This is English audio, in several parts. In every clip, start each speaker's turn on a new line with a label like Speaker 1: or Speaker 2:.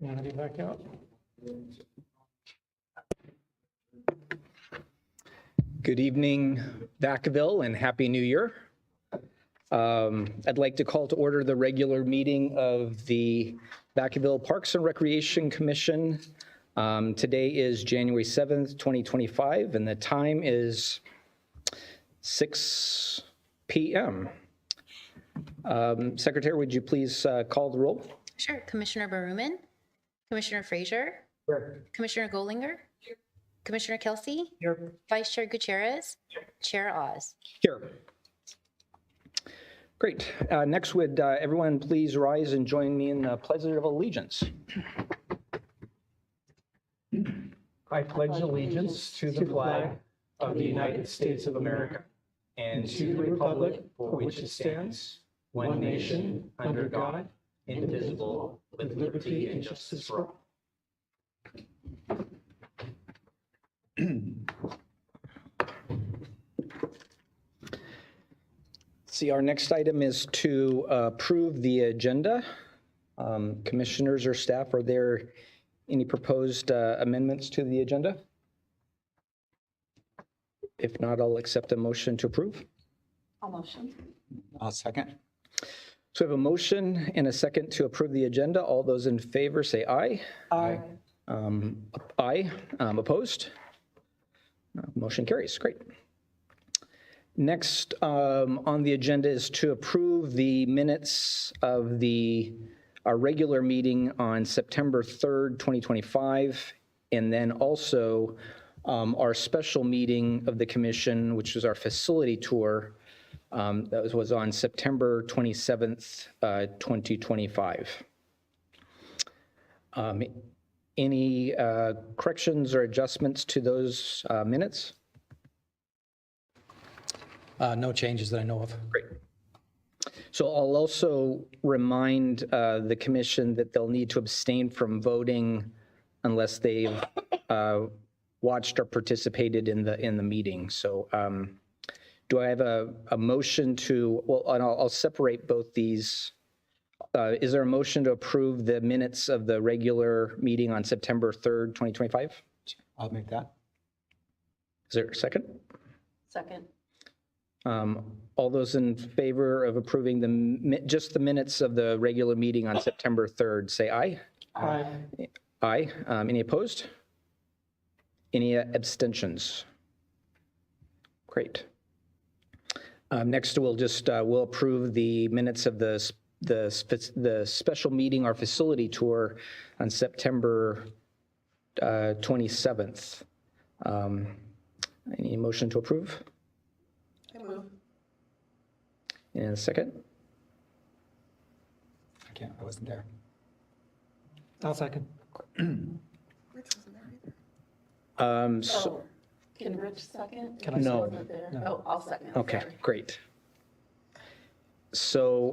Speaker 1: Andy back out. Good evening, Vacaville, and Happy New Year. I'd like to call to order the regular meeting of the Vacaville Parks and Recreation Commission. Today is January 7th, 2025, and the time is 6 p.m. Secretary, would you please call the roll?
Speaker 2: Sure. Commissioner Baruman, Commissioner Frazier,
Speaker 1: Here.
Speaker 2: Commissioner Golinger, Commissioner Kelsey,
Speaker 1: Here.
Speaker 2: Vice Chair Gutierrez, Chair Oz.
Speaker 1: Here. Great. Next, would everyone please rise and join me in the Pledge of Allegiance? I pledge allegiance to the flag of the United States of America and to the republic for which it stands, one nation, under God, indivisible, with liberty and justice for all. See, our next item is to approve the agenda. Commissioners or staff, are there any proposed amendments to the agenda? If not, I'll accept a motion to approve.
Speaker 2: I'll motion.
Speaker 3: I'll second.
Speaker 1: So we have a motion and a second to approve the agenda. All those in favor say aye.
Speaker 3: Aye.
Speaker 1: Aye. Opposed? Motion carries. Great. Next on the agenda is to approve the minutes of our regular meeting on September 3rd, 2025, and then also our special meeting of the commission, which was our facility tour. That was on September 27th, 2025. Any corrections or adjustments to those minutes?
Speaker 3: No changes that I know of.
Speaker 1: Great. So I'll also remind the commission that they'll need to abstain from voting unless they've watched or participated in the meeting. So do I have a motion to, well, and I'll separate both these. Is there a motion to approve the minutes of the regular meeting on September 3rd, 2025?
Speaker 3: I'll make that.
Speaker 1: Is there a second?
Speaker 2: Second.
Speaker 1: All those in favor of approving just the minutes of the regular meeting on September 3rd, say aye.
Speaker 3: Aye.
Speaker 1: Aye. Any opposed? Any abstentions? Great. Next, we'll approve the minutes of the special meeting, our facility tour on September 27th. Any motion to approve?
Speaker 2: I move.
Speaker 1: And a second?
Speaker 3: I wasn't there.
Speaker 4: I'll second.
Speaker 1: So,
Speaker 2: Can Rich second?
Speaker 4: Can I
Speaker 1: No.
Speaker 4: second?
Speaker 2: Oh, I'll second.
Speaker 1: okay,
Speaker 2: Sorry.
Speaker 1: great. So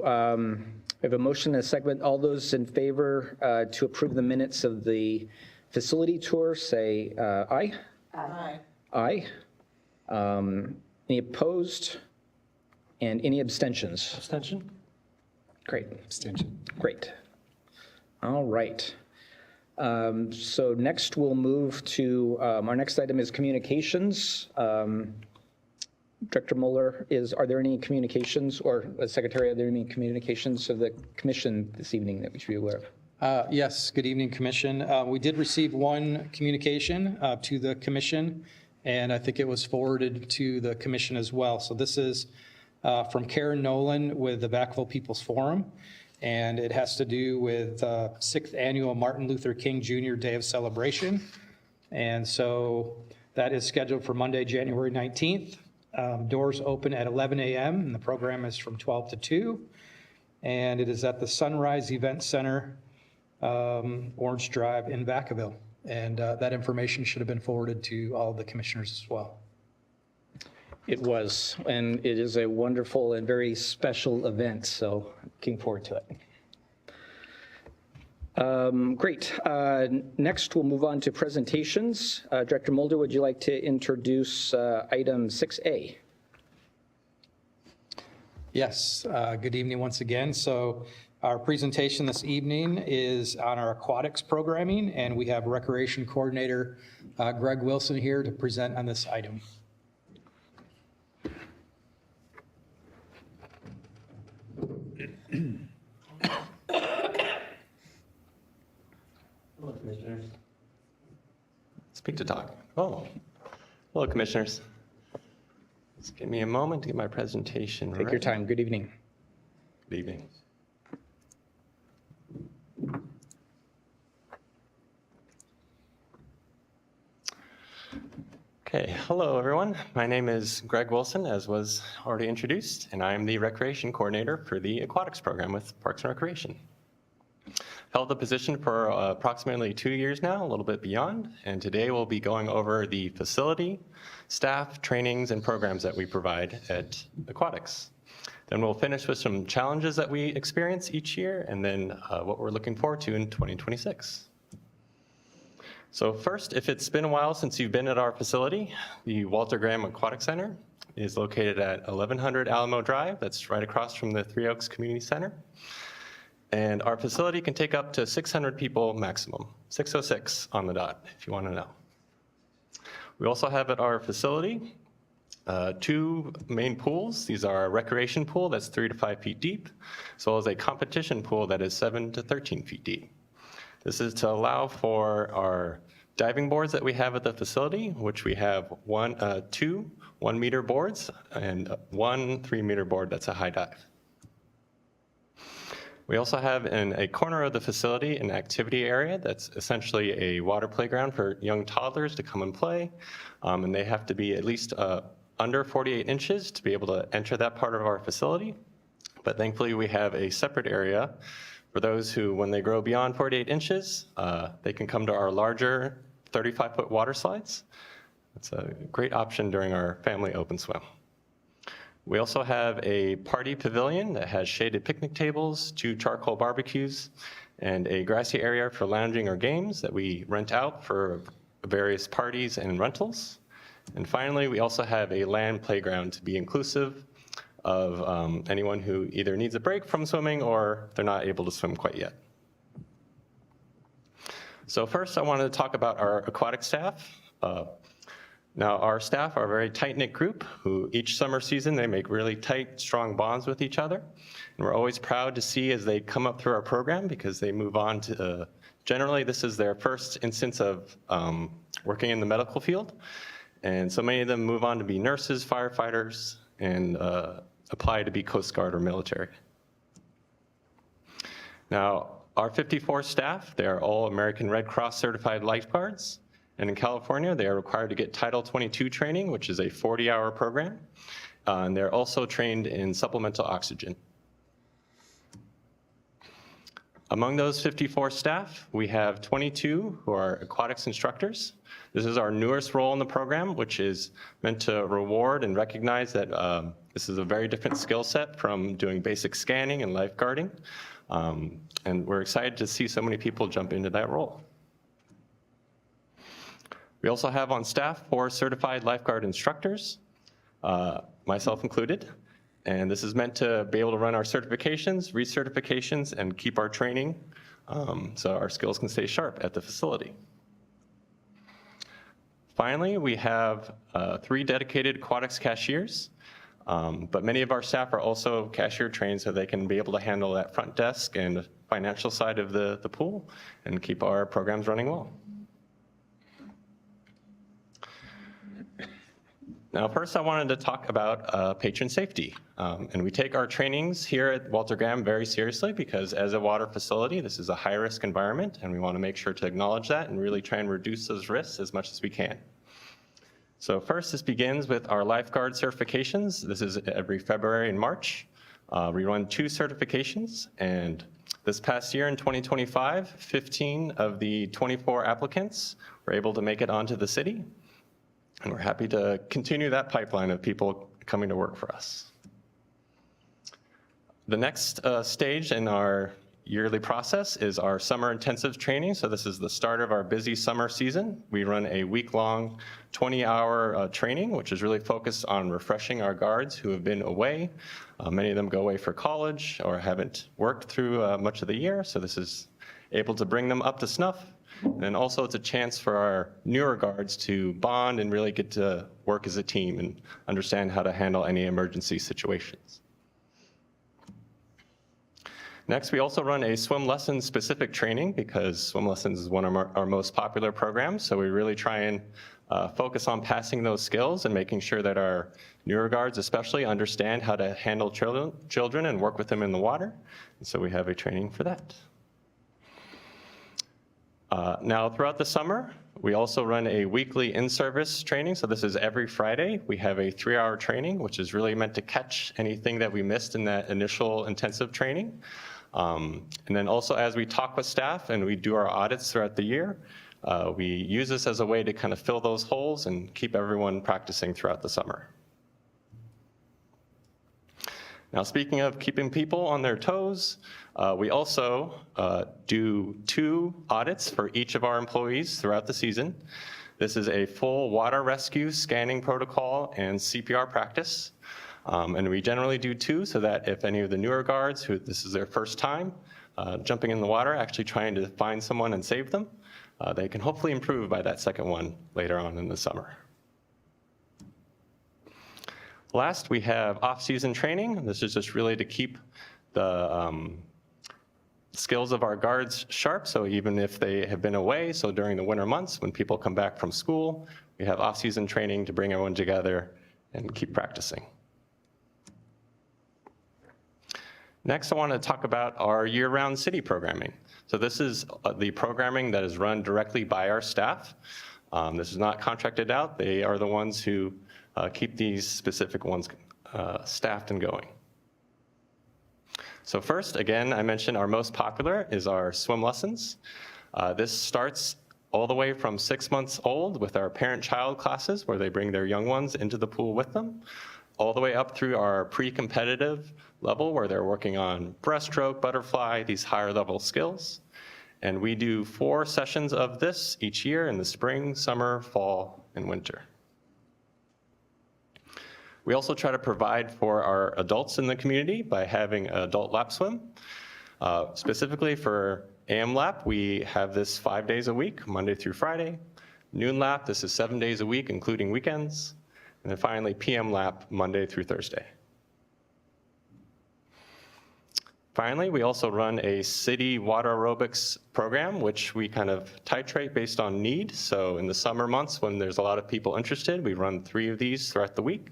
Speaker 1: we have a motion and a second. All those in favor to approve the minutes of the facility tour, say aye.
Speaker 2: Aye.
Speaker 1: Aye. Any opposed? And any abstentions?
Speaker 4: Abstention?
Speaker 1: Great,
Speaker 3: Abstention.
Speaker 1: great. All right. So next we'll move to, our next item is communications. Director Mueller, are there any communications, or Secretary, are there any communications of the commission this evening that we should be aware of?
Speaker 5: Yes, good evening, Commission. We did receive one communication to the Commission, and I think it was forwarded to the Commission as well. So this is from Karen Nolan with the Vacaville People's Forum, and it has to do with 6th Annual Martin Luther King Jr. Day of Celebration. And so that is scheduled for Monday, January 19th. Doors open at 11 a.m. and the program is from 12 to 2. And it is at the Sunrise Event Center, Orange Drive in Vacaville. And that information should have been forwarded to all of the commissioners as well.
Speaker 1: It was, and it is a wonderful and very special event, so looking forward to it. Great. Next, we'll move on to presentations. Director Mulder, would you like to introduce item 6A?
Speaker 5: Yes, good evening once again. So Our presentation this evening is on our aquatics programming, and we have Recreation Coordinator Greg Wilson here to present on this item.
Speaker 6: Hello, Commissioners. Speak to talk. Oh, hello, Commissioners. Just give me a moment to get my presentation
Speaker 1: Take your
Speaker 6: ready.
Speaker 1: time. Good evening.
Speaker 6: Good evening. Okay, hello, everyone. My name is Greg Wilson, as was already introduced, and I am the Recreation Coordinator for the Aquatics Program with Parks and Recreation. Held the position for approximately 2 years now, a little bit beyond, and today we'll be going over the facility, staff, trainings, and programs that we provide at Aquatics. Then we'll finish with some challenges that we experience each year, and then what we're looking forward to in 2026. So first, if it's been a while since you've been at our facility, the Walter Graham Aquatic Center is located at 1100 Alamo Drive. That's right across from the Three Oaks Community Center. And our facility can take up to 600 people maximum, 606 on the dot, if you want to know. We also have at our facility 2 main pools. These are a recreation pool that's 3 to 5 feet deep, as well as a competition pool that is 7 to 13 feet deep. This is to allow for our diving boards that we have at the facility, which we have 2 1-meter boards and 1 3-meter board that's a high dive. We also have in a corner of the facility an activity area that's essentially a water playground for young toddlers to come and play, and they have to be at least under 48 inches to be able to enter that part of our facility. But thankfully we have a separate area for those who, when they grow beyond 48 inches, they can come to our larger 35-foot water slides. It's a great option during our family open swim. We also have a party pavilion that has shaded picnic tables, 2 charcoal barbecues, and a grassy area for lounging or games that we rent out for various parties and rentals. And finally, we also have a land playground to be inclusive of anyone who either needs a break from swimming or they're not able to swim quite yet. So first, I wanted to talk about our aquatic staff. Now, our staff are a very tight-knit group who each summer season, they make really tight, strong bonds with each other. And we're always proud to see as they come up through our program because they move on to, generally this is their first instance of working in the medical field. And so many of them move on to be nurses, firefighters, and apply to be Coast Guard or military. Now, our 54 staff, they are all American Red Cross certified lifeguards. And in California, they are required to get Title 22 training, which is a 40-hour program. And they're also trained in supplemental oxygen. Among those 54 staff, we have 22 who are aquatics instructors. This is our newest role in the program, which is meant to reward and recognize that this is a very different skill set from doing basic scanning and lifeguarding. And we're excited to see so many people jump into that role. We also have on staff 4 certified lifeguard instructors, myself included. And this is meant to be able to run our certifications, recertifications, and keep our training so our skills can stay sharp at the facility. Finally, we have 3 dedicated aquatics cashiers, but many of our staff are also cashier trained so they can be able to handle that front desk and financial side of the pool and keep our programs running well. Now, first I wanted to talk about patron safety. And we take our trainings here at Walter Graham very seriously because as a water facility, this is a high-risk environment, and we want to make sure to acknowledge that and really try and reduce those risks as much as we can. So first, this begins with our lifeguard certifications. This is every February and March. We run 2 certifications, and this past year in 2025, 15 of the 24 applicants were able to make it onto the city. And we're happy to continue that pipeline of people coming to work for us. The next stage in our yearly process is our summer intensive training. So this is the start of our busy summer season. We run a week-long 20-hour training, which is really focused on refreshing our guards who have been away. Many of them go away for college or haven't worked through much of the year. So this is able to bring them up to snuff. And also it's a chance for our newer guards to bond and really get to work as a team and understand how to handle any emergency situations. Next, we also run a swim lesson specific training because swim lessons is one of our most popular programs. So we really try and focus on passing those skills and making sure that our newer guards especially understand how to handle children and work with them in the water. And so we have a training for that. Now, throughout the summer, we also run a weekly in-service training. So this is every Friday. We have a 3-hour training, which is really meant to catch anything that we missed in that initial intensive training. And then also as we talk with staff and we do our audits throughout the year, we use this as a way to kind of fill those holes and keep everyone practicing throughout the summer. Now, speaking of keeping people on their toes, we also do 2 audits for each of our employees throughout the season. This is a full water rescue scanning protocol and CPR practice. And we generally do 2 so that if any of the newer guards who this is their first time jumping in the water, actually trying to find someone and save them, they can hopefully improve by that second one later on in the summer. Last, we have off-season training. This is just really to keep the skills of our guards sharp. So even if they have been away, so during the winter months when people come back from school, we have off-season training to bring everyone together and keep practicing. Next, I want to talk about our year-round city programming. So this is the programming that is run directly by our staff. This is not contracted out. They are the ones who keep these specific ones staffed and going. So first, again, I mentioned our most popular is our swim lessons. This starts all the way from 6 months old with our parent-child classes where they bring their young ones into the pool with them, all the way up through our pre-competitive level where they're working on breaststroke, butterfly, these higher level skills. And we do 4 sessions of this each year in the spring, summer, fall, and winter. We also try to provide for our adults in the community by having adult lap swim. Specifically for AM lap, we have this 5 days a week, Monday through Friday. Noon lap, this is 7 days a week, including weekends. And then finally, PM lap, Monday through Thursday. Finally, we also run a city water aerobics program, which we kind of titrate based on need. So in the summer months when there's a lot of people interested, we run 3 of these throughout the week,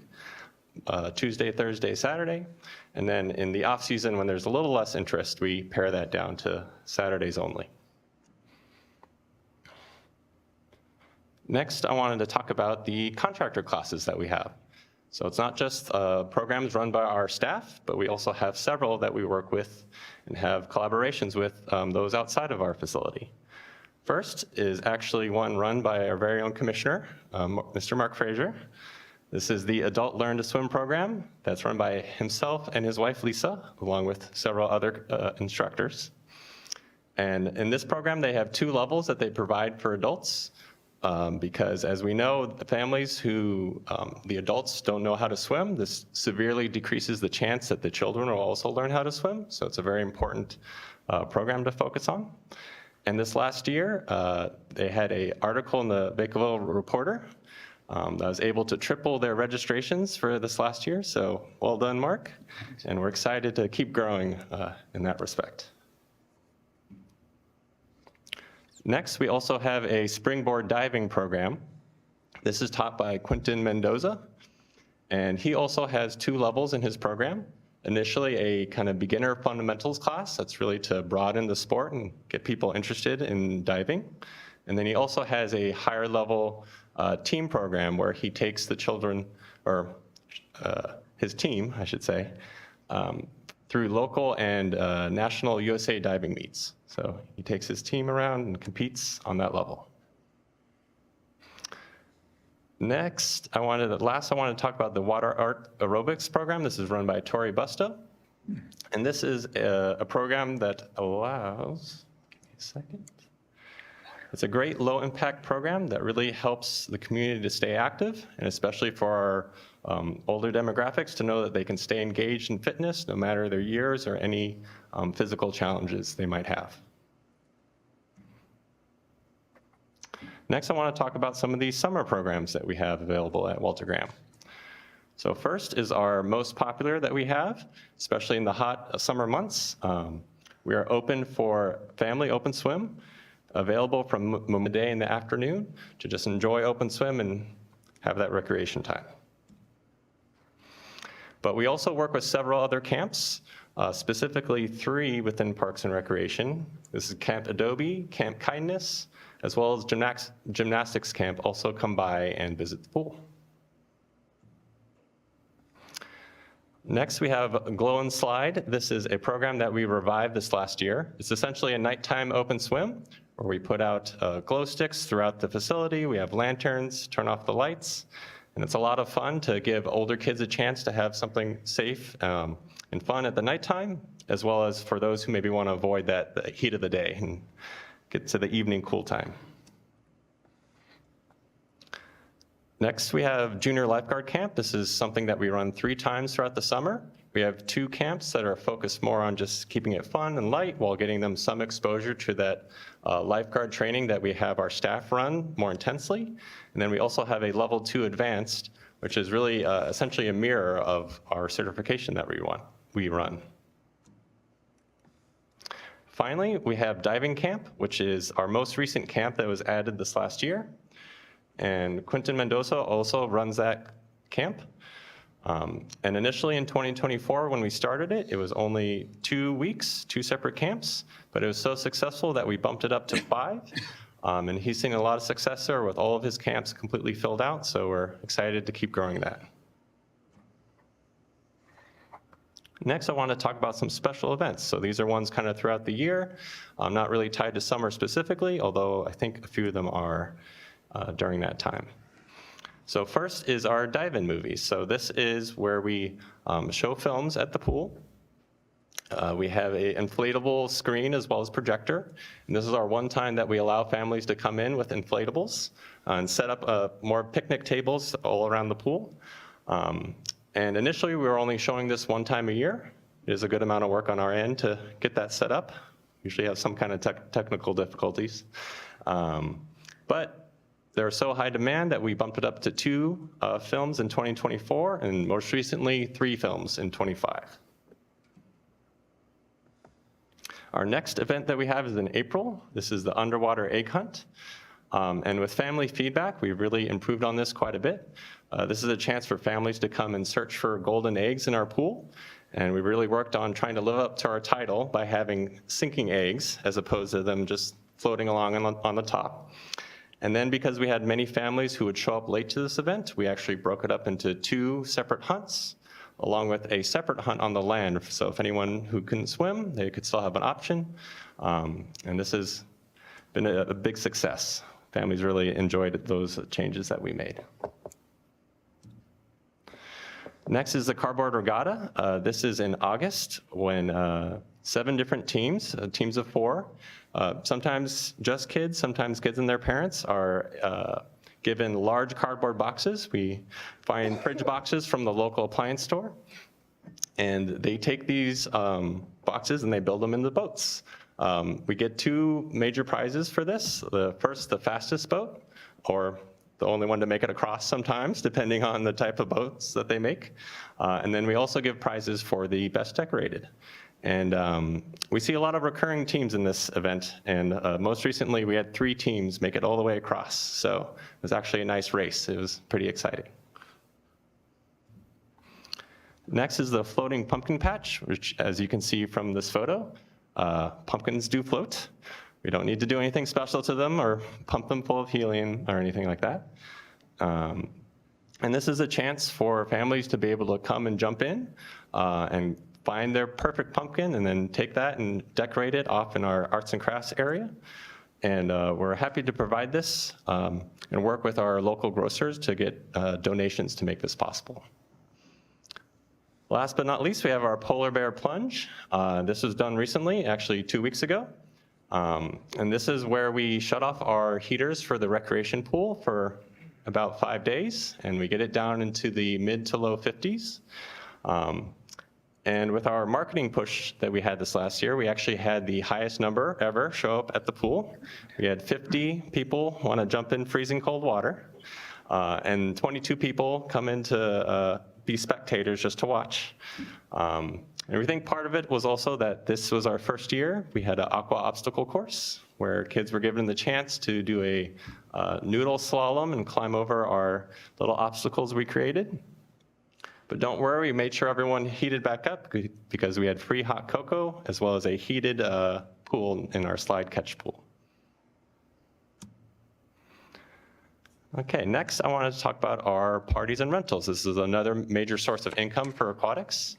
Speaker 6: Tuesday, Thursday, Saturday. And then in the off season when there's a little less interest, we pare that down to Saturdays only. Next, I wanted to talk about the contractor classes that we have. So it's not just programs run by our staff, but we also have several that we work with and have collaborations with those outside of our facility. First is actually one run by our very own commissioner, Mr. Mark Frazier. This is the Adult Learn to Swim program that's run by himself and his wife, Lisa, along with several other instructors. And in this program, they have 2 levels that they provide for adults. Because as we know, the families who, the adults don't know how to swim, this severely decreases the chance that the children will also learn how to swim. So it's a very important program to focus on. And this last year, they had an article in the Vacaville Reporter that was able to triple their registrations for this last year. So well done, Mark. And we're excited to keep growing in that respect. Next, we also have a springboard diving program. This is taught by Quentin Mendoza, and he also has 2 levels in his program. Initially, a kind of beginner fundamentals class that's really to broaden the sport and get people interested in diving. And then he also has a higher level team program where he takes the children, or his team, I should say, through local and national USA diving meets. So he takes his team around and competes on that level. Next, I wanted to talk about the water art aerobics program. This is run by Tori Busto. And this is a program that allows, give me a second. It's a great low-impact program that really helps the community to stay active, and especially for our older demographics to know that they can stay engaged in fitness no matter their years or any physical challenges they might have. Next, I want to talk about some of these summer programs that we have available at Walter Graham. So first is our most popular that we have, especially in the hot summer months. We are open for family open swim, available from midday in the afternoon to just enjoy open swim and have that recreation time. But we also work with several other camps, specifically 3 within Parks and Recreation. This is Camp Adobe, Camp Kindness, as well as Gymnastics Camp also come by and visit the pool. Next, we have Glow and Slide. This is a program that we revived this last year. It's essentially a nighttime open swim where we put out glow sticks throughout the facility. We have lanterns, turn off the lights, and it's a lot of fun to give older kids a chance to have something safe and fun at the nighttime, as well as for those who maybe want to avoid the heat of the day and get to the evening cool time. Next, we have Junior Lifeguard Camp. This is something that we run 3 times throughout the summer. We have 2 camps that are focused more on just keeping it fun and light while getting them some exposure to that lifeguard training that we have our staff run more intensely. And then we also have a level 2 advanced, which is really essentially a mirror of our certification that we run. Finally, we have Diving Camp, which is our most recent camp that was added this last year. And Quentin Mendoza also runs that camp. And initially in 2024, when we started it, it was only 2 weeks, 2 separate camps, but it was so successful that we bumped it up to 5. And he's seen a lot of success there with all of his camps completely filled out, so we're excited to keep growing that. Next, I want to talk about some special events. So these are ones kind of throughout the year, not really tied to summer specifically, although I think a few of them are during that time. So first is our dive-in movies. So this is where we show films at the pool. We have an inflatable screen as well as projector. And this is our one time that we allow families to come in with inflatables and set up more picnic tables all around the pool. And initially, we were only showing this 1 time a year. It is a good amount of work on our end to get that set up. Usually have some kind of technical difficulties. But they're so high demand that we bumped it up to 2 films in 2024, and most recently, 3 films in 25. Our next event that we have is in April. This is the underwater egg hunt. And with family feedback, we've really improved on this quite a bit. This is a chance for families to come and search for golden eggs in our pool. And we really worked on trying to live up to our title by having sinking eggs as opposed to them just floating along on the top. And then because we had many families who would show up late to this event, we actually broke it up into 2 separate hunts, along with a separate hunt on the land. So if anyone who couldn't swim, they could still have an option. And this has been a big success. Families really enjoyed those changes that we made. Next is the cardboard regatta. This is in August when 7 different teams, teams of 4, sometimes just kids, sometimes kids and their parents are given large cardboard boxes. We find fridge boxes from the local appliance store, and they take these boxes and they build them into boats. We get 2 major prizes for this. The first, the fastest boat, or the only one to make it across sometimes, depending on the type of boats that they make. And then we also give prizes for the best decorated. And we see a lot of recurring teams in this event. And most recently, we had 3 teams make it all the way across. So it was actually a nice race. It was pretty exciting. Next is the floating pumpkin patch, which, as you can see from this photo, pumpkins do float. We don't need to do anything special to them or pump them full of helium or anything like that. And this is a chance for families to be able to come and jump in and find their perfect pumpkin and then take that and decorate it off in our arts and crafts area. And we're happy to provide this and work with our local grocers to get donations to make this possible. Last but not least, we have our polar bear plunge. This was done recently, actually 2 weeks ago. And this is where we shut off our heaters for the recreation pool for about 5 days, and we get it down into the mid to low 50s. And with our marketing push that we had this last year, we actually had the highest number ever show up at the pool. We had 50 people want to jump in freezing cold water, and 22 people come in to be spectators just to watch. And we think part of it was also that this was our first year. We had an aqua obstacle course where kids were given the chance to do a noodle slalom and climb over our little obstacles we created. But don't worry, we made sure everyone heated back up because we had free hot cocoa as well as a heated pool in our slide catch pool. Okay, next I wanted to talk about our parties and rentals. This is another major source of income for aquatics.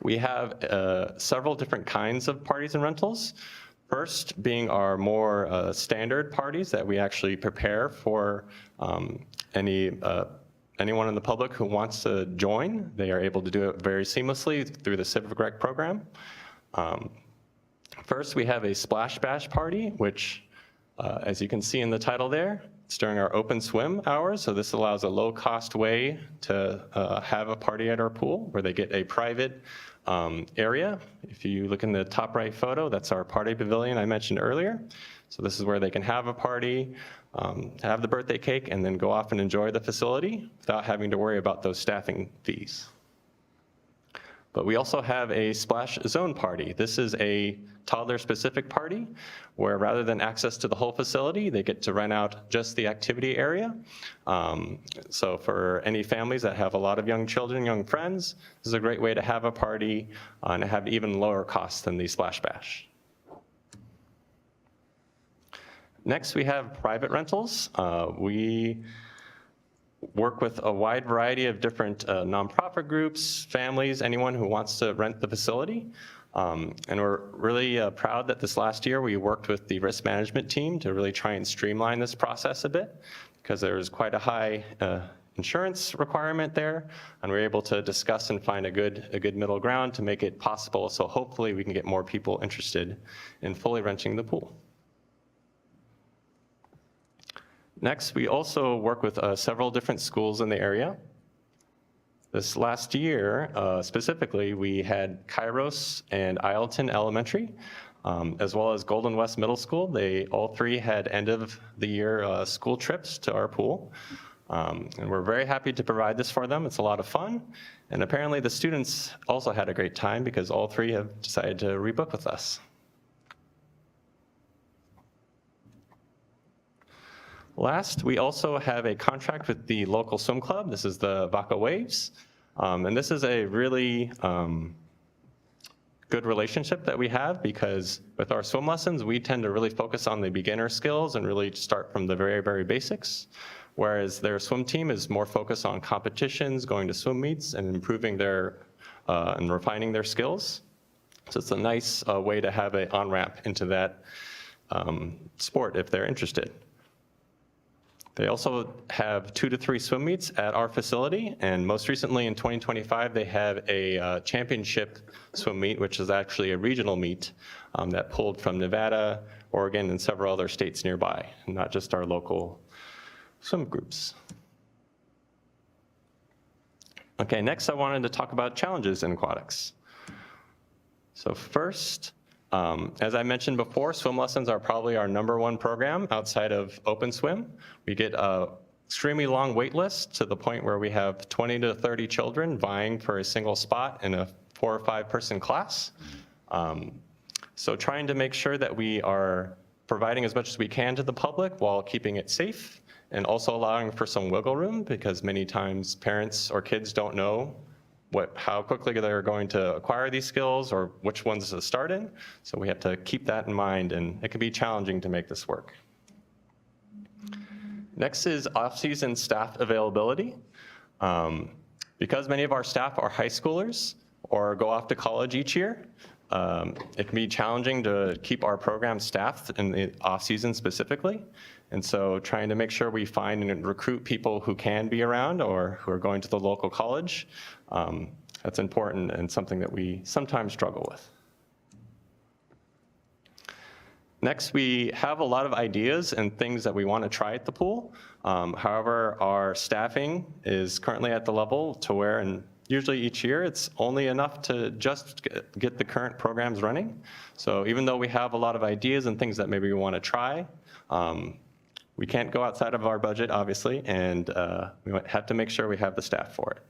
Speaker 6: We have several different kinds of parties and rentals. First being our more standard parties that we actually prepare for anyone in the public who wants to join. They are able to do it very seamlessly through the Civic Rec program. First, we have a splash bash party, which, as you can see in the title there, it's during our open swim hours. So this allows a low-cost way to have a party at our pool where they get a private area. If you look in the top right photo, that's our party pavilion I mentioned earlier. So this is where they can have a party, have the birthday cake, and then go off and enjoy the facility without having to worry about those staffing fees. But we also have a splash zone party. This is a toddler-specific party where rather than access to the whole facility, they get to rent out just the activity area. So for any families that have a lot of young children, young friends, this is a great way to have a party and have even lower costs than the splash bash. Next, we have private rentals. We work with a wide variety of different nonprofit groups, families, anyone who wants to rent the facility. And we're really proud that this last year we worked with the risk management team to really try and streamline this process a bit, because there was quite a high insurance requirement there, and we were able to discuss and find a good middle ground to make it possible. So hopefully we can get more people interested in fully renting the pool. Next, we also work with several different schools in the area. This last year, specifically, we had Kairos and Isleton Elementary, as well as Golden West Middle School. They all three had end of the year school trips to our pool. And we're very happy to provide this for them. It's a lot of fun. And apparently the students also had a great time because all three have decided to rebook with us. Last, we also have a contract with the local swim club. This is the Vaca Waves. And this is a really good relationship that we have, because with our swim lessons, we tend to really focus on the beginner skills and really start from the very, very basics, whereas their swim team is more focused on competitions, going to swim meets, and improving their and refining their skills. So it's a nice way to have an on-ramp into that sport if they're interested. They also have 2 to 3 swim meets at our facility, and most recently in 2025, they have a championship swim meet, which is actually a regional meet that pulled from Nevada, Oregon, and several other states nearby, and not just our local swim groups. Okay, next I wanted to talk about challenges in aquatics. So first, as I mentioned before, swim lessons are probably our #1 program outside of open swim. We get an extremely long wait list to the point where we have 20 to 30 children vying for a single spot in a 4 or 5 person class. So trying to make sure that we are providing as much as we can to the public while keeping it safe, and also allowing for some wiggle room, because many times parents or kids don't know how quickly they're going to acquire these skills or which ones to start in. So we have to keep that in mind, and it can be challenging to make this work. Next is off-season staff availability. Because many of our staff are high schoolers or go off to college each year, it can be challenging to keep our program staffed in the off-season specifically. And so trying to make sure we find and recruit people who can be around or who are going to the local college, that's important and something that we sometimes struggle with. Next, we have a lot of ideas and things that we want to try at the pool. However, our staffing is currently at the level to where, and usually each year, it's only enough to just get the current programs running. So even though we have a lot of ideas and things that maybe we want to try, we can't go outside of our budget, obviously, and we have to make sure we have the staff for it.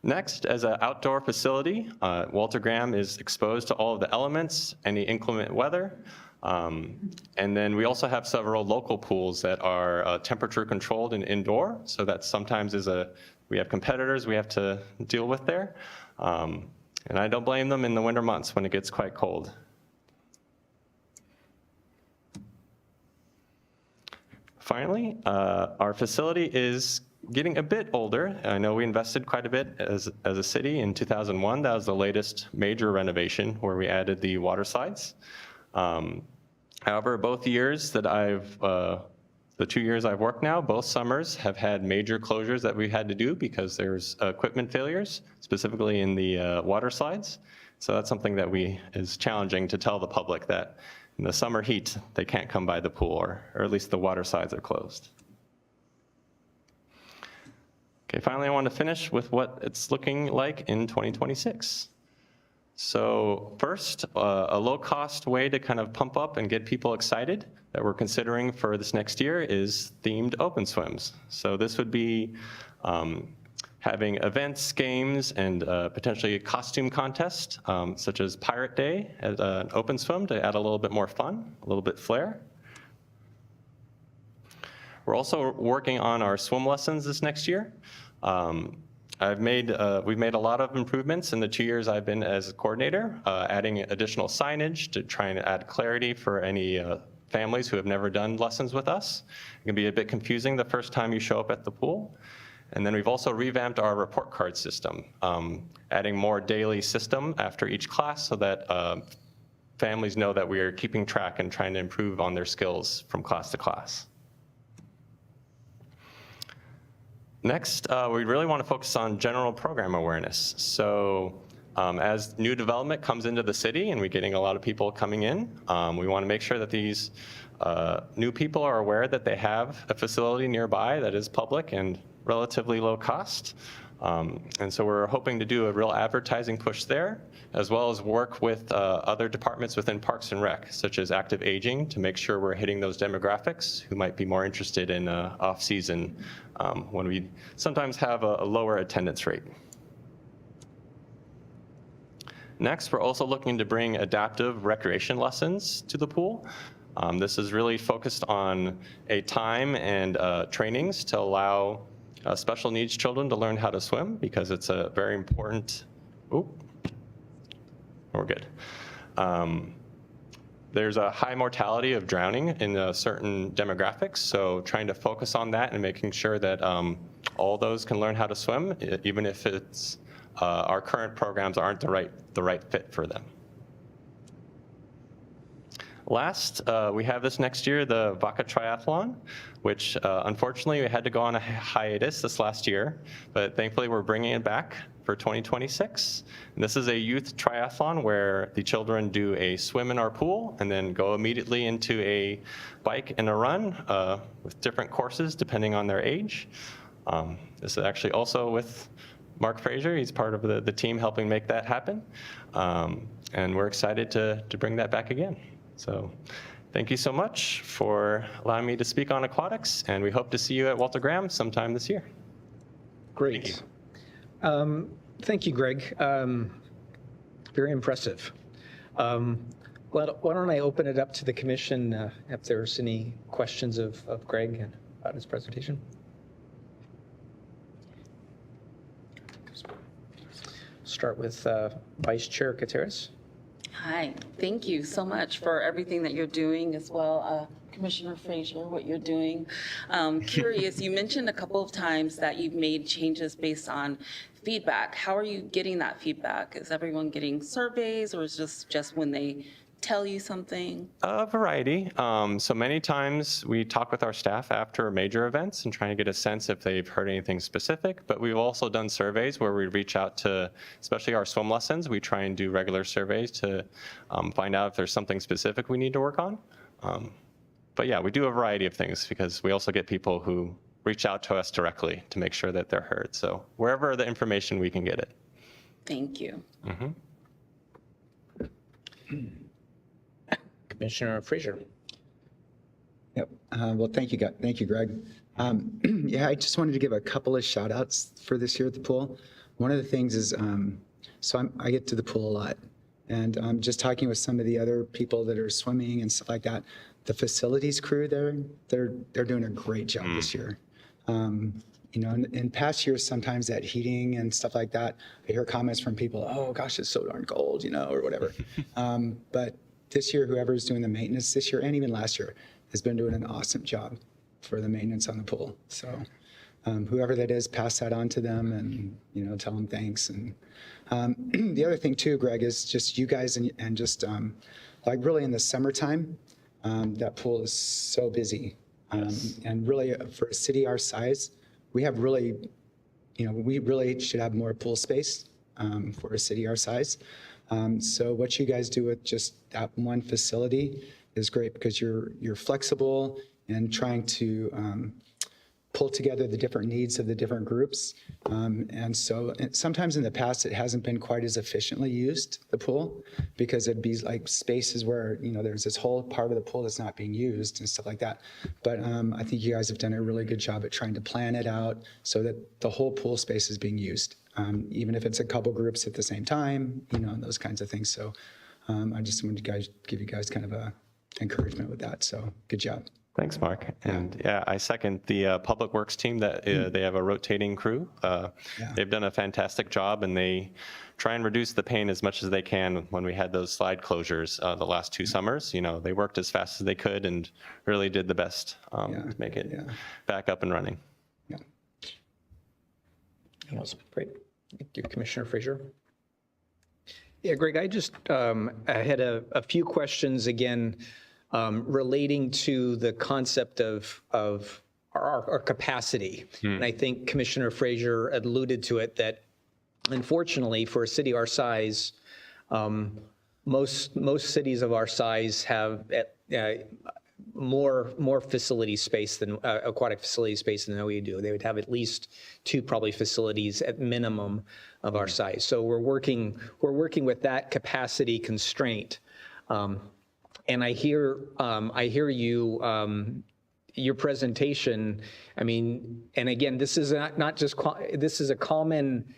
Speaker 6: Next, as an outdoor facility, Walter Graham is exposed to all of the elements, any inclement weather. And then we also have several local pools that are temperature controlled and indoor. So that sometimes we have competitors we have to deal with there. And I don't blame them in the winter months when it gets quite cold. Finally, our facility is getting a bit older. I know we invested quite a bit as a city in 2001. That was the latest major renovation where we added the water slides. However, both years that the 2 years I've worked now, both summers have had major closures that we had to do because there's equipment failures, specifically in the water slides. So that's something that is challenging to tell the public that in the summer heat, they can't come by the pool, or at least the water slides are closed. Okay, finally, I want to finish with what it's looking like in 2026. So first, a low-cost way to kind of pump up and get people excited that we're considering for this next year is themed open swims. So this would be having events, games, and potentially a costume contest, such as Pirate Day at an open swim to add a little bit more fun, a little bit flair. We're also working on our swim lessons this next year. We've made a lot of improvements in the 2 years I've been as a coordinator, adding additional signage to try and add clarity for any families who have never done lessons with us. It can be a bit confusing the first time you show up at the pool. And then we've also revamped our report card system, adding more daily system after each class so that families know that we are keeping track and trying to improve on their skills from class to class. Next, we really want to focus on general program awareness. So as new development comes into the city and we're getting a lot of people coming in, we want to make sure that these new people are aware that they have a facility nearby that is public and relatively low cost. And so we're hoping to do a real advertising push there, as well as work with other departments within Parks and Rec, such as active aging, to make sure we're hitting those demographics who might be more interested in off-season when we sometimes have a lower attendance rate. Next, we're also looking to bring adaptive recreation lessons to the pool. This is really focused on a time and trainings to allow special needs children to learn how to swim, because it's a very important, we're good. There's a high mortality of drowning in certain demographics, so trying to focus on that and making sure that all those can learn how to swim, even if it's our current programs aren't the right fit for them. Last, we have this next year, the Vaca Triathlon, which unfortunately we had to go on a hiatus this last year, but thankfully we're bringing it back for 2026. And this is a youth triathlon where the children do a swim in our pool and then go immediately into a bike and a run with different courses depending on their age. This is actually also with Mark Fraser. He's part of the team helping make that happen. And we're excited to bring that back again. So thank you so much for allowing me to speak on aquatics, and we hope to see you at Walter Graham sometime this year.
Speaker 1: Great. Thank you, Greg. Very impressive. Why don't I open it up to the commission if there's any questions of Greg and about his presentation? Start with Vice Chair Gutierrez.
Speaker 7: Hi, thank you so much for everything that you're doing as well. Commissioner Frazier, what you're doing. Curious, you mentioned a couple of times that you've made changes based on feedback. How are you getting that feedback? Is everyone getting surveys, or is this just when they tell you something?
Speaker 6: A variety. So many times we talk with our staff after major events and try to get a sense if they've heard anything specific, but we've also done surveys where we reach out to, especially our swim lessons, we try and do regular surveys to find out if there's something specific we need to work on. But yeah, we do a variety of things because we also get people who reach out to us directly to make sure that they're heard. So wherever the information we can get it.
Speaker 7: Thank you.
Speaker 1: Commissioner Frazier.
Speaker 3: Yep. Well, thank you, Greg. Yeah, I just wanted to give a couple of shout outs for this year at the pool. One of the things is, I get to the pool a lot, and I'm just talking with some of the other people that are swimming and stuff like that. The facilities crew there, they're doing a great job this year. In past years, sometimes that heating and stuff like that, I hear comments from people, oh gosh, it's so darn cold, or whatever. But this year, whoever's doing the maintenance this year and even last year has been doing an awesome job for the maintenance on the pool. So whoever that is, pass that on to them and, tell them thanks. And the other thing too, Greg, is just you guys and just like really in the summertime, that pool is so busy. And really for a city our size, we have really, we really should have more pool space for a city our size. So what you guys do with just that one facility is great because you're flexible and trying to pull together the different needs of the different groups. And so sometimes in the past, it hasn't been quite as efficiently used, the pool, because it'd be like spaces where, there's this whole part of the pool that's not being used and stuff like that. But I think you guys have done a really good job at trying to plan it out so that the whole pool space is being used. Even if it's a couple groups at the same time, and those kinds of things. So I just wanted to give you guys kind of a encouragement with that. So good job.
Speaker 6: Thanks, Mark. And yeah, I second the Public Works team that they have a rotating crew. They've done a fantastic job, and they try and reduce the pain as much as they can. When we had those slide closures the last 2 summers, they worked as fast as they could and really did the best to make it back up and running.
Speaker 3: Yeah.
Speaker 1: Great. Thank you, Commissioner Frazier. Yeah, Greg, I just I had a few questions again relating to the concept of our capacity. And I think Commissioner Frazier alluded to it that unfortunately for a city our size, most cities of our size have more facility space than aquatic facility space than we do. They would have at least 2 probably facilities at minimum of our size. So we're working with that capacity constraint. And I hear you your presentation. I mean, and again, this is not just this is a common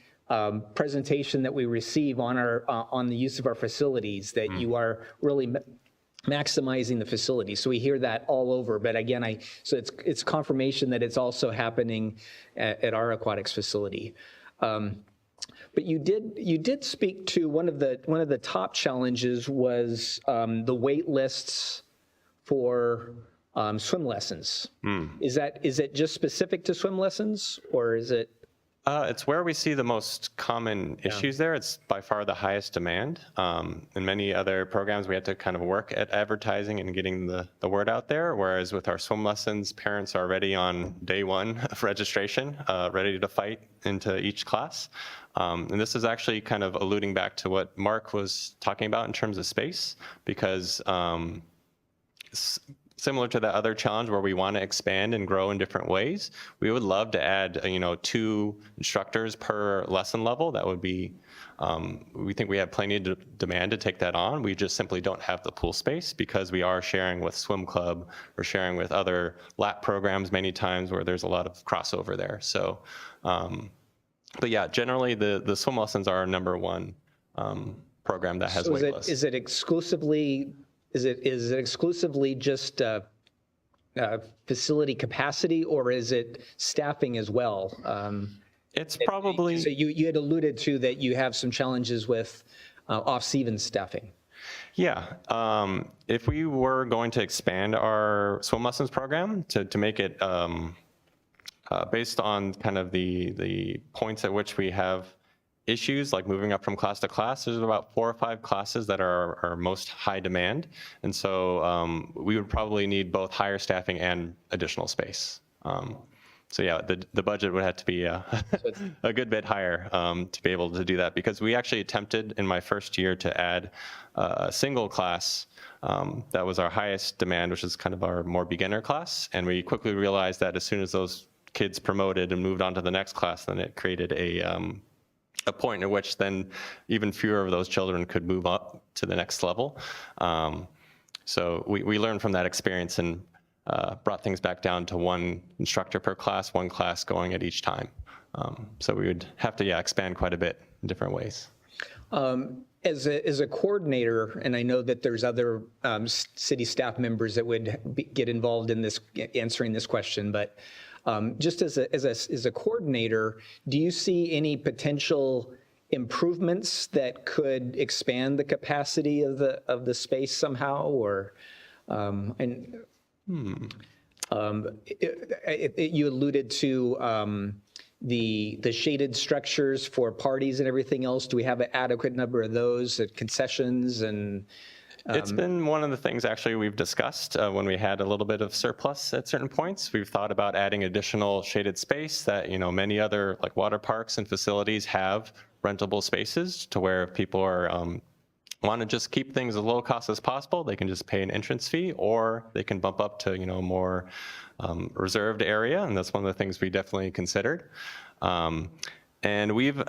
Speaker 1: presentation that we receive on the use of our facilities, that you are really maximizing the facility. So we hear that all over. But again, so it's confirmation that it's also happening at our aquatics facility. But you did speak to one of the top challenges was the wait lists for swim lessons. Is it just specific to swim lessons, or is it?
Speaker 6: It's where we see the most common issues there. It's by far the highest demand. In many other programs, we have to kind of work at advertising and getting the word out there, whereas with our swim lessons, parents are already on day 1 of registration, ready to fight into each class. And this is actually kind of alluding back to what Mark was talking about in terms of space, because similar to the other challenge where we want to expand and grow in different ways, we would love to add, 2 instructors per lesson level. That would be, we think we have plenty of demand to take that on. We just simply don't have the pool space because we are sharing with swim club, we're sharing with other lap programs many times where there's a lot of crossover there. So, but yeah, generally the swim lessons are our number 1 program that has wait lists.
Speaker 1: Is it exclusively just facility capacity, or is it staffing as well?
Speaker 6: It's probably.
Speaker 1: So you had alluded to that you have some challenges with off-season staffing.
Speaker 6: Yeah, if we were going to expand our swim lessons program to make it based on kind of the points at which we have issues, like moving up from class to class, there's about 4 or 5 classes that are most high demand. And so we would probably need both higher staffing and additional space. So yeah, the budget would have to be a good bit higher to be able to do that, because we actually attempted in my first year to add a single class that was our highest demand, which is kind of our more beginner class. And we quickly realized that as soon as those kids promoted and moved on to the next class, then it created a point at which then even fewer of those children could move up to the next level. So we learned from that experience and brought things back down to 1 instructor per class, 1 class going at each time. So we would have to, expand quite a bit in different ways.
Speaker 1: As a coordinator, and I know that there's other city staff members that would get involved in this, answering this question, but just as a coordinator, do you see any potential improvements that could expand the capacity of the space somehow, or you alluded to the shaded structures for parties and everything else. Do we have an adequate number of those concessions? And
Speaker 6: it's been one of the things actually we've discussed when we had a little bit of surplus at certain points. We've thought about adding additional shaded space that, many other like water parks and facilities have rentable spaces, to where if people are want to just keep things as low cost as possible, they can just pay an entrance fee, or they can bump up to, a more reserved area. And that's one of the things we definitely considered. And we've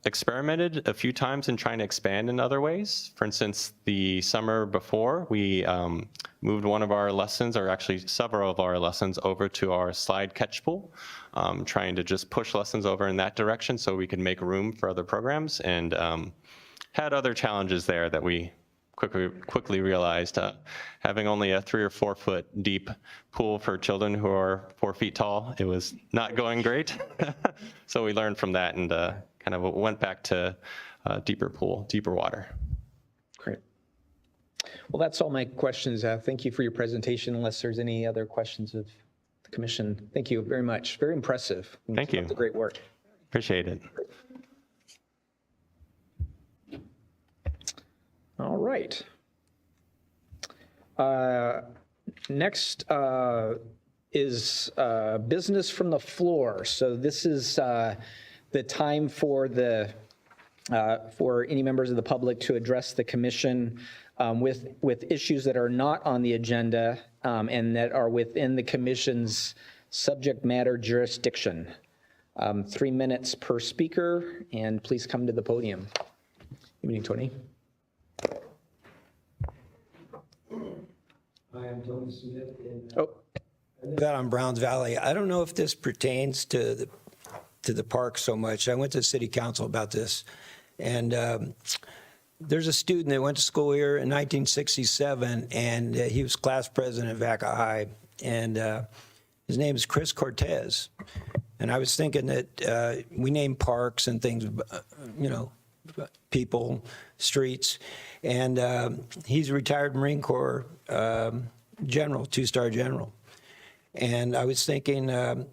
Speaker 6: experimented a few times in trying to expand in other ways. For instance, the summer before, we moved one of our lessons, or actually several of our lessons, over to our slide catch pool, trying to just push lessons over in that direction so we could make room for other programs, and had other challenges there that we quickly realized. Having only a 3 or 4 foot deep pool for children who are 4 feet tall, it was not going great. So we learned from that and kind of went back to deeper pool, deeper water.
Speaker 1: Great. Well, that's all my questions. Thank you for your presentation, unless there's any other questions of the commission. Thank you very much. Very impressive.
Speaker 6: Thank you.
Speaker 1: That's great work.
Speaker 6: Appreciate it.
Speaker 1: All right. Next is business from the floor. So this is the time for any members of the public to address the commission with issues that are not on the agenda and that are within the commission's subject matter jurisdiction. 3 minutes per speaker, and please come to the podium. Evening, Tony.
Speaker 8: I am Tony Smith.
Speaker 1: Oh,
Speaker 8: That on Browns Valley. I don't know if this pertains to the park so much. I went to city council about this, and there's a student that went to school here in 1967, and he was class president at Vaca High, and his name is Chris Cortez. And I was thinking that we name parks and things, people, streets, and he's a retired Marine Corps general, 2-star general. And I was thinking, I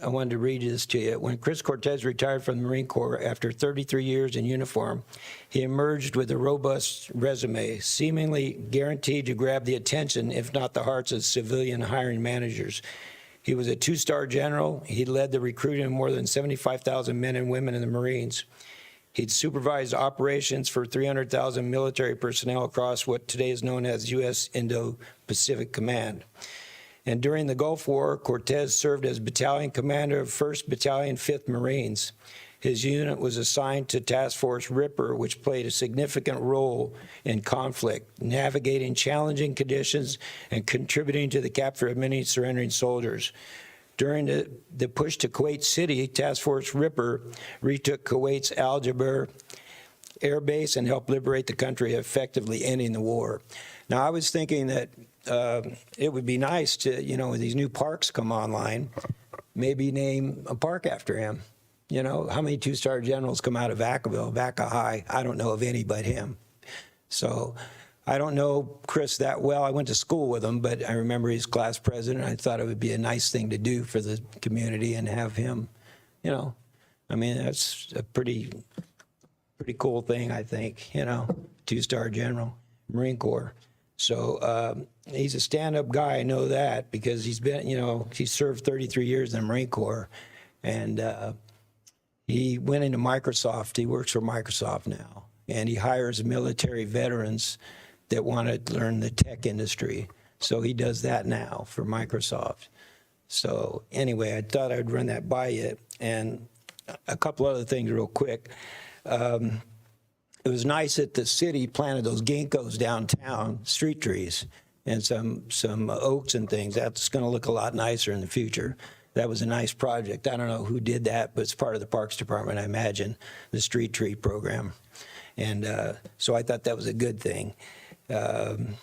Speaker 8: wanted to read this to you. When Chris Cortez retired from the Marine Corps after 33 years in uniform, he emerged with a robust resume, seemingly guaranteed to grab the attention, if not the hearts, of civilian hiring managers. He was a 2-star general. He led the recruiting of more than 75,000 men and women in the Marines. He'd supervised operations for 300,000 military personnel across what today is known as U.S. Indo-Pacific Command. And during the Gulf War, Cortez served as battalion commander of 1st Battalion, 5th Marines. His unit was assigned to Task Force Ripper, which played a significant role in conflict, navigating challenging conditions and contributing to the capture of many surrendering soldiers. During the push to Kuwait City, Task Force Ripper retook Kuwait's Al Jaber air base and helped liberate the country, effectively ending the war. Now, I was thinking that it would be nice to, when these new parks come online, maybe name a park after him. How many 2-star generals come out of Vacaville, Vaca High? I don't know of any but him. So I don't know Chris that well. I went to school with him, but I remember he's class president. I thought it would be a nice thing to do for the community and have him, you know, I mean, that's a pretty cool thing, I think, you know, 2-star general, Marine Corps. So he's a stand-up guy. I know that because he's been, you know, he served 33 years in the Marine Corps, and he went into Microsoft. He works for Microsoft now, and he hires military veterans that want to learn the tech industry. So he does that now for Microsoft. So anyway, I thought I'd run that by you. And a couple other things real quick. It was nice that the city planted those ginkgos downtown, street trees, and some oaks and things. That's going to look a lot nicer in the future. That was a nice project. I don't know who did that, but it's part of the Parks Department, I imagine, the street tree program. And so I thought that was a good thing. And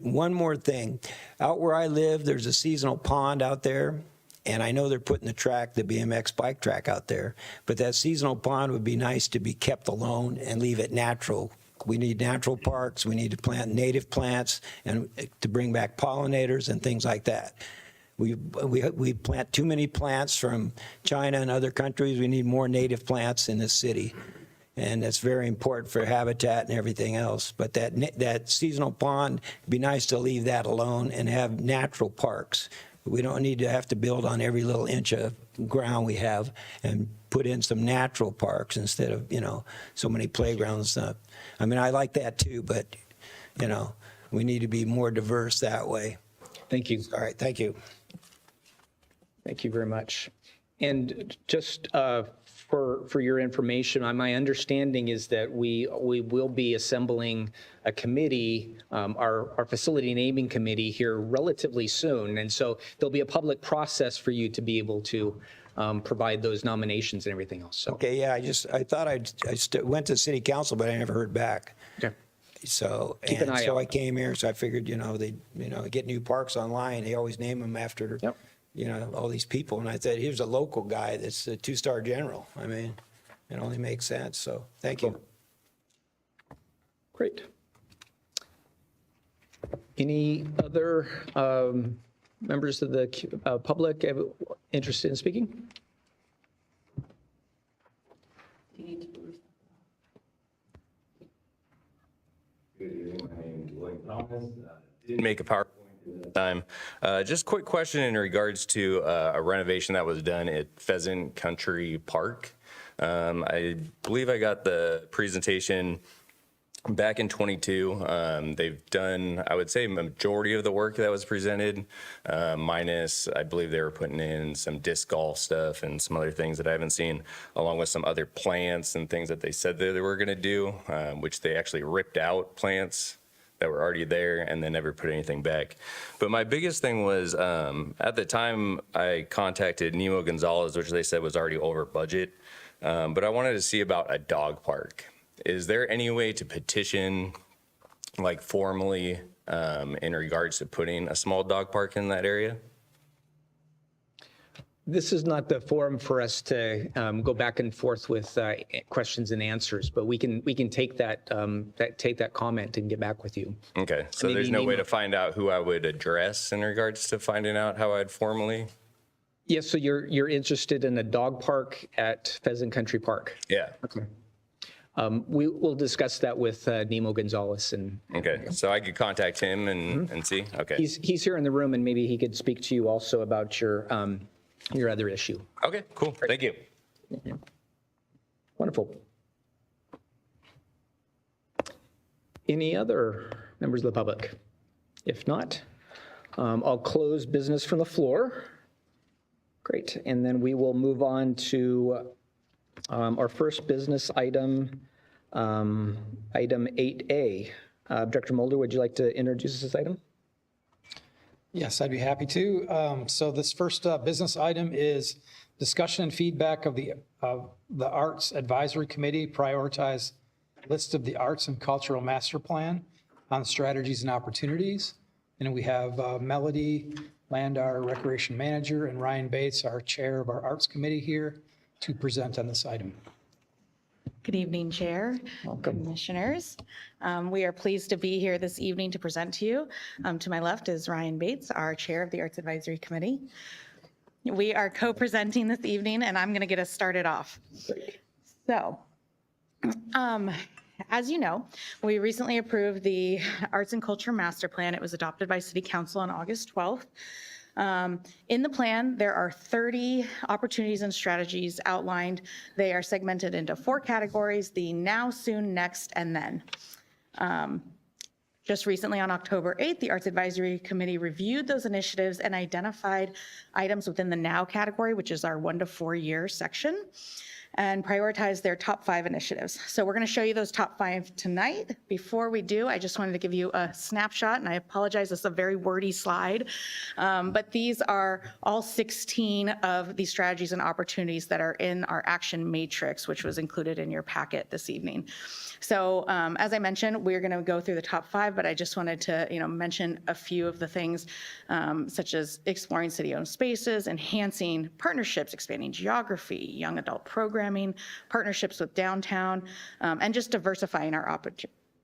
Speaker 8: one more thing. Out where I live, there's a seasonal pond out there. And I know they're putting the BMX bike track out there. But that seasonal pond would be nice to be kept alone and leave it natural. We need natural parks. We need to plant native plants and to bring back pollinators and things like that. We plant too many plants from China and other countries. We need more native plants in this city. And that's very important for habitat and everything else. But that seasonal pond, it'd be nice to leave that alone and have natural parks. We don't need to have to build on every little inch of ground we have and put in some natural parks instead of, you know, so many playgrounds and stuff. I mean, I like that too, but, you know, we need to be more diverse that way.
Speaker 1: Thank you.
Speaker 8: All right, thank you.
Speaker 1: Thank you very much. And just for your information, my understanding is that we will be assembling a committee, our facility naming committee here relatively soon. And so there'll be a public process for you to be able to provide those nominations and everything else. So.
Speaker 8: Okay, yeah, I thought I went to city council, but I never heard back.
Speaker 1: Okay.
Speaker 8: So,
Speaker 1: Keep an eye out.
Speaker 8: I came here, so I figured, you know, they get new parks online. They always name them after,
Speaker 1: Yep.
Speaker 8: you know, all these people. And I said, here's a local guy that's a 2-star general. I mean, it only makes sense. So thank you.
Speaker 1: Great. Any other members of the public interested in speaking?
Speaker 9: Didn't make a PowerPoint at the time. Just quick question in regards to a renovation that was done at Pheasant Country Park. I believe I got the presentation back in 22. They've done, I would say, majority of the work that was presented, minus, I believe they were putting in some disc golf stuff and some other things that I haven't seen, along with some other plants and things that they said that they were going to do, which they actually ripped out plants that were already there and then never put anything back. But my biggest thing was, at the time I contacted Nemo Gonzalez, which they said was already over budget, but I wanted to see about a dog park. Is there any way to petition, like formally, in regards to putting a small dog park in that area?
Speaker 1: This is not the forum for us to go back and forth with questions and answers, but we can take that comment and get back with you.
Speaker 9: Okay, so there's no way to find out who I would address in regards to finding out how I'd formally?
Speaker 1: Yes, so you're interested in a dog park at Pheasant Country Park?
Speaker 9: Yeah.
Speaker 1: Okay. We will discuss that with Nemo Gonzalez and.
Speaker 9: Okay, so I could contact him and see? Okay.
Speaker 1: He's here in the room and maybe he could speak to you also about your other issue.
Speaker 9: Okay, cool, thank you.
Speaker 1: Wonderful. Any other members of the public? If not, I'll close business from the floor. Great, and then we will move on to our first business item, item 8A. Director Mulder, would you like to introduce this item?
Speaker 5: Yes, I'd be happy to. So this first business item is discussion and feedback of the Arts Advisory Committee prioritize list of the Arts and Cultural Master Plan on strategies and opportunities. And we have Melody Land, our Recreation Manager, and Ryan Bates, our Chair of our Arts Committee here to present on this item.
Speaker 2: Good evening, Chair, Commissioners. We are pleased to be here this evening to present to you. To my left is Ryan Bates, our Chair of the Arts Advisory Committee. We are co-presenting this evening, and I'm going to get us started off. So, as you know, we recently approved the Arts and Culture Master Plan. It was adopted by City Council on August 12th. In the plan, there are 30 opportunities and strategies outlined. They are segmented into 4 categories: the now, soon, next, and then. Just recently on October 8th, the Arts Advisory Committee reviewed those initiatives and identified items within the now category, which is our 1 to 4 year section, and prioritized their top 5 initiatives. So we're going to show you those top 5 tonight. Before we do, I just wanted to give you a snapshot, and I apologize, this is a very wordy slide, but these are all 16 of the strategies and opportunities that are in our action matrix, which was included in your packet this evening. So as I mentioned, we're going to go through the top 5, but I just wanted to mention a few of the things, such as exploring city-owned spaces, enhancing partnerships, expanding geography, young adult programming, partnerships with downtown, and just diversifying our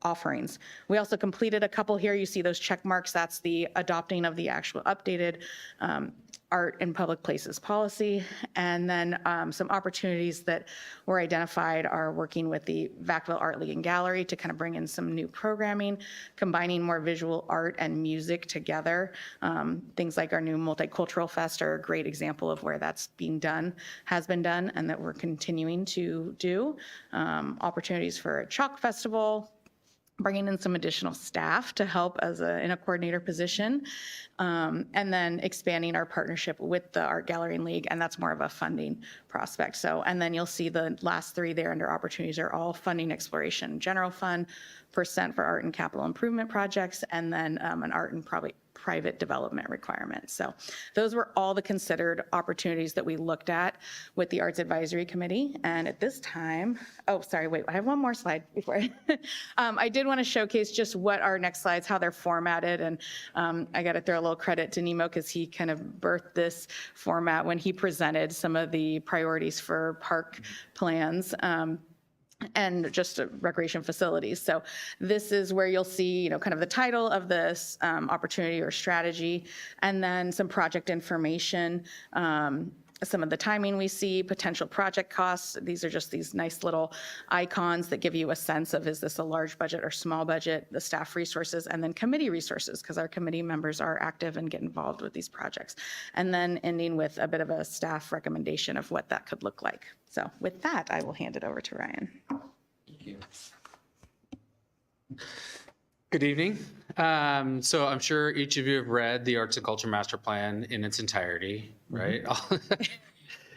Speaker 2: offerings. We also completed a couple here. You see those check marks. That's the adopting of the actual updated art in public places policy. And then some opportunities that were identified are working with the Vacaville Art League and Gallery to kind of bring in some new programming, combining more visual art and music together. Things like our new Multicultural Fest are a great example of where that's being done, has been done, and that we're continuing to do. Opportunities for a chalk festival, bringing in some additional staff to help in a coordinator position, and then expanding our partnership with the Art Gallery and League, and that's more of a funding prospect. So, and then you'll see the last 3 there under opportunities are all funding exploration, general fund, % for art and capital improvement projects, and then an art and probably private development requirement. So those were all the considered opportunities that we looked at with the Arts Advisory Committee. And at this time, oh, sorry, wait, I have one more slide before. I did want to showcase just what our next slides, how they're formatted. And I got to throw a little credit to Nemo because he kind of birthed this format when he presented some of the priorities for park plans. And just recreation facilities. So this is where you'll see, kind of the title of this opportunity or strategy, and then some project information, some of the timing we see, potential project costs. These are just these nice little icons that give you a sense of, is this a large budget or small budget, the staff resources, and then committee resources, because our committee members are active and get involved with these projects. And then ending with a bit of a staff recommendation of what that could look like. So with that, I will hand it over to Ryan.
Speaker 10: Thank you. Good evening. So I'm sure each of you have read the Arts and Culture Master Plan in its entirety, right?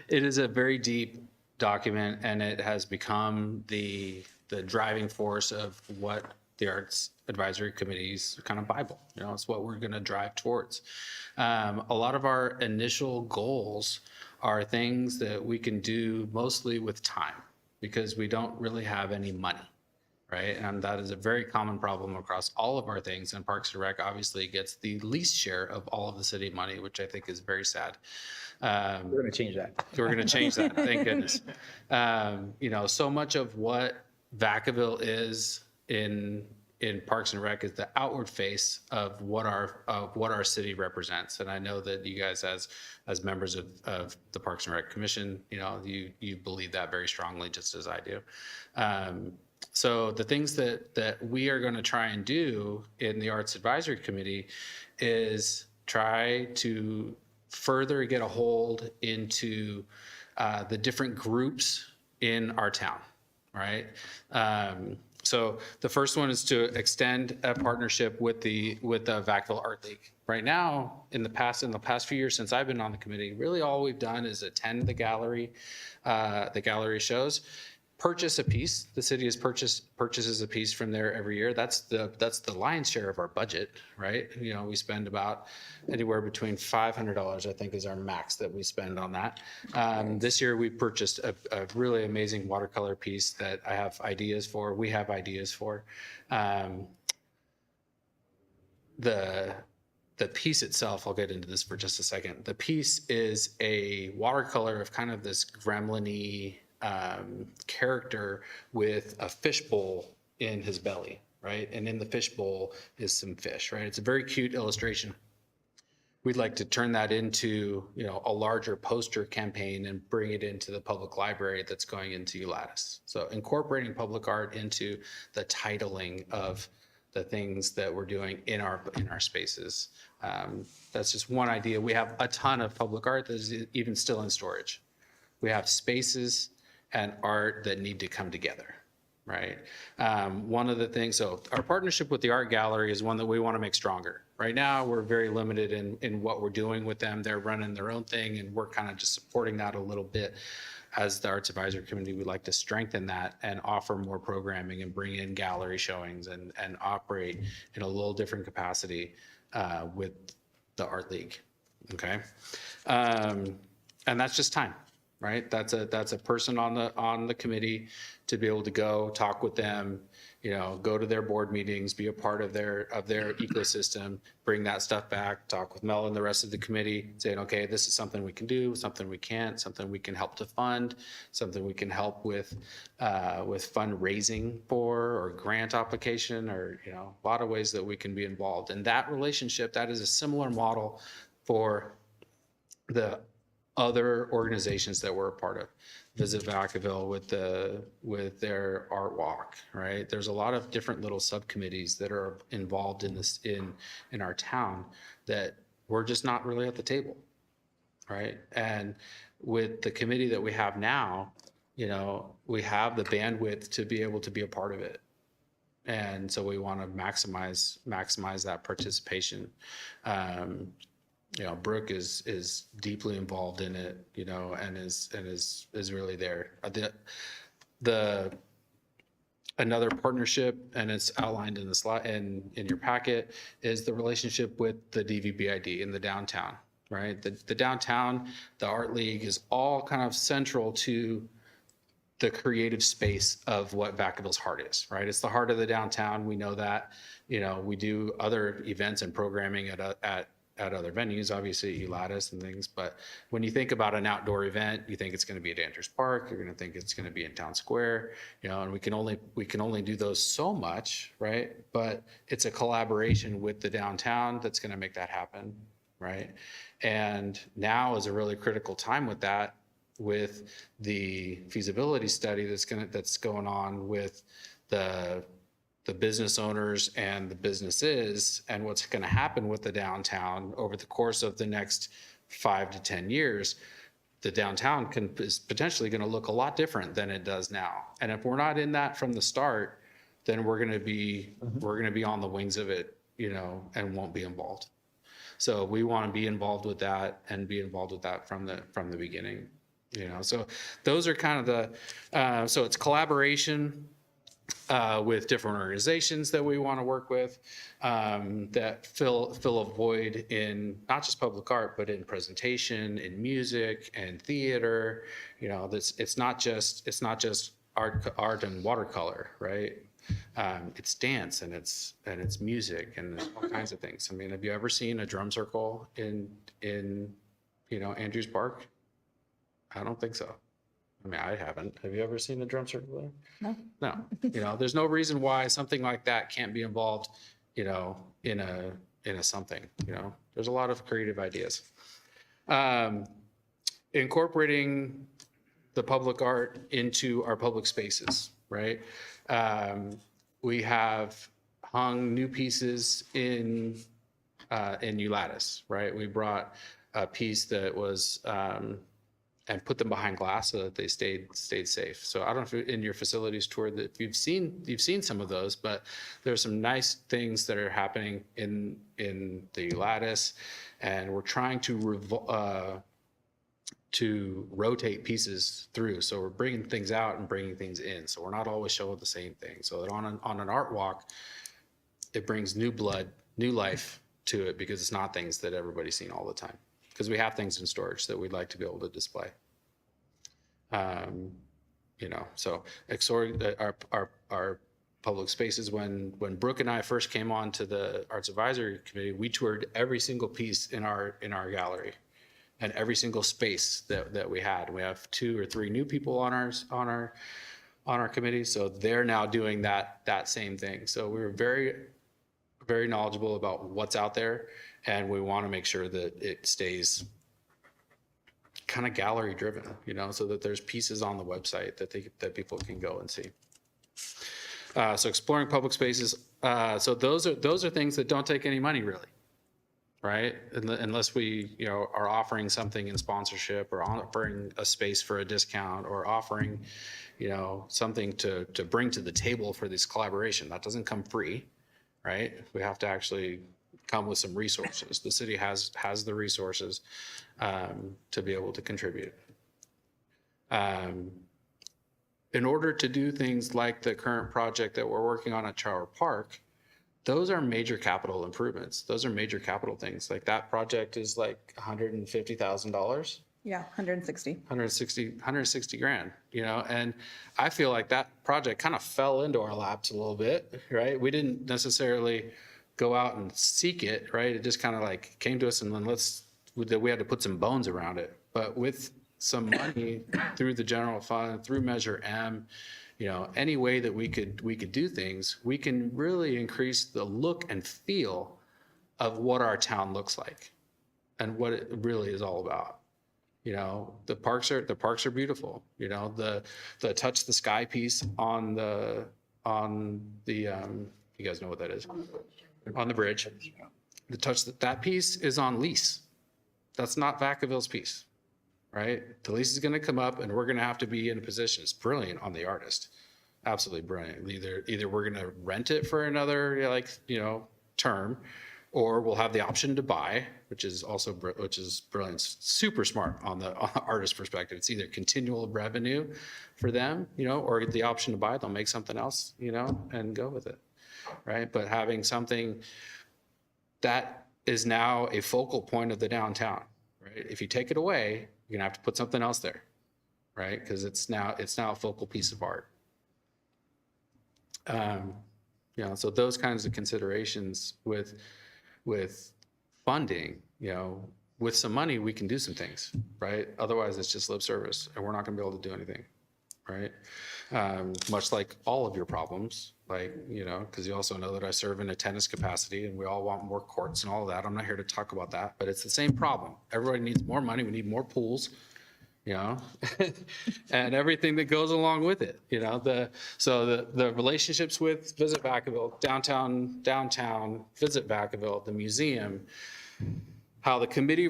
Speaker 10: It is a very deep document, and it has become the driving force of what the Arts Advisory Committee's kind of Bible. It's what we're going to drive towards. A lot of our initial goals are things that we can do mostly with time, because we don't really have any money. Right, and that is a very common problem across all of our things. And Parks and Rec obviously gets the least share of all of the city money, which I think is very sad.
Speaker 1: We're going to change that.
Speaker 10: We're going to change that. Thank goodness. So much of what Vacaville is in Parks and Rec is the outward face of what our city represents. And I know that you guys, as members of the Parks and Rec Commission, you believe that very strongly, just as I do. So the things that we are going to try and do in the Arts Advisory Committee is try to further get a hold into the different groups in our town, right? So the first one is to extend a partnership with the Vacaville Art League. Right now, in the past few years since I've been on the committee, really all we've done is attend the gallery shows. Purchase a piece. The city purchases a piece from there every year. That's the lion's share of our budget, right? We spend about anywhere between $500, I think, is our max that we spend on that. This year we purchased a really amazing watercolor piece that I have ideas for. We have ideas for. The piece itself, I'll get into this for just a second. The piece is a watercolor of kind of this gremlin-y character with a fishbowl in his belly, right? And in the fishbowl is some fish, right? It's a very cute illustration. We'd like to turn that into, a larger poster campaign and bring it into the public library that's going into Ulatis. So incorporating public art into the titling of the things that we're doing in our spaces. That's just one idea. We have a ton of public art that is even still in storage. We have spaces and art that need to come together, right? One of the things, so our partnership with the art gallery is one that we want to make stronger. Right now, we're very limited in what we're doing with them. They're running their own thing, and we're kind of just supporting that a little bit. As the Arts Advisory Committee, we'd like to strengthen that and offer more programming and bring in gallery showings and operate in a little different capacity with the Art League, okay? And that's just time, right? That's a person on the committee to be able to go talk with them, go to their board meetings, be a part of their ecosystem, bring that stuff back, talk with Mel and the rest of the committee, saying, okay, this is something we can do, something we can't, something we can help to fund, something we can help with fundraising for, or grant application, or a lot of ways that we can be involved. And that relationship, that is a similar model for the other organizations that we're a part of. Visit Vacaville with their art walk, right? There's a lot of different little subcommittees that are involved in this in our town that we're just not really at the table, right? And with the committee that we have now, we have the bandwidth to be able to be a part of it. And so we want to maximize that participation. Brooke is deeply involved in it, and is really there. Another partnership, and it's outlined in the slide in your packet, is the relationship with the DVBID in the downtown, right? The downtown, the Art League is all kind of central to the creative space of what Vacaville's heart is, right? It's the heart of the downtown. We know that. We do other events and programming at other venues, obviously Ulatis and things, but when you think about an outdoor event, you think it's going to be at Andrews Park, you're going to think it's going to be in Town Square, and we can only do those so much, right? But it's a collaboration with the downtown that's going to make that happen, right? And now is a really critical time with that, with the feasibility study that's going on with the business owners and the businesses, and what's going to happen with the downtown over the course of the next 5 to 10 years. The downtown is potentially going to look a lot different than it does now. And if we're not in that from the start, then we're going to be on the wings of it, and won't be involved. So we want to be involved with that and be involved with that from the beginning. So those are kind of so it's collaboration with different organizations that we want to work with, that fill a void in not just public art, but in presentation, in music and theater. It's not just art and watercolor, right? It's dance and it's music and all kinds of things. I mean, have you ever seen a drum circle in Andrews Park? I don't think so. I mean, I haven't. Have you ever seen a drum circle there? No. There's no reason why something like that can't be involved, in a something. There's a lot of creative ideas. Incorporating the public art into our public spaces, right? We have hung new pieces in Ulatis, right? We brought a piece that was and put them behind glass so that they stayed safe. So I don't know if in your facilities tour that you've seen some of those, but there's some nice things that are happening in the Ulatis, and we're trying to rotate pieces through. So we're bringing things out and bringing things in. So we're not always showing the same thing. So that on an art walk, it brings new blood, new life to it, because it's not things that everybody's seen all the time. Because we have things in storage that we'd like to be able to display. So our public spaces, when Brooke and I first came on to the Arts Advisory Committee, we toured every single piece in our gallery. and every single space that we had. We have 2 or 3 new people on our committee, so they're now doing that same thing. So we're very knowledgeable about what's out there, and we want to make sure that it stays kind of gallery driven, you know, so that there's pieces on the website that people can go and see. So exploring public spaces. So those are things that don't take any money really, right? Unless we, you know, are offering something in sponsorship or offering a space for a discount or offering, you know, something to bring to the table for this collaboration. That doesn't come free, right? We have to actually come with some resources. The city has the resources to be able to contribute. In order to do things like the current project that we're working on at Trower Park, those are major capital improvements. Those are major capital things. Like that project is like $150,000.
Speaker 2: Yeah, 160.
Speaker 10: 160 grand, you know, and I feel like that project kind of fell into our laps a little bit, right? We didn't necessarily go out and seek it, right? It just kind of like came to us, and then we had to put some bones around it. But with some money through the general fund, through Measure M, you know, any way that we could do things, we can really increase the look and feel of what our town looks like and what it really is all about. You know, the parks are beautiful. You know, the touch the sky piece on the you guys know what that is, on the bridge. The touch that piece is on lease. That's not Vacaville's piece, right? The lease is going to come up, and we're going to have to be in a position. It's brilliant on the artist, absolutely brilliant. Either we're going to rent it for another term, or we'll have the option to buy, which is brilliant, super smart on the artist perspective. It's either continual revenue for them, you know, or the option to buy. They'll make something else, you know, and go with it, right? But having something that is now a focal point of the downtown, right? If you take it away, you're gonna have to put something else there, right? Because it's now a focal piece of art. You know, so those kinds of considerations with funding, you know, with some money, we can do some things, right? Otherwise, it's just lip service, and we're not gonna be able to do anything, right? Much like all of your problems, like, you know, because you also know that I serve in a tennis capacity, and we all want more courts and all of that. I'm not here to talk about that, but it's the same problem. Everybody needs more money. We need more pools, you know, and everything that goes along with it, you know. The relationships with Visit Vacaville, downtown, Visit Vacaville, the museum, how the committee,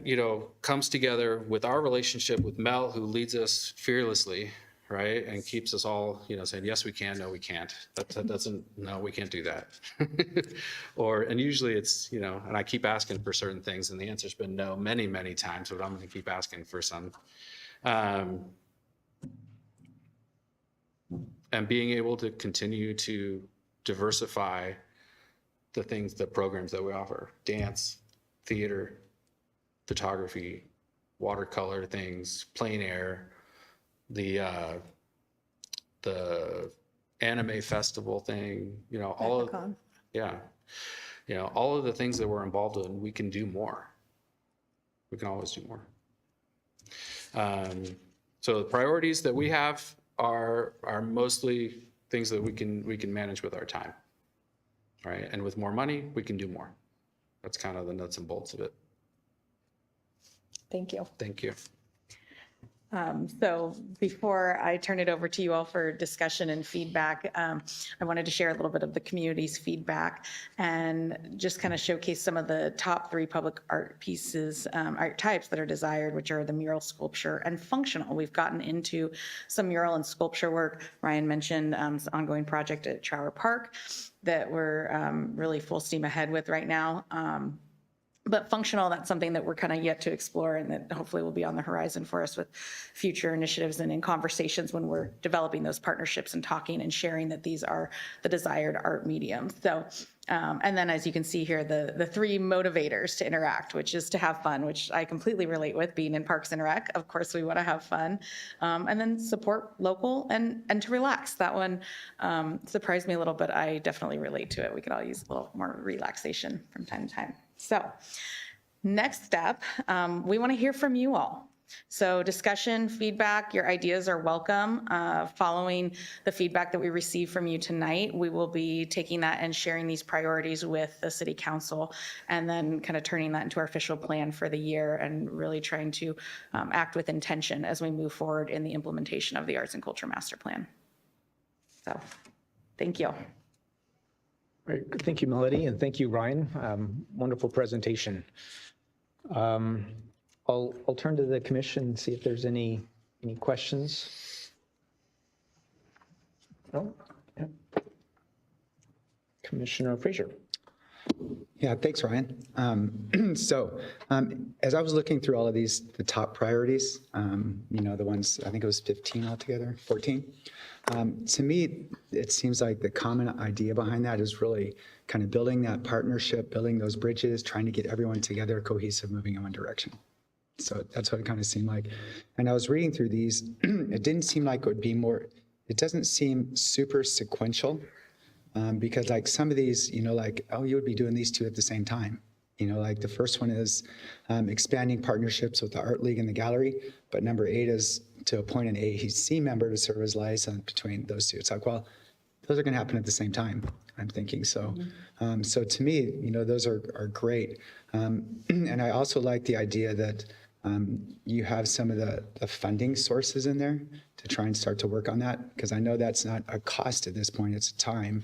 Speaker 10: you know, comes together with our relationship with Mel, who leads us fearlessly, right, and keeps us all, you know, saying yes we can, no we can't. That doesn't, no, we can't do that. And usually it's, you know, and I keep asking for certain things, and the answer's been no many times, but I'm going to keep asking for some. And being able to continue to diversify the programs that we offer: dance, theater, photography, watercolor things, plein air, the anime festival thing, you know, all of, yeah, you know, all of the things that we're involved in. We can do more. We can always do more. So the priorities that we have are mostly things that we can manage with our time, right? And with more money, we can do more. That's kind of the nuts and bolts of it.
Speaker 2: Thank you.
Speaker 10: Thank you.
Speaker 2: So before I turn it over to you all for discussion and feedback, I wanted to share a little bit of the community's feedback and just kind of showcase some of the top 3 public art pieces, art types that are desired, which are the mural, sculpture, and functional. We've gotten into some mural and sculpture work. Ryan mentioned an ongoing project at Trower Park that we're really full steam ahead with right now. But functional, that's something that we're kind of yet to explore, and that hopefully will be on the horizon for us with future initiatives and in conversations when we're developing those partnerships and talking and sharing that these are the desired art mediums. So, and then as you can see here, the 3 motivators to interact, which is to have fun, which I completely relate with being in Parks and Rec. Of course, we want to have fun. And then support local and to relax. That one surprised me a little, but I definitely relate to it. We could all use a little more relaxation from time to time. So Next step, we want to hear from you all. So discussion, feedback, your ideas are welcome. Following the feedback that we received from you tonight, we will be taking that and sharing these priorities with the city council, and then kind of turning that into our official plan for the year, and really trying to act with intention as we move forward in the implementation of the Arts and Culture Master Plan. So, thank you.
Speaker 1: Right. Thank you, Melody, and thank you, Ryan. Wonderful presentation. I'll turn to the commission and see if there's any questions. No? Yeah. Commissioner Frazier.
Speaker 3: Yeah, thanks, Ryan. As I was looking through all of these, the top priorities, the ones, I think it was 15 altogether, 14. To me, it seems like the common idea behind that is really kind of building that partnership, building those bridges, trying to get everyone together, cohesive, moving in one direction. So that's what it kind of seemed like. And I was reading through these, it didn't seem like it would be more, it doesn't seem super sequential, because like some of these, like, oh, you would be doing these two at the same time. Like the first one is expanding partnerships with the Art League and the Gallery, but number 8 is to appoint an AAC member to serve as liaison between those two. It's like, well, those are going to happen at the same time, I'm thinking. So so to me, those are great. And I also like the idea that you have some of the funding sources in there to try and start to work on that, because I know that's not a cost at this point, it's a time.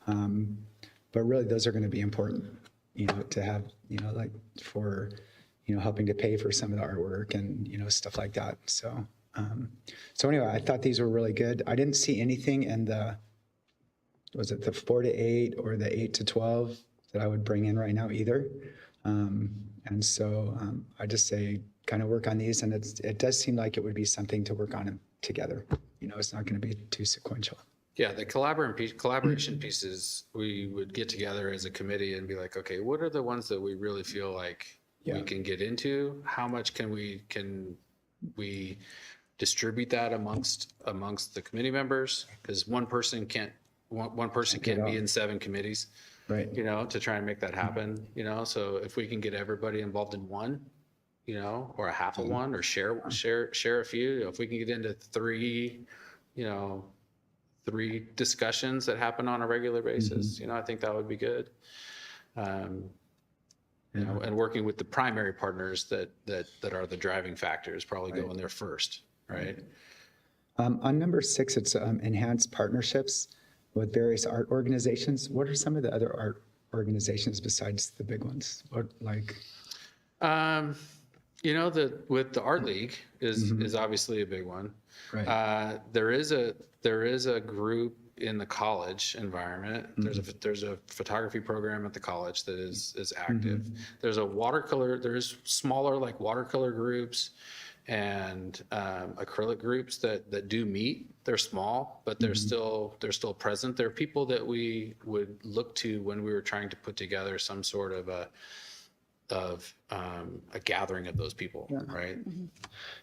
Speaker 3: But really, those are going to be important, to have, like for, helping to pay for some of the artwork and, stuff like that. So, so anyway, I thought these were really good. I didn't see anything in was it the 4 to 8 or the 8 to 12 that I would bring in right now either. And so I just say kind of work on these, and it does seem like it would be something to work on together. It's not going to be too sequential.
Speaker 10: Yeah, the collaboration pieces, we would get together as a committee and be like, okay, what are the ones that we really feel like we can get into? How much can we distribute that amongst the committee members? Because one person can't be in 7 committees,
Speaker 3: right?
Speaker 10: To try and make that happen. So if we can get everybody involved in one, or a half of one, or share a few. If we can get into 3, 3 discussions that happen on a regular basis, I think that would be good. And working with the primary partners that are the driving factors, probably going there first, right?
Speaker 3: On number 6, it's enhanced partnerships with various art organizations. What are some of the other art organizations besides the big ones? What like?
Speaker 10: With the Art League is obviously a big one.
Speaker 3: Right.
Speaker 10: There is a group in the college environment. There's a photography program at the college that is active. There's there's smaller like watercolor groups and acrylic groups that do meet. They're small, but they're still present. They're people that we would look to when we were trying to put together some sort of a gathering of those people, right?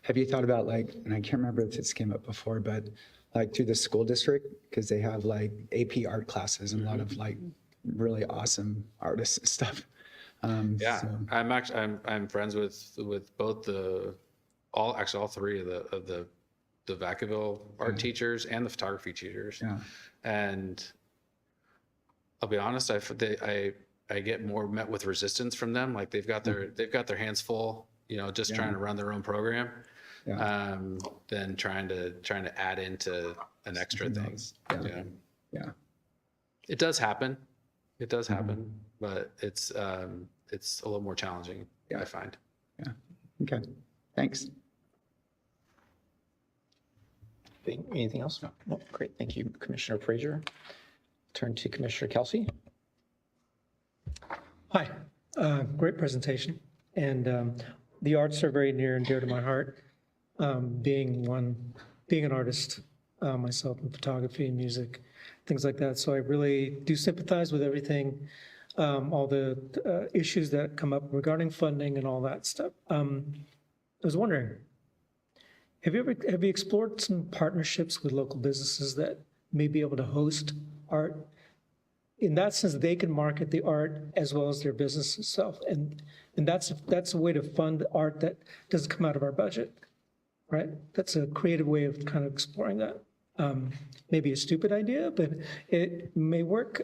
Speaker 3: Have you thought about and I can't remember if this came up before, but through the school district, because they have AP art classes and a lot of really awesome artists and stuff. So.
Speaker 10: I'm friends with both all 3 of the Vacaville art teachers and the photography teachers.
Speaker 3: Yeah.
Speaker 10: And I'll be honest, I get more met with resistance from them. Like they've got their hands full, just trying to run their own program, than trying to add into an extra thing.
Speaker 3: Yeah.
Speaker 10: It does happen. But it's a little more challenging, I find.
Speaker 3: Yeah. Okay. Thanks.
Speaker 1: Anything else? No. Great. Thank you, Commissioner Frazier. Turn to Commissioner Kelsey.
Speaker 4: Hi, great presentation. And the arts are very near and dear to my heart. Being an artist myself in photography and music, things like that. So I really do sympathize with everything, all the issues that come up regarding funding and all that stuff. I was wondering, have you explored some partnerships with local businesses that may be able to host art? In that sense, they can market the art as well as their business itself. And And that's a way to fund art that doesn't come out of our budget, right? That's a creative way of kind of exploring that. Maybe a stupid idea, but it may work.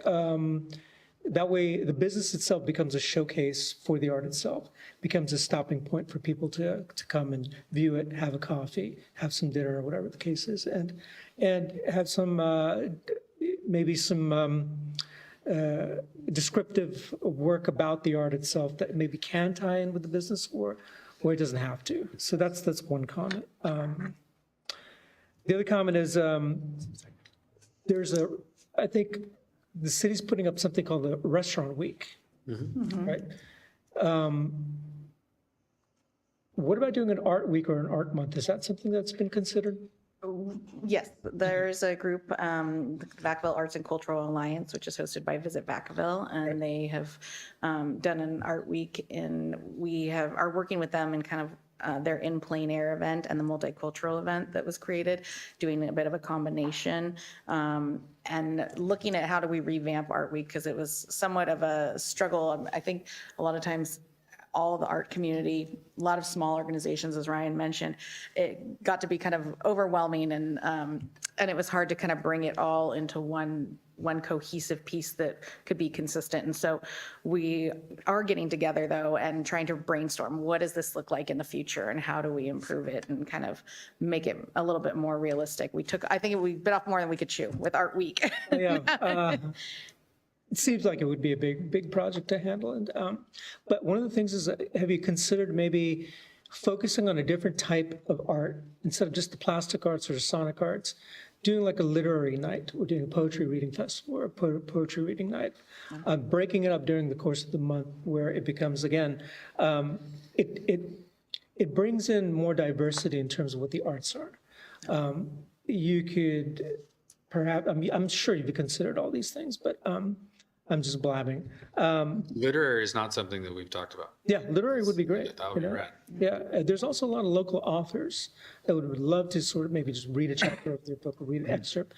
Speaker 4: That way, the business itself becomes a showcase for the art itself, becomes a stopping point for people to come and view it, have a coffee, have some dinner, or whatever the case is, and have some, maybe some descriptive work about the art itself that maybe can tie in with the business, or it doesn't have to. So that's one comment. The other comment is I think the city's putting up something called the Restaurant Week, right? What about doing an art week or an art month? Is that something that's been considered?
Speaker 2: Yes, there's a group, the Vacaville Arts and Cultural Alliance, which is hosted by Visit Vacaville, and they have done an art week, and we are working with them in kind of their in plein air event and the multicultural event that was created, doing a bit of a combination, and looking at how do we revamp Art Week, because it was somewhat of a struggle. I think a lot of times all of the art community, a lot of small organizations, as Ryan mentioned, it got to be kind of overwhelming, and it was hard to kind of bring it all into one cohesive piece that could be consistent. And so we are getting together, though, and trying to brainstorm, what does this look like in the future, and how do we improve it and kind of make it a little bit more realistic. I think we bit off more than we could chew with Art Week.
Speaker 4: Yeah. It seems like it would be a big project to handle. And but one of the things is, have you considered maybe focusing on a different type of art instead of just the plastic arts or the sonic arts, doing like a literary night, or doing a poetry reading festival or a poetry reading night, breaking it up during the course of the month, where it becomes, again, it brings in more diversity in terms of what the arts are. You could perhaps, I'm sure you've considered all these things, but I'm just blabbing.
Speaker 10: Literary is not something that we've talked about.
Speaker 4: Yeah, literary would be great.
Speaker 10: That would be rad.
Speaker 4: Yeah, there's also a lot of local authors that would love to sort of maybe just read a chapter of their book or read an excerpt,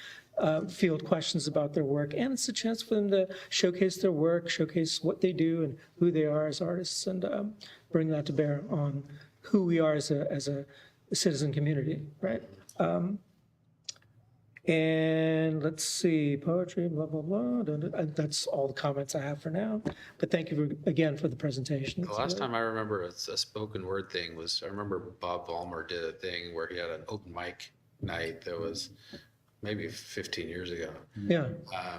Speaker 4: field questions about their work, and it's a chance for them to showcase their work, showcase what they do and who they are as artists, and bring that to bear on who we are as a citizen community, right? And let's see, poetry, blah, blah, blah. That's all the comments I have for now. But thank you again for the presentation.
Speaker 10: The last time I remember a spoken word thing was, I remember Bob Vollmer did a thing where he had an open mic night that was maybe 15 years ago.
Speaker 4: Yeah.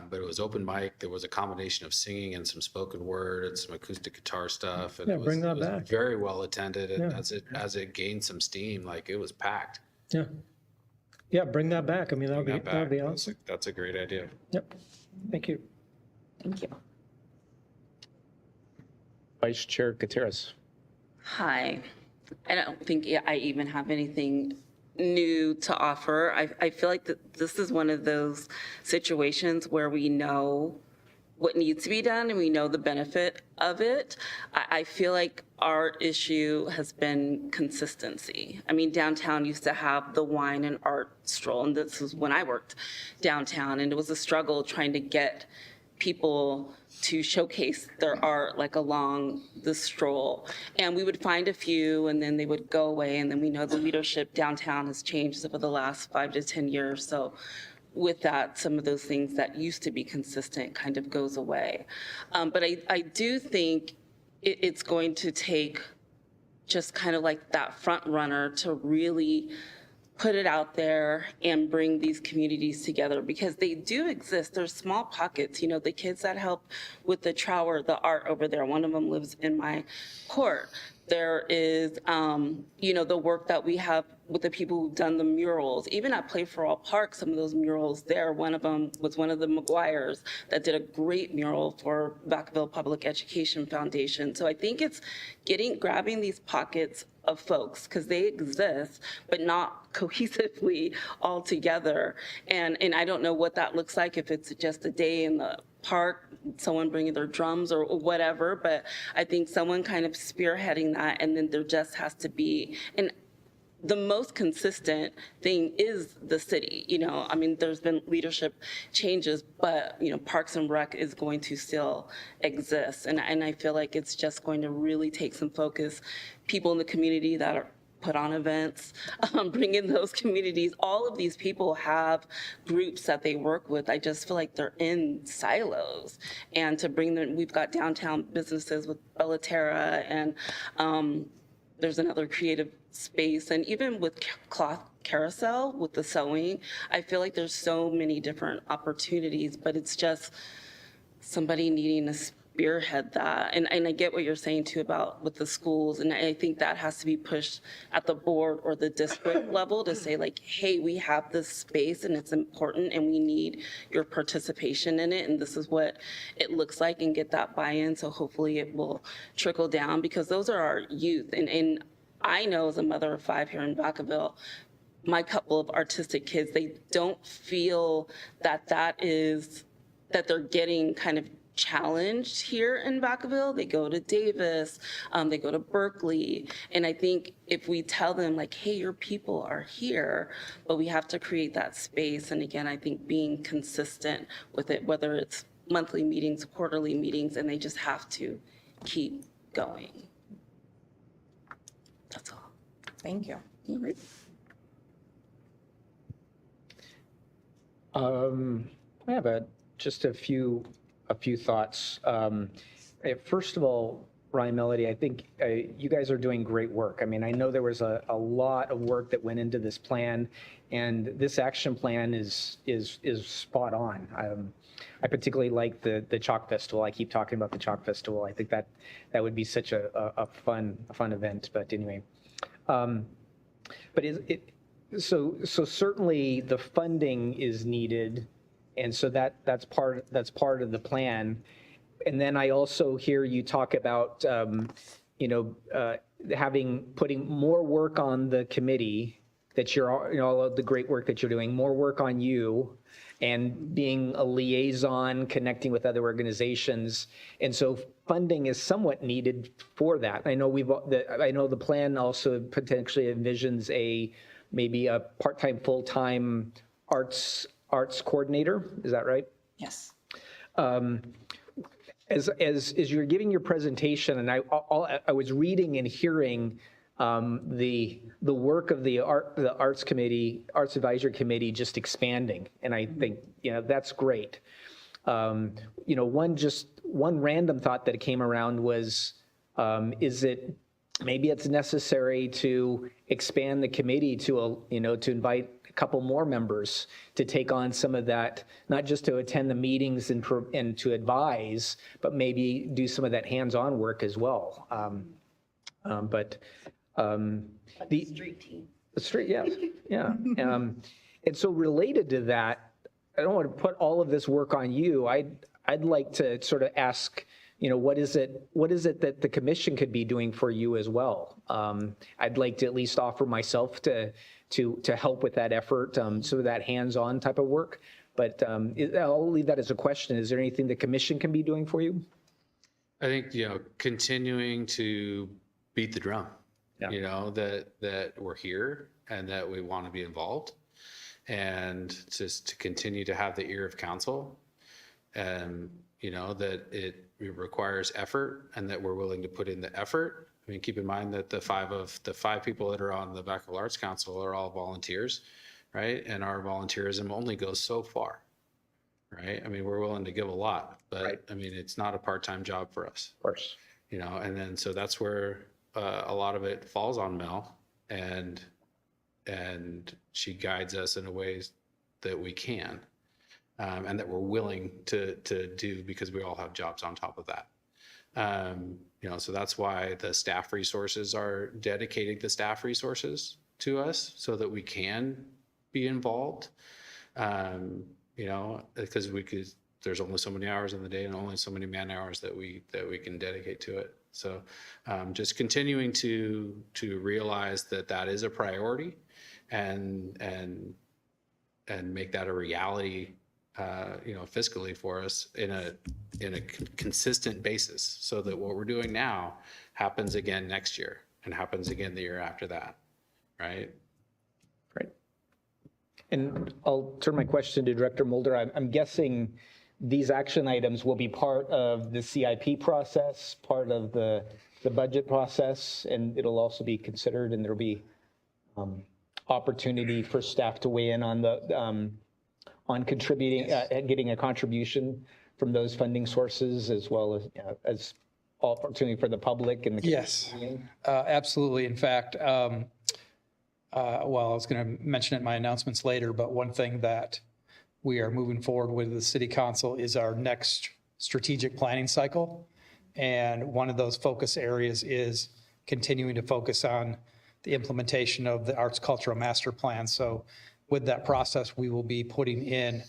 Speaker 10: But it was open mic. There was a combination of singing and some spoken word and some acoustic guitar stuff. And
Speaker 4: Yeah,
Speaker 10: it was,
Speaker 4: bring that
Speaker 10: it was
Speaker 4: back.
Speaker 10: very well attended. And
Speaker 4: Yeah.
Speaker 10: as it gained some steam, like it was packed.
Speaker 4: Yeah. Yeah, bring that back. I mean, that would be awesome.
Speaker 10: That's a great idea.
Speaker 4: Yep. Thank you.
Speaker 2: Thank you.
Speaker 1: Vice Chair Gutierrez.
Speaker 7: Hi. I don't think I even have anything new to offer. I feel like this is one of those situations where we know what needs to be done and we know the benefit of it. I feel like our issue has been consistency. I mean, downtown used to have the wine and art stroll, and this was when I worked downtown, and it was a struggle trying to get people to showcase their art like along the stroll. And we would find a few and then they would go away, and then we know the leadership downtown has changed over the last 5 to 10 years. So with that, some of those things that used to be consistent kind of goes away. But I do think it's going to take just kind of like that front runner to really put it out there and bring these communities together, because they do exist. There's small pockets, you know, the kids that help with the trower, the art over there, one of them lives in my court. There is, you know, the work that we have with the people who've done the murals. Even at Play for All Park, some of those murals there, one of them was one of the McGuires that did a great mural for Vacaville Public Education Foundation. So I think it's grabbing these pockets of folks, because they exist, but not cohesively all together. And I don't know what that looks like, if it's just a day in the park, someone bringing their drums or whatever, but I think someone kind of spearheading that, and then there just has to be, and the most consistent thing is the city. I mean, there's been leadership changes, but, Parks and Rec is going to still exist. And I feel like it's just going to really take some focus, people in the community that are put on events, bring in those communities. All of these people have groups that they work with. I just feel like they're in silos. And to bring them, we've got downtown businesses with Bellaterra, and there's another creative space. And even with Cloth Carousel, with the sewing, I feel like there's so many different opportunities, but it's just somebody needing to spearhead that. And I get what you're saying too about with the schools. And I think that has to be pushed at the board or the district level to say like, hey, we have this space and it's important and we need your participation in it. And this is what it looks like, and get that buy-in. So hopefully it will trickle down, because those are our youth. And I know as a mother of 5 here in Vacaville, my couple of artistic kids, they don't feel that they're getting kind of challenged here in Vacaville. They go to Davis, they go to Berkeley. And I think if we tell them like, hey, your people are here, but we have to create that space. And again, I think being consistent with it, whether it's monthly meetings, quarterly meetings, and they just have to keep going. That's all.
Speaker 2: Thank you.
Speaker 7: All right.
Speaker 1: I have just a few thoughts. First of all, Ryan Melody, I think you guys are doing great work. I mean, I know there was a lot of work that went into this plan, and this action plan is spot on. I particularly like the Chalk Festival. I keep talking about the Chalk Festival. I think that would be such a fun event. But anyway, but so certainly the funding is needed, and so that's part of the plan. And then I also hear you talk about putting more work on the committee, that all of the great work that you're doing, more work on you, and being a liaison, connecting with other organizations. And so funding is somewhat needed for that. I know the plan also potentially envisions maybe a part-time, full-time arts coordinator. Is that right?
Speaker 2: Yes.
Speaker 1: As you're giving your presentation, and I was reading and hearing the work of the Arts Advisory Committee just expanding, and I think that's great. One random thought that came around was, is it maybe it's necessary to expand the committee to invite a couple more members to take on some of that, not just to attend the meetings and to advise, but maybe do some of that hands-on work as well. The street team. The street, yes, yeah. And so related to that, I don't want to put all of this work on you. I'd like to sort of ask, what is it that the commission could be doing for you as well? I'd like to at least offer myself to help with that effort, some of that hands-on type of work. But I'll leave that as a question. Is there anything the commission can be doing for you?
Speaker 10: I think, continuing to beat the drum, that we're here and that we want to be involved, and just to continue to have the ear of council, and, that it requires effort and that we're willing to put in the effort. I mean, keep in mind that the five people that are on the Vacaville Arts Council are all volunteers, right? And our volunteerism only goes so far, right? I mean, we're willing to give a lot, but right. I mean, it's not a part-time job for us.
Speaker 1: Of course.
Speaker 10: And then so that's where a lot of it falls on Mel, and she guides us in a ways that we can, and that we're willing to do, because we all have jobs on top of that. So that's why the staff resources are dedicating the staff resources to us so that we can be involved. Because there's only so many hours in the day and only so many man hours that we can dedicate to it. So just continuing to realize that is a priority, and make that a reality, fiscally for us in a consistent basis, so that what we're doing now happens again next year and happens again the year after that, right?
Speaker 1: Right. And I'll turn my question to Director Mulder. I'm guessing these action items will be part of the CIP process, part of the budget process, and it'll also be considered, and there'll be opportunity for staff to weigh in on the on contributing, getting a contribution from those funding sources, as well as opportunity for the public and the
Speaker 5: Yes, absolutely. In fact, well, I was going to mention it in my announcements later, but one thing that we are moving forward with the City Council is our next strategic planning cycle. And one of those focus areas is continuing to focus on the implementation of the Arts Cultural Master Plan. So with that process, we will be putting in,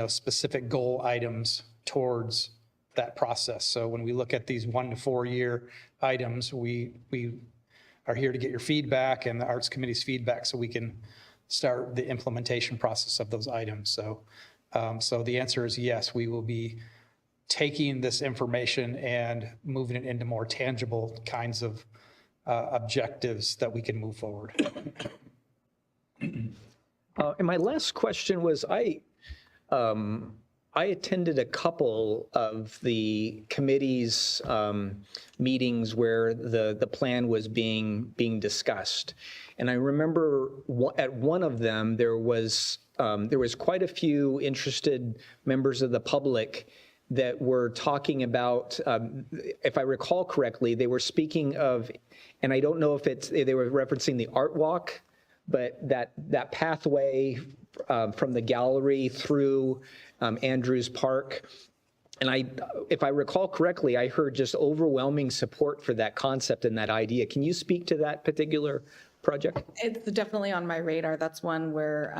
Speaker 5: specific goal items towards that process. So when we look at these 1 to 4 year items, we are here to get your feedback and the Arts Committee's feedback so we can start the implementation process of those items. So, so the answer is yes, we will be taking this information and moving it into more tangible kinds of objectives that we can move forward.
Speaker 1: And my last question was, I attended a couple of the committee's meetings where the plan was being discussed. And I remember at one of them, there was quite a few interested members of the public that were talking about, if I recall correctly, they were speaking of, and I don't know if they were referencing the art walk, but that pathway from the gallery through Andrews Park. And if I recall correctly, I heard just overwhelming support for that concept and that idea. Can you speak to that particular project?
Speaker 2: It's definitely on my radar. That's one where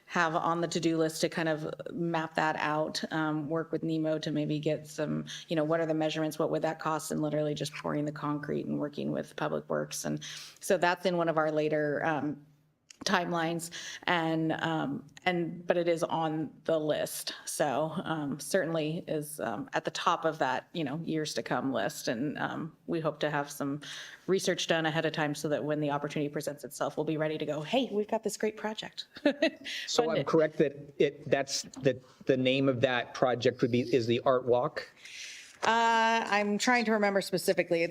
Speaker 2: have on the to-do list to kind of map that out, work with Nemo to maybe get some, what are the measurements, what would that cost, and literally just pouring the concrete and working with Public Works. And so that's in one of our later timelines, but it is on the list. So certainly is at the top of that, years to come list. And we hope to have some research done ahead of time so that when the opportunity presents itself, we'll be ready to go, hey, we've got this great project.
Speaker 1: So I'm correct that that's the name of that project is the Art Walk?
Speaker 2: I'm trying to remember specifically.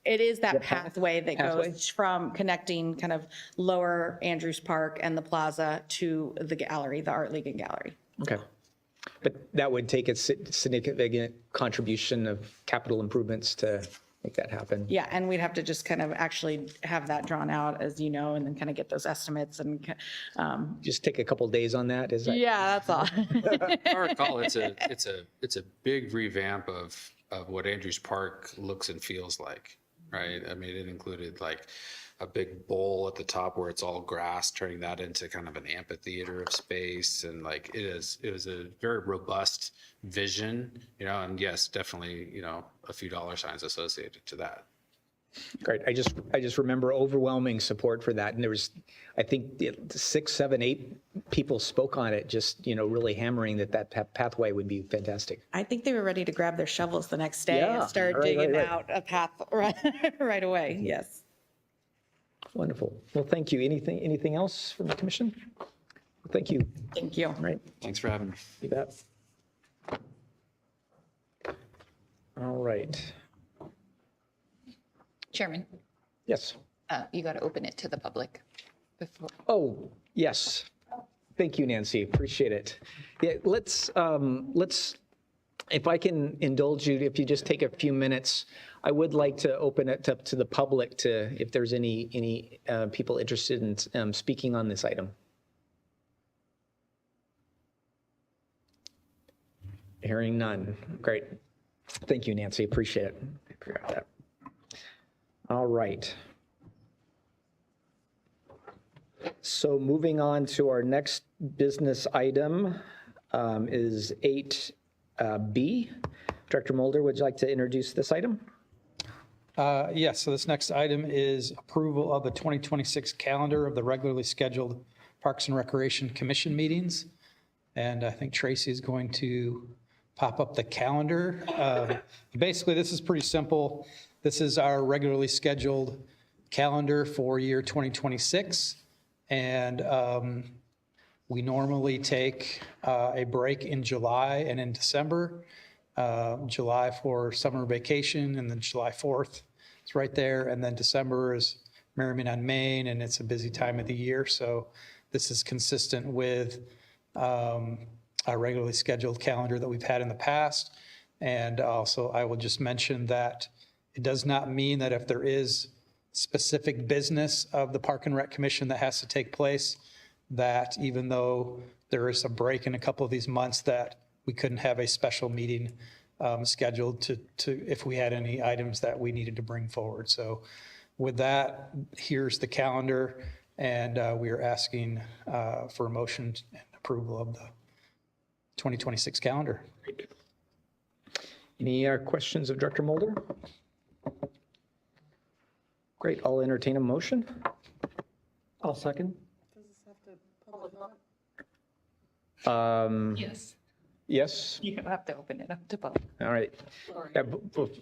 Speaker 2: It is that pathway that goes from connecting kind of lower Andrews Park and the plaza to the gallery, the Art League and Gallery.
Speaker 1: Okay. But that would take a significant contribution of capital improvements to make that happen.
Speaker 2: Yeah, and we'd have to just kind of actually have that drawn out, as you know, and then kind of get those estimates and.
Speaker 1: Just take a couple of days on that, is that?
Speaker 2: Yeah, that's all.
Speaker 10: I recall it's a big revamp of what Andrews Park looks and feels like. Right. I mean, it included like a big bowl at the top where it's all grass, turning that into kind of an amphitheater of space. And like it was a very robust vision, and yes, definitely, a few dollar signs associated to that.
Speaker 1: Great. I just remember overwhelming support for that. And there was, I think 6, 7, 8 people spoke on it, just, really hammering that pathway would be fantastic.
Speaker 2: I think they were ready to grab their shovels the next day and start
Speaker 1: right,
Speaker 2: digging
Speaker 1: right.
Speaker 2: out a path right away. Yes.
Speaker 1: Wonderful. Well, thank you. Anything else from the commission? Thank you.
Speaker 2: Thank you.
Speaker 1: All right.
Speaker 10: Thanks for having me.
Speaker 1: You bet. All right.
Speaker 11: Chairman,
Speaker 1: Yes.
Speaker 11: you got to open it to the public before.
Speaker 1: Oh, yes. Thank you, Nancy. Appreciate it. Yeah, let's, if I can indulge you, if you just take a few minutes, I would like to open it up to the public to, if there's any people interested in speaking on this item. Hearing none. Great. Thank you, Nancy. Appreciate it. I forgot that. All right. So moving on to our next business item is 8B. Director Mulder, would you like to introduce this item?
Speaker 5: Yes, so this next item is approval of the 2026 calendar of the regularly scheduled Parks and Recreation Commission meetings. And I think Tracy is going to pop up the calendar. Basically, this is pretty simple. This is our regularly scheduled calendar for year 2026. And we normally take a break in July and in December. July for summer vacation, and then July 4th is right there. And then December is Merriman on Main, and it's a busy time of the year. So this is consistent with a regularly scheduled calendar that we've had in the past. And also, I will just mention that it does not mean that if there is specific business of the Park and Rec Commission that has to take place, that even though there is a break in a couple of these months, that we couldn't have a special meeting scheduled to if we had any items that we needed to bring forward. So with that, here's the calendar, and we are asking for a motion and approval of the 2026 calendar.
Speaker 1: Any questions of Director Mulder? Great, I'll entertain a motion.
Speaker 4: I'll second.
Speaker 11: Yes.
Speaker 1: Yes?
Speaker 11: You have to open it up to public.
Speaker 1: All right.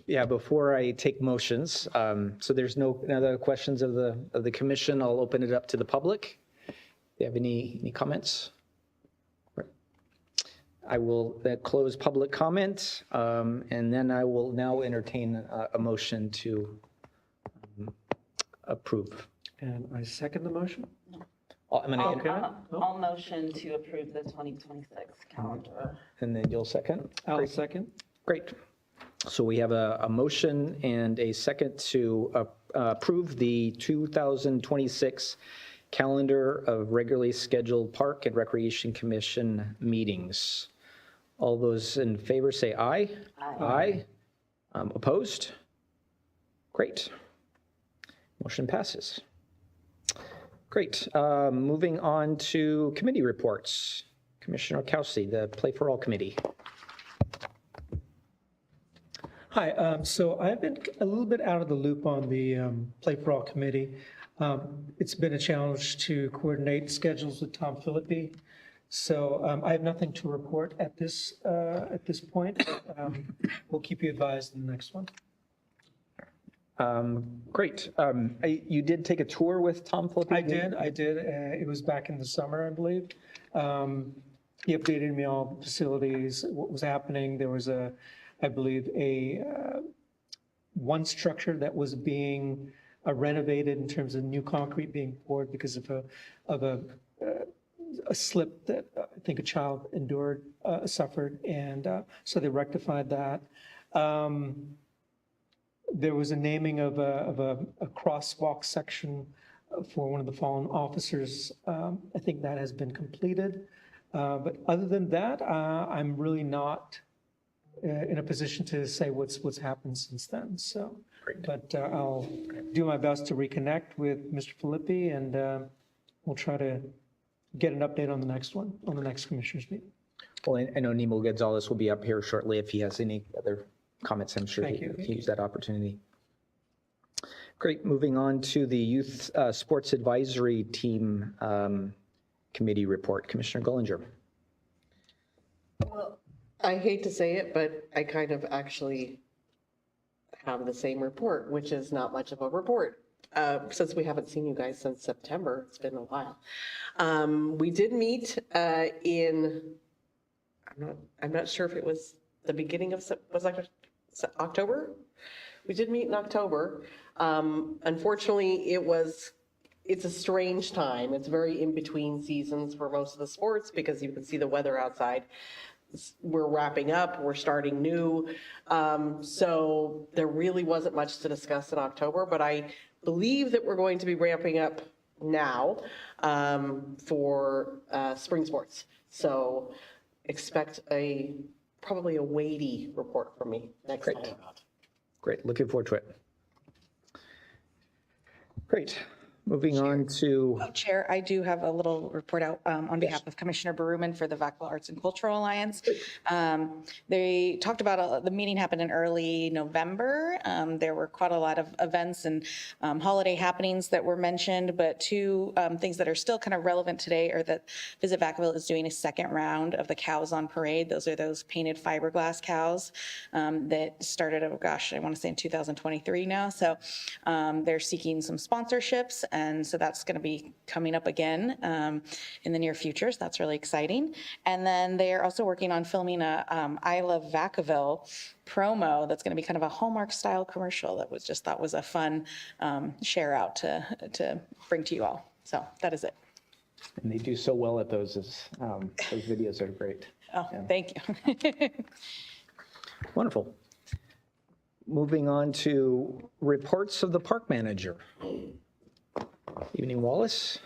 Speaker 1: Yeah, before I take motions, so there's no other questions of the commission, I'll open it up to the public. Do you have any comments? I will close public comment, and then I will now entertain a motion to approve.
Speaker 4: And I second the motion.
Speaker 1: I'm going to,
Speaker 7: I'll motion to approve the 2026 calendar.
Speaker 1: and then you'll second?
Speaker 4: I'll second.
Speaker 1: Great. So we have a motion and a second to approve the 2026 calendar of regularly scheduled Park and Recreation Commission meetings. All those in favor say aye. Aye. Opposed? Great. Motion passes. Great. Moving on to committee reports. Commissioner Kelsey, the Play for All Committee.
Speaker 4: Hi, so I've been a little bit out of the loop on the Play for All Committee. It's been a challenge to coordinate schedules with Tom Philippi. So I have nothing to report at this point. We'll keep you advised in the next one.
Speaker 1: Great. You did take a tour with Tom Philippi?
Speaker 4: I did. It was back in the summer, I believe. He updated me on facilities, what was happening. There was I believe, one structure that was being renovated in terms of new concrete being poured because of a slip that I think a child suffered, and so they rectified that. There was a naming of a crosswalk section for one of the fallen officers. I think that has been completed. But other than that, I'm really not in a position to say what's happened since then. So, but I'll do my best to reconnect with Mr. Philippi, and we'll try to get an update on the next one, on the next commissioners meeting.
Speaker 1: Well, I know Nemo Gonzalez will be up here shortly if he has any other comments. I'm sure he'll use that opportunity. Great. Moving on to the Youth Sports Advisory Team Committee report. Commissioner Gullinger.
Speaker 12: Well, I hate to say it, but I kind of actually have the same report, which is not much of a report. Since we haven't seen you guys since September, it's been a while. We did meet in, I'm not sure if it was the beginning of, was that October? We did meet in October. Unfortunately, it's a strange time. It's very in between seasons for most of the sports because you can see the weather outside. We're wrapping up, we're starting new. So there really wasn't much to discuss in October, but I believe that we're going to be ramping up now for spring sports. So expect probably a weighty report from me next time out.
Speaker 1: Great. Looking forward to it. Great. Moving on to,
Speaker 2: Chair, I do have a little report out on behalf of Commissioner Berman for the Vacaville Arts and Cultural Alliance. They talked about, the meeting happened in early November. There were quite a lot of events and holiday happenings that were mentioned, but two things that are still kind of relevant today are that Visit Vacaville is doing a second round of the Cows on Parade. Those are those painted fiberglass cows that started, oh gosh, I want to say in 2023 now. So they're seeking some sponsorships, and so that's going to be coming up again in the near future. So that's really exciting. And then they're also working on filming a I Love Vacaville promo that's going to be kind of a Hallmark style commercial that was just thought was a fun share out to bring to you all. So that is it.
Speaker 1: and they do so well at those, those videos are great.
Speaker 2: Oh, thank you.
Speaker 1: Wonderful. Moving on to reports of the park manager. Evening, Wallace.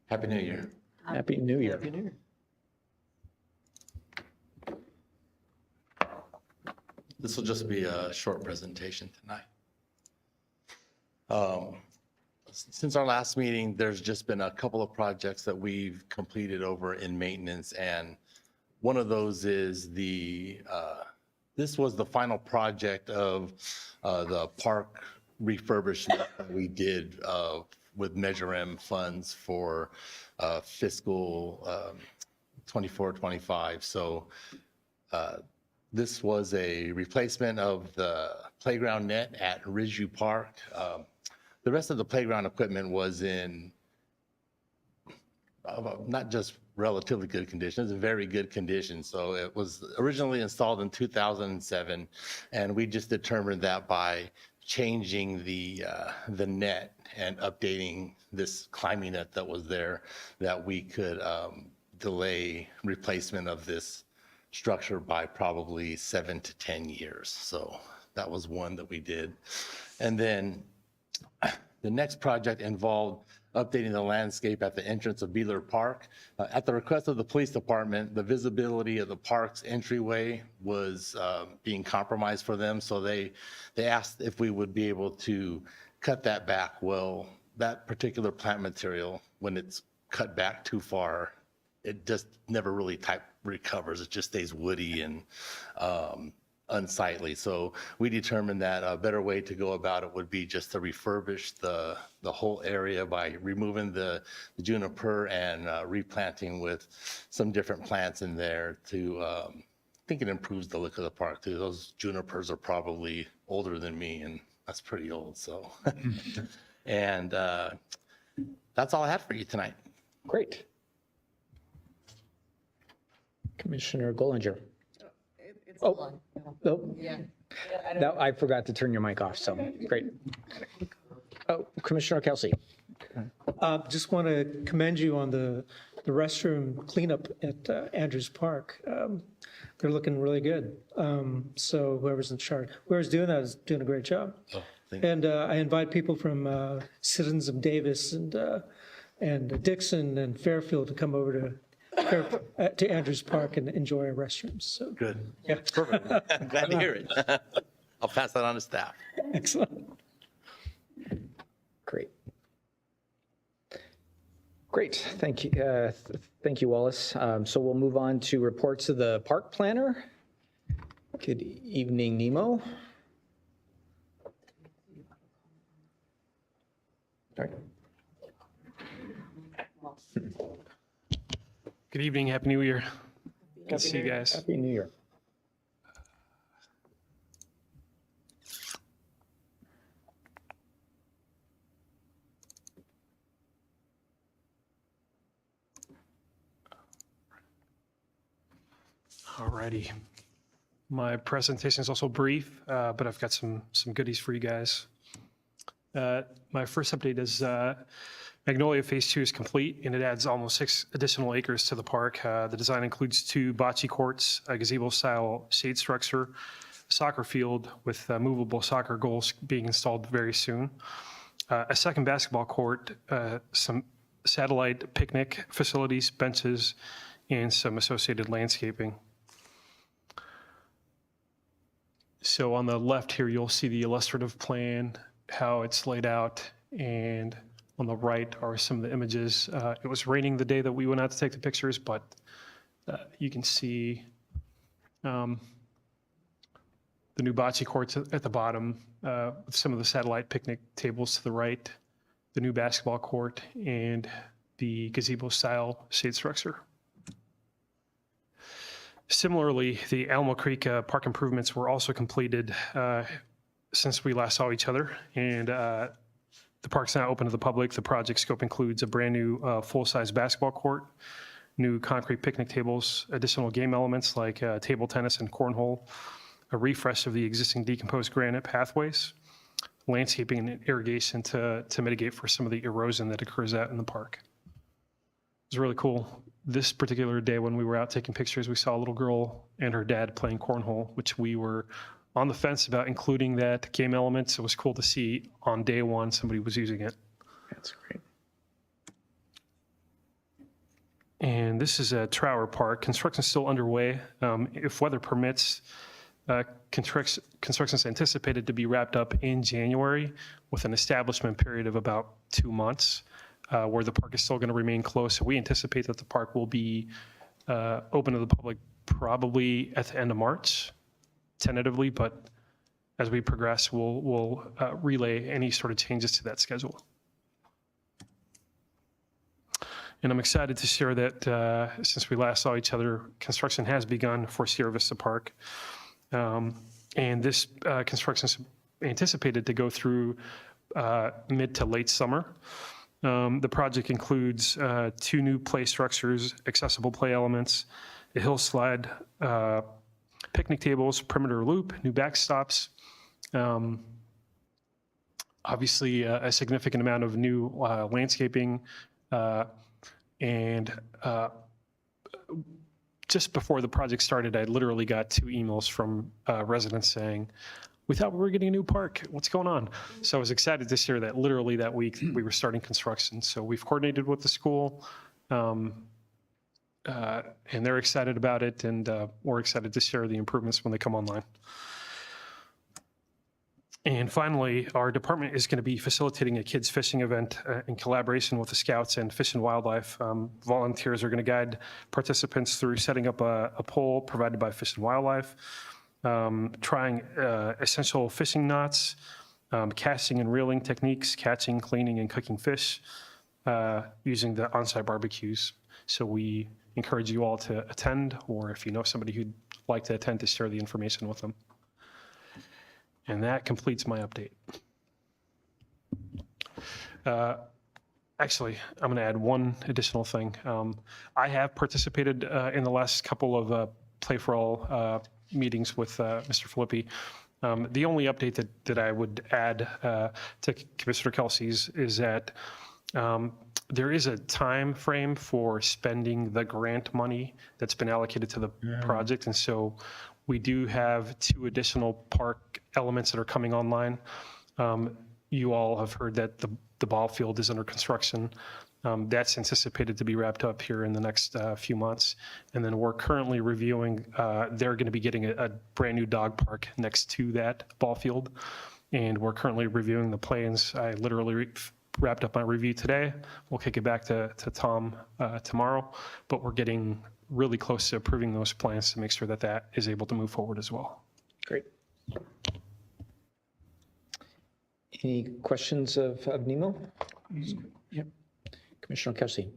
Speaker 13: Happy New Year.
Speaker 1: Happy New Year.
Speaker 13: This will just be a short presentation tonight. Since our last meeting, there's just been a couple of projects that we've completed over in maintenance, and one of those is this was the final project of the park refurbishment that we did with Measure M funds for fiscal 24-25. So this was a replacement of the playground net at Ridgeview Park. The rest of the playground equipment was in not just relatively good condition, it's in very good condition. So it was originally installed in 2007, and we just determined that by changing the net and updating this climbing net that was there, that we could delay replacement of this structure by probably 7 to 10 years. So that was one that we did. And then the next project involved updating the landscape at the entrance of Beeler Park. At the request of the police department, the visibility of the park's entryway was being compromised for them. So they asked if we would be able to cut that back. Well, that particular plant material, when it's cut back too far, it just never really recovers. It just stays woody and unsightly. So we determined that a better way to go about it would be just to refurbish the whole area by removing the juniper and replanting with some different plants in there to, I think it improves the look of the park too. Those junipers are probably older than me, and that's pretty old, so. And that's all I have for you tonight.
Speaker 1: Great. Commissioner Gollinger. Oh, no.
Speaker 12: Yeah.
Speaker 1: No, I forgot to turn your mic off, so great. Oh, Commissioner Kelsey.
Speaker 4: Just want to commend you on the restroom cleanup at Andrews Park. They're looking really good. So whoever's in charge, whoever's doing that is doing a great job.
Speaker 13: Oh,
Speaker 4: And I invite people from citizens of Davis and Dixon and Fairfield to come over to Andrews Park and enjoy our restrooms. So
Speaker 13: Good.
Speaker 4: yeah,
Speaker 13: Perfect. I'm glad to hear it. I'll pass that on to staff.
Speaker 4: excellent.
Speaker 1: Great. Great, thank you. Thank you, Wallace. So we'll move on to reports of the park planner. Good evening, Nemo. Sorry.
Speaker 14: Good evening, Happy New Year. Good to see you guys.
Speaker 1: Happy New Year.
Speaker 14: Alrighty. My presentation is also brief, but I've got some goodies for you guys. My first update is Magnolia Phase 2 is complete, and it adds almost 6 additional acres to the park. The design includes 2 bocce courts, a gazebo-style shade structure, a soccer field with movable soccer goals being installed very soon, a second basketball court, some satellite picnic facilities, benches, and some associated landscaping. So on the left here, you'll see the illustrative plan, how it's laid out, and on the right are some of the images. It was raining the day that we went out to take the pictures, but you can see the new bocce courts at the bottom, with some of the satellite picnic tables to the right, the new basketball court, and the gazebo-style shade structure. Similarly, the Alamo Creek park improvements were also completed since we last saw each other, and the park's now open to the public. The project scope includes a brand new full-size basketball court, new concrete picnic tables, additional game elements like table tennis and cornhole, a refresh of the existing decomposed granite pathways, landscaping and irrigation to mitigate for some of the erosion that occurs out in the park. It was really cool. This particular day when we were out taking pictures, we saw a little girl and her dad playing cornhole, which we were on the fence about including that game element. So it was cool to see on day one somebody was using it.
Speaker 1: That's great.
Speaker 14: And this is at Trower Park. Construction is still underway. If weather permits, construction is anticipated to be wrapped up in January with an establishment period of about 2 months, where the park is still going to remain closed. So we anticipate that the park will be open to the public probably at the end of March, tentatively, but as we progress, we'll relay any sort of changes to that schedule. And I'm excited to share that since we last saw each other, construction has begun for Sierra Vista Park. And this construction is anticipated to go through mid to late summer. The project includes 2 new play structures, accessible play elements, a hill slide, picnic tables, perimeter loop, new backstops, obviously a significant amount of new landscaping, and just before the project started, I literally got 2 emails from residents saying, we thought we were getting a new park. What's going on? So I was excited to share that literally that week we were starting construction. So we've coordinated with the school, and they're excited about it, and we're excited to share the improvements when they come online. And finally, our department is going to be facilitating a kids fishing event in collaboration with the Scouts and Fish and Wildlife. Volunteers are going to guide participants through setting up a pole provided by Fish and Wildlife, trying essential fishing knots, casting and reeling techniques, catching, cleaning, and cooking fish, using the on-site barbecues. So we encourage you all to attend, or if you know somebody who'd like to attend, to share the information with them. And that completes my update. Actually, I'm going to add one additional thing. I have participated in the last couple of Play for All meetings with Mr. Filippi. The only update that I would add to Commissioner Kelsey's is that there is a time frame for spending the grant money that's been allocated to the project, and so we do have 2 additional park elements that are coming online. You all have heard that the ball field is under construction. That's anticipated to be wrapped up here in the next few months. And then we're currently reviewing, they're going to be getting a brand new dog park next to that ball field. And we're currently reviewing the plans. I literally wrapped up my review today. We'll kick it back to Tom tomorrow, but we're getting really close to approving those plans to make sure that that is able to move forward as well.
Speaker 1: Great. Any questions of Nemo?
Speaker 4: Yep.
Speaker 1: Commissioner Kelsey.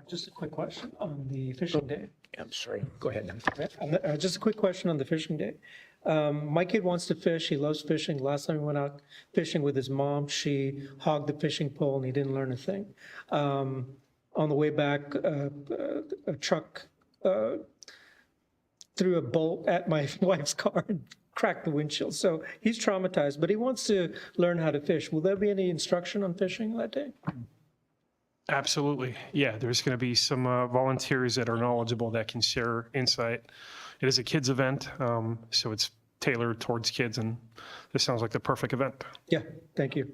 Speaker 4: Just a quick question on the fishing day.
Speaker 1: I'm sorry. Go ahead.
Speaker 4: Just a quick question on the fishing day. My kid wants to fish. He loves fishing. Last time he went out fishing with his mom, she hogged the fishing pole and he didn't learn a thing. On the way back, a truck threw a bolt at my wife's car and cracked the windshield. So he's traumatized, but he wants to learn how to fish. Will there be any instruction on fishing that day?
Speaker 14: Absolutely. Yeah, there's going to be some volunteers that are knowledgeable that can share insight. It is a kids event, so it's tailored towards kids, and this sounds like the perfect event.
Speaker 4: Yeah, thank you.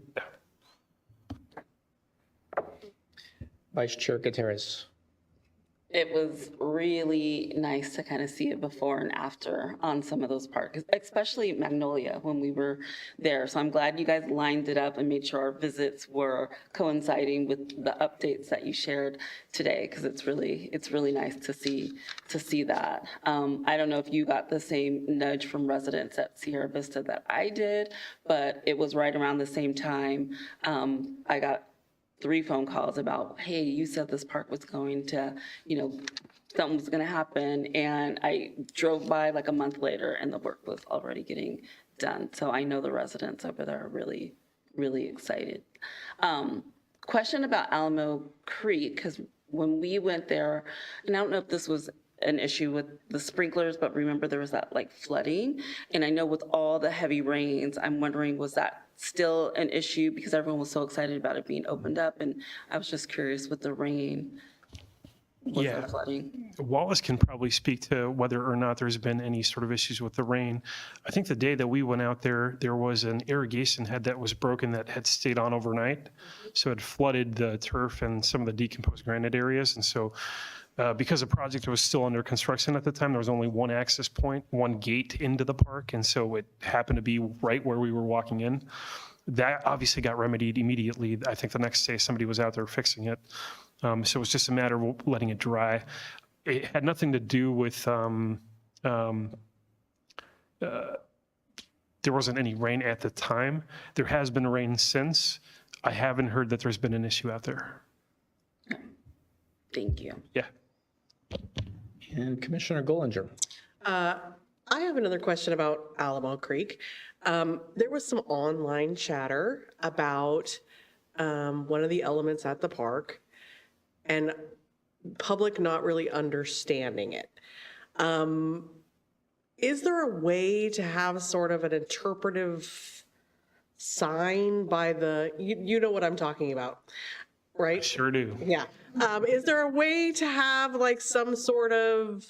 Speaker 1: Vice Chair Gutierrez.
Speaker 7: It was really nice to kind of see it before and after on some of those parks, especially Magnolia when we were there. So I'm glad you guys lined it up and made sure our visits were coinciding with the updates that you shared today, because it's really nice to see that. I don't know if you got the same nudge from residents at Sierra Vista that I did, but it was right around the same time. I got 3 phone calls about, hey, you said this park was going to, something was going to happen. And I drove by like a month later and the work was already getting done. So I know the residents over there are really, really excited. Question about Alamo Creek, because when we went there, and I don't know if this was an issue with the sprinklers, but remember there was that like flooding. And I know with all the heavy rains, I'm wondering, was that still an issue because everyone was so excited about it being opened up? And I was just curious with the rain, was there flooding?
Speaker 14: Wallace can probably speak to whether or not there's been any sort of issues with the rain. I think the day that we went out there, there was an irrigation head that was broken that had stayed on overnight. So it flooded the turf and some of the decomposed granite areas. And so because the project was still under construction at the time, there was only one access point, one gate into the park. And so it happened to be right where we were walking in. That obviously got remedied immediately. I think the next day somebody was out there fixing it. So it was just a matter of letting it dry. It had nothing to do with, there wasn't any rain at the time. There has been rain since. I haven't heard that there's been an issue out there.
Speaker 7: Thank you.
Speaker 14: Yeah.
Speaker 1: And Commissioner Gollinger.
Speaker 12: I have another question about Alamo Creek. There was some online chatter about one of the elements at the park and public not really understanding it. Is there a way to have sort of an interpretive sign by the, you know what I'm talking about, right?
Speaker 14: I sure do.
Speaker 12: Yeah. Is there a way to have like some sort of,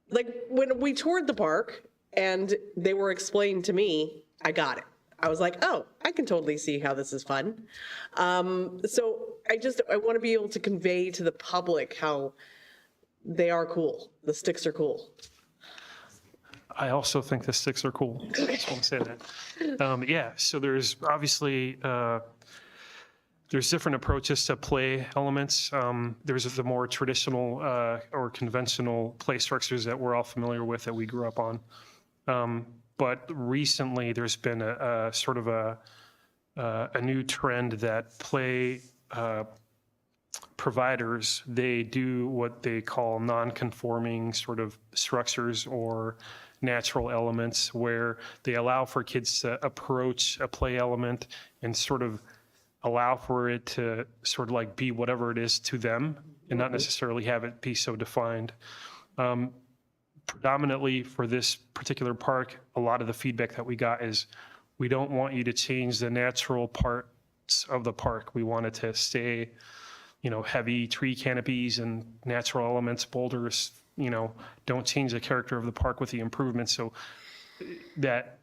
Speaker 12: like when we toured the park and they were explained to me, I got it. I was like, oh, I can totally see how this is fun. So I want to be able to convey to the public how they are cool. The sticks are cool.
Speaker 14: I also think the sticks are cool. I just want to say that. Yeah, so there's obviously, there's different approaches to play elements. There's the more traditional or conventional play structures that we're all familiar with that we grew up on. But recently there's been a sort of a new trend that play providers, they do what they call non-conforming sort of structures or natural elements where they allow for kids to approach a play element and sort of allow for it to sort of like be whatever it is to them and not necessarily have it be so defined. Predominantly for this particular park, a lot of the feedback that we got is we don't want you to change the natural parts of the park. We want it to stay, heavy tree canopies and natural elements, boulders, don't change the character of the park with the improvements. So that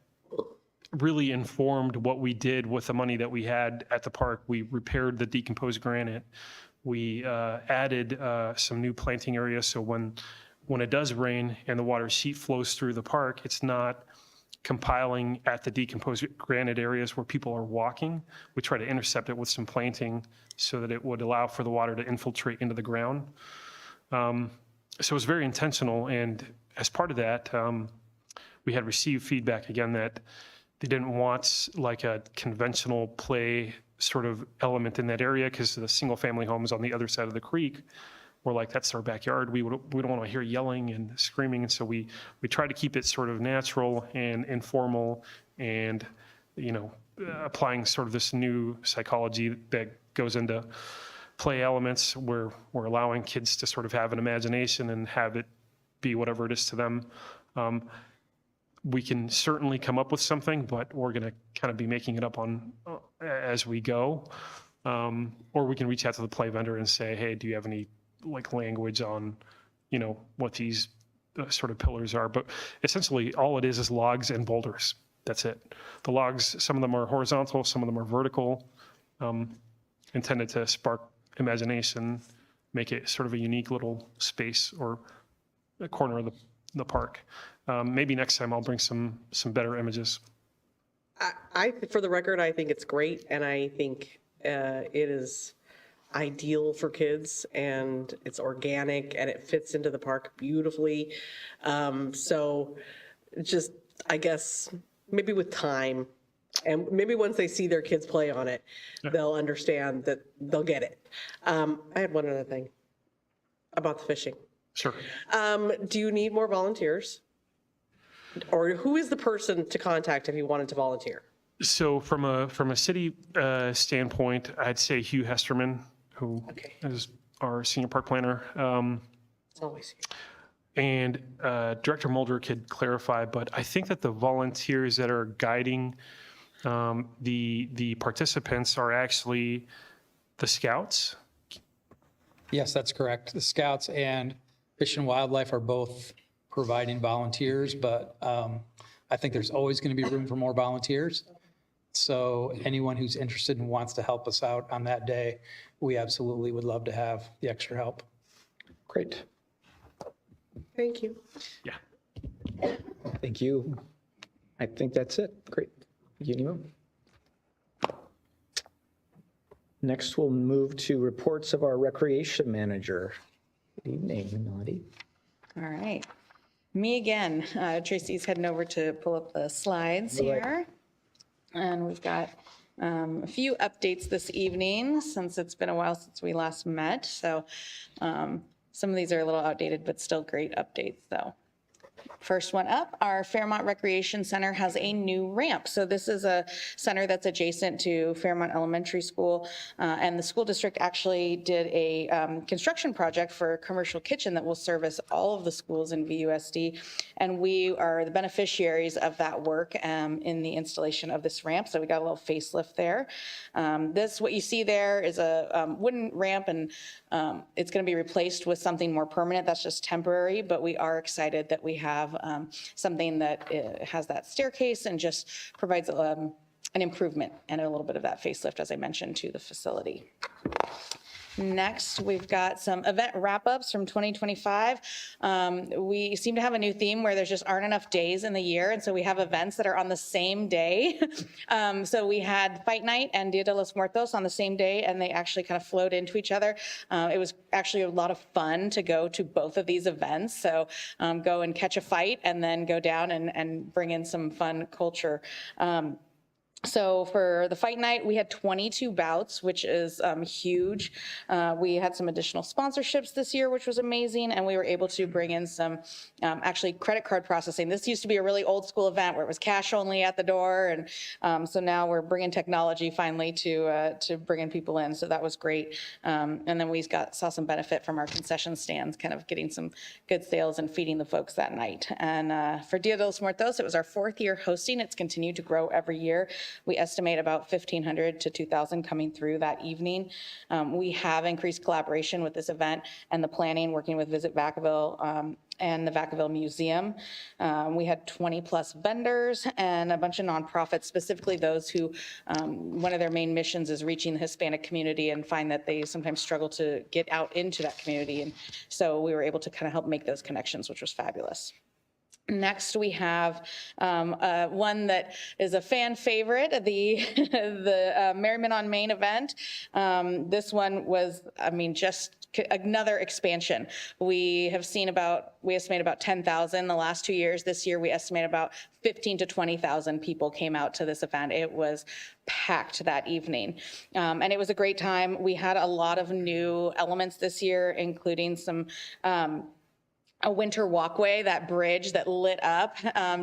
Speaker 14: really informed what we did with the money that we had at the park. We repaired the decomposed granite. We added some new planting areas. So when it does rain and the water sheet flows through the park, it's not compiling at the decomposed granite areas where people are walking. We try to intercept it with some planting so that it would allow for the water to infiltrate into the ground. So it was very intentional. And as part of that, we had received feedback again that they didn't want like a conventional play sort of element in that area because the single family homes on the other side of the creek were like, that's our backyard. We don't want to hear yelling and screaming. And so we try to keep it sort of natural and informal and, applying sort of this new psychology that goes into play elements where we're allowing kids to sort of have an imagination and have it be whatever it is to them. We can certainly come up with something, but we're going to kind of be making it up on as we go. Or we can reach out to the play vendor and say, hey, do you have any like language on, what these sort of pillars are? But essentially all it is logs and boulders. That's it. The logs, some of them are horizontal, some of them are vertical, intended to spark imagination make it sort of a unique little space or a corner of the park. Maybe next time I'll bring some better images.
Speaker 12: For the record, I think it's great, and I think it is ideal for kids, and it's organic, and it fits into the park beautifully. So just, I guess, maybe with time, and maybe once they see their kids play on it, they'll understand that they'll get it. I had one other thing about the fishing.
Speaker 14: Sure.
Speaker 12: Do you need more volunteers? Or who is the person to contact if you wanted to volunteer?
Speaker 14: So from a city standpoint, I'd say Hugh Hesterman, who is our senior park planner.
Speaker 12: Always.
Speaker 14: And Director Mulder could clarify, but I think that the volunteers that are guiding the participants are actually the scouts.
Speaker 5: Yes, that's correct. The Scouts and Fish and Wildlife are both providing volunteers, but I think there's always going to be room for more volunteers. So anyone who's interested and wants to help us out on that day, we absolutely would love to have the extra help.
Speaker 1: Great.
Speaker 12: Thank you.
Speaker 14: Yeah.
Speaker 1: Thank you. I think that's it. Great. Thank you, Nemo. Next, we'll move to reports of our recreation manager. Good evening, Nadi.
Speaker 2: All right. Me again. Tracy's heading over to pull up the slides here. And we've got a few updates this evening since it's been a while since we last met. So some of these are a little outdated, but still great updates though. First one up, our Fairmont Recreation Center has a new ramp. So this is a center that's adjacent to Fairmont Elementary School. And the school district actually did a construction project for a commercial kitchen that will service all of the schools in VUSD. And we are the beneficiaries of that work in the installation of this ramp. So we got a little facelift there. What you see there is a wooden ramp, and it's going to be replaced with something more permanent. That's just temporary, but we are excited that we have something that has that staircase and just provides an improvement and a little bit of that facelift, as I mentioned, to the facility. Next, we've got some event wrap-ups from 2025. We seem to have a new theme where there's just aren't enough days in the year, and so we have events that are on the same day. So we had Fight Night and Dia de los Muertos on the same day, and they actually kind of flowed into each other. It was actually a lot of fun to go to both of these events. So go and catch a fight and then go down and bring in some fun culture. So for the Fight Night, we had 22 bouts, which is huge. We had some additional sponsorships this year, which was amazing, and we were able to bring in some actually credit card processing. This used to be a really old school event where it was cash only at the door, and so now we're bringing technology finally to bring in people in. So that was great. And then we saw some benefit from our concession stands, kind of getting some good sales and feeding the folks that night. And for Dia de los Muertos, it was our 4th year hosting. It's continued to grow every year. We estimate about 1,500 to 2,000 coming through that evening. We have increased collaboration with this event and the planning, working with Visit Vacaville and the Vacaville Museum. We had 20 plus vendors and a bunch of nonprofits, specifically those who, one of their main missions is reaching the Hispanic community and find that they sometimes struggle to get out into that community. And so we were able to kind of help make those connections, which was fabulous. Next, we have one that is a fan favorite, the Merriman on Main event. This one was, just another expansion. We estimate about 10,000 the last 2 years. This year, we estimate about 15 to 20,000 people came out to this event. It was packed that evening. And it was a great time. We had a lot of new elements this year, including some a winter walkway, that bridge that lit up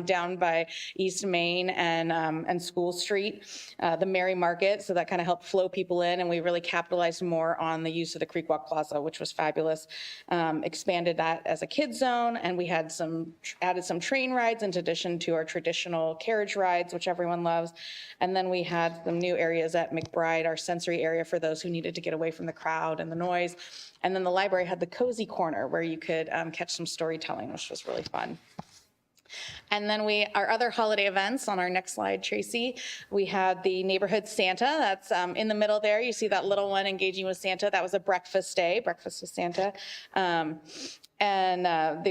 Speaker 2: down by East Main and School Street, the Mary Market, so that kind of helped flow people in, and we really capitalized more on the use of the Creek Walk Plaza, which was fabulous. Expanded that as a kids zone, and we had added some train rides in addition to our traditional carriage rides, which everyone loves. And then we had some new areas at McBride, our sensory area for those who needed to get away from the crowd and the noise. And then the library had the cozy corner where you could catch some storytelling, which was really fun. And then our other holiday events on our next slide, Tracy, we had the neighborhood Santa. That's in the middle there. You see that little one engaging with Santa. That was a breakfast day, breakfast with Santa.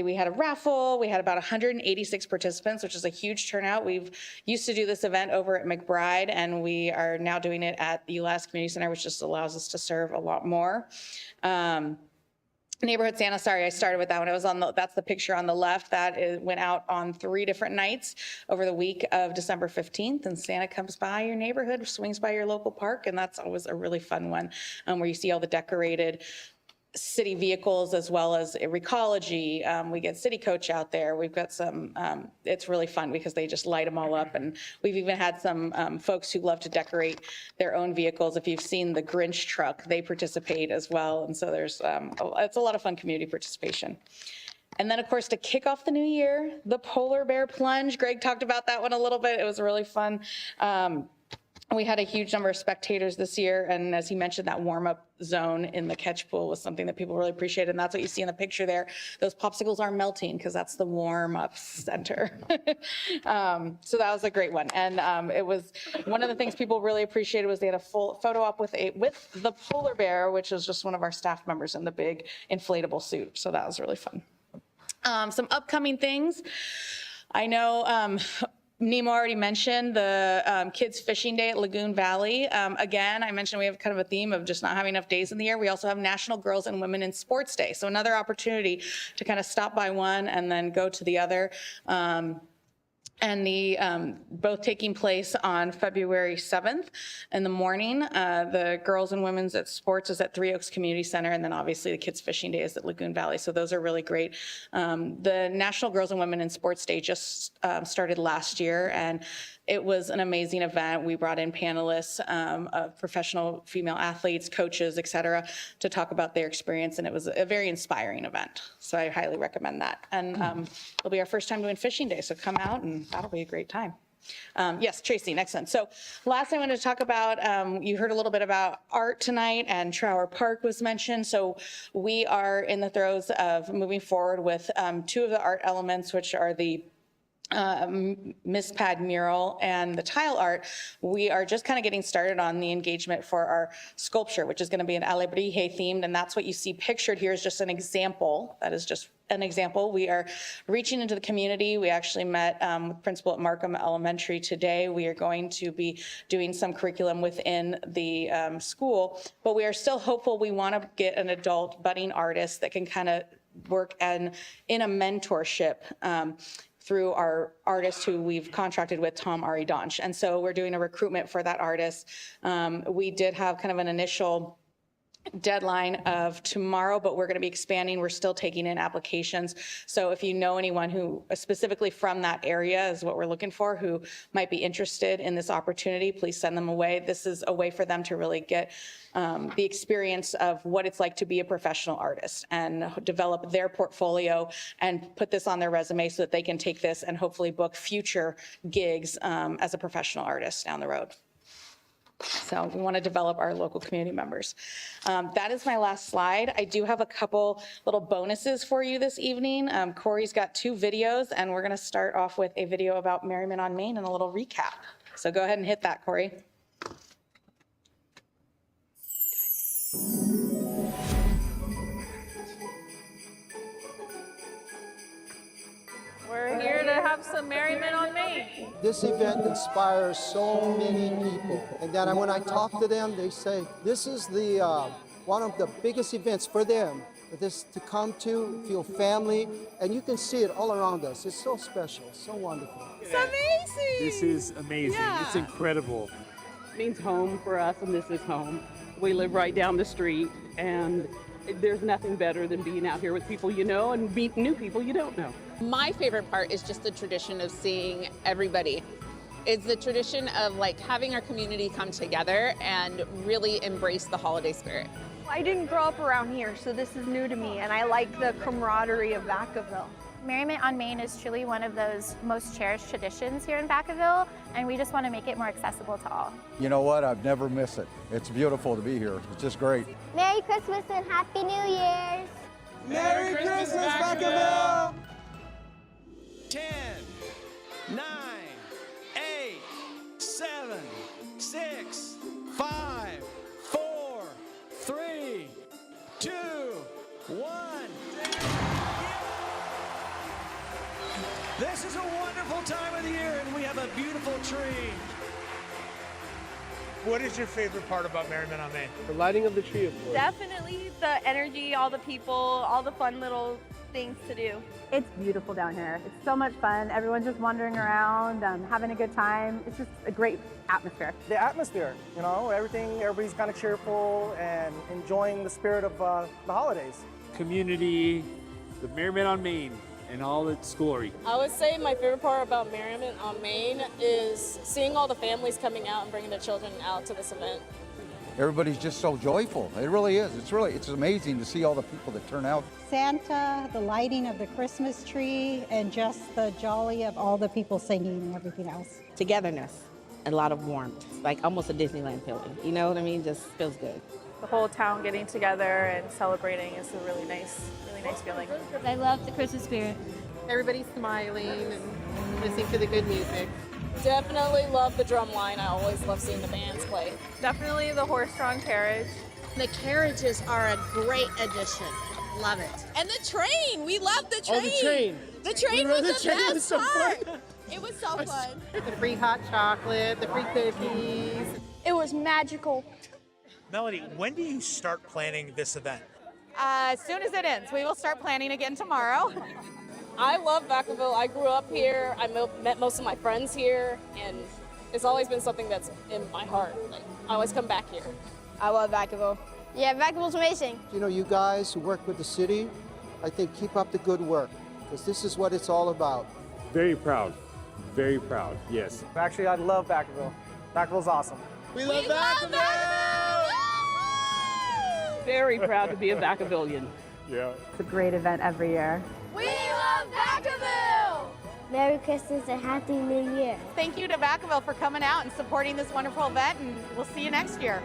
Speaker 2: We had a raffle. We had about 186 participants, which is a huge turnout. We've used to do this event over at McBride, and we are now doing it at the ULAS Community Center, which just allows us to serve a lot more. Neighborhood Santa, sorry, I started with that one. That's the picture on the left. Went out on 3 different nights over the week of December 15th, and Santa comes by your neighborhood, swings by your local park, and that's always a really fun one, where you see all the decorated city vehicles as well as Recology. We get City Coach out there. We've got some, it's really fun because they just light them all up. And we've even had some folks who love to decorate their own vehicles. If you've seen the Grinch truck, they participate as well. And so there's, it's a lot of fun community participation. And then, of course, to kick off the new year, the Polar Bear Plunge. Greg talked about that one a little bit. It was really fun. We had a huge number of spectators this year, and as he mentioned, that warm-up zone in the catch pool was something that people really appreciated, and that's what you see in the picture there. Those popsicles are melting because that's the warm-up center. So that was a great one, and it was one of the things people really appreciated was they had a full photo op with the polar bear, which was just one of our staff members in the big inflatable suit. So that was really fun. Some upcoming things. I know. Nemo already mentioned the Kids Fishing Day at Lagoon Valley. Again, I mentioned we have kind of a theme of just not having enough days in the year. We also have National Girls and Women in Sports Day. So another opportunity to kind of stop by one and then go to the other. And both taking place on February 7th in the morning. The Girls and Women's at Sports is at Three Oaks Community Center, and then obviously the Kids Fishing Day is at Lagoon Valley. So those are really great. The National Girls and Women in Sports Day just started last year, and it was an amazing event. We brought in panelists of professional female athletes, coaches, et cetera, to talk about their experience, and it was a very inspiring event. So I highly recommend that. And it'll be our first time doing Fishing Day, so come out and that'll be a great time. Yes, Tracy, next one. So last I wanted to talk about, you heard a little bit about art tonight, and Trower Park was mentioned. So we are in the throes of moving forward with 2 of the art elements, which are the Miss Pad mural and the tile art. We are just kind of getting started on the engagement for our sculpture, which is going to be an Alebrije themed, and that's what you see pictured here is just an example. That is just an example. We are reaching into the community. We actually met with principal at Markham Elementary today. We are going to be doing some curriculum within the school, but we are still hopeful. We want to get an adult budding artist that can kind of work in a mentorship through our artist who we've contracted with, Tom Aridonch. And so we're doing a recruitment for that artist. We did have kind of an initial deadline of tomorrow, but we're going to be expanding. We're still taking in applications. So if you know anyone who specifically from that area is what we're looking for, who might be interested in this opportunity, please send them away. This is a way for them to really get the experience of what it's like to be a professional artist and develop their portfolio and put this on their resume so that they can take this and hopefully book future gigs as a professional artist down the road. So we want to develop our local community members. That is my last slide. I do have a couple little bonuses for you this evening. Corey's got 2 videos, and we're going to start off with a video about Merriman on Main and a little recap. So go ahead and hit that, Corey.
Speaker 15: We're here to have some merriment on Main.
Speaker 16: This event inspires so many people. And then when I talk to them, they say, this is the one of the biggest events for them, for this to come to, feel family, and you can see it all around us. It's so special, so wonderful.
Speaker 15: It's amazing.
Speaker 17: This is amazing.
Speaker 15: Yeah.
Speaker 17: It's incredible.
Speaker 18: It means home for us, and this is home. We live right down the street, and there's nothing better than being out here with people you know and meet new people you don't know.
Speaker 19: My favorite part is just the tradition of seeing everybody. It's the tradition of like having our community come together and really embrace the holiday spirit.
Speaker 20: I didn't grow up around here, so this is new to me, and I like the camaraderie of Vacaville.
Speaker 21: Merriment on Main is truly one of those most cherished traditions here in Vacaville, and we just want to make it more accessible to all.
Speaker 22: You know what? I've never missed it. It's beautiful to be here. It's just great.
Speaker 23: Merry Christmas and Happy New Year's!
Speaker 24: Merry Christmas, Vacaville!
Speaker 25: 10,
Speaker 6: 6, 5, 4, 3, 2, 1. This is a wonderful time of the year, and we have a beautiful tree.
Speaker 8: What is your favorite part about Merriment on Main?
Speaker 17: The lighting of the tree, of course.
Speaker 20: Definitely the energy, all the people, all the fun little things to do.
Speaker 24: It's beautiful down here. It's so much fun. Everyone's just wandering around, having a good time. It's just a great atmosphere.
Speaker 25: The atmosphere, you know, everybody's kind of cheerful and enjoying the spirit of the holidays.
Speaker 26: Community, the Merriment on Main, in all its glory.
Speaker 27: I would say my favorite part about Merriment on Main is seeing all the families coming out and bringing their children out to this event.
Speaker 22: Everybody's just so joyful. It really is. It's amazing to see all the people that turn out.
Speaker 28: Santa, the lighting of the Christmas tree, and just the jolly of all the people singing and everything else.
Speaker 29: Togetherness, a lot of warmth, like almost a Disneyland feeling. You know what I mean? Just feels good.
Speaker 15: The whole town getting together and celebrating is a really nice feeling.
Speaker 23: I love the Christmas spirit.
Speaker 12: Everybody's smiling and listening to the good music.
Speaker 27: Definitely love the drum line. I always love seeing the bands play.
Speaker 15: Definitely the horse-drawn carriage.
Speaker 30: The carriages are a great addition. Love it. And the train. We love the train.
Speaker 25: Oh, the train.
Speaker 30: The train was the
Speaker 25: train
Speaker 30: best
Speaker 25: was so
Speaker 30: part.
Speaker 25: fun.
Speaker 30: It was so fun.
Speaker 12: The free hot chocolate, the free cookies.
Speaker 20: It was magical.
Speaker 8: Melody, when do you start planning this event?
Speaker 15: As soon as it ends. We will start planning again tomorrow.
Speaker 27: I love Vacaville. I grew up here. I met most of my friends here, and it's always been something that's in my heart. Like, I always come back here.
Speaker 20: I love Vacaville. Yeah, Vacaville's amazing.
Speaker 16: You know, you guys who work with the city, I think keep up the good work, because this is what it's all about.
Speaker 26: Very proud, yes.
Speaker 25: Actually, I love Vacaville. Vacaville's awesome.
Speaker 8: We love Vacaville!
Speaker 18: Very proud to be a Vacavillian.
Speaker 26: Yeah.
Speaker 24: It's a great event every year.
Speaker 20: We love Vacaville!
Speaker 23: Merry Christmas and Happy New Year.
Speaker 15: Thank you to Vacaville for coming out and supporting this wonderful event, and we'll see you next year.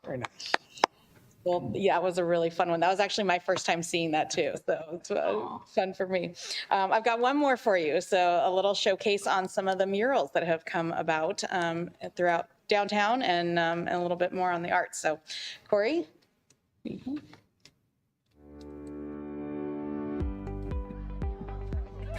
Speaker 25: Very nice.
Speaker 2: Well, yeah, it was a really fun one. That was actually my first time seeing that too, so it's fun for me. I've got one more for you. So a little showcase on some of the murals that have come about throughout downtown and a little bit more on the arts. So Corey?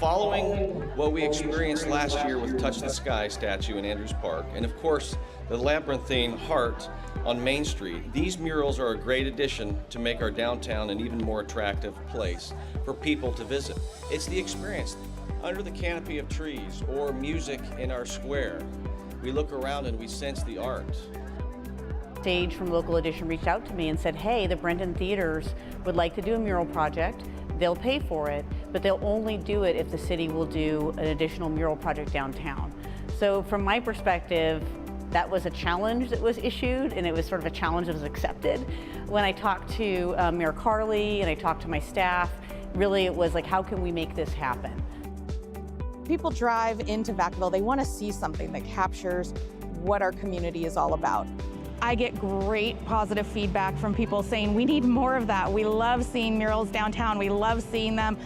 Speaker 31: Following what we experienced last year with Touch the Sky statue in Andrews Park, and of course the labyrinthine heart on Main Street, these murals are a great addition to make our downtown an even more attractive place for people to visit. It's the experience under the canopy of trees or music in our square. We look around and we sense the art.
Speaker 32: Stage from Local Edition reached out to me and said, hey, the Brenton Theaters would like to do a mural project. They'll pay for it, but they'll only do it if the city will do an additional mural project downtown. So from my perspective, that was a challenge that was issued, and it was sort of a challenge that was accepted. When I talked to Mayor Carley and I talked to my staff, really it was like, how can we make this happen?
Speaker 2: People drive into Vacaville, they want to see something that captures what our community is all about. I get great positive feedback from people saying we need more of that. We love seeing murals downtown. We love seeing them.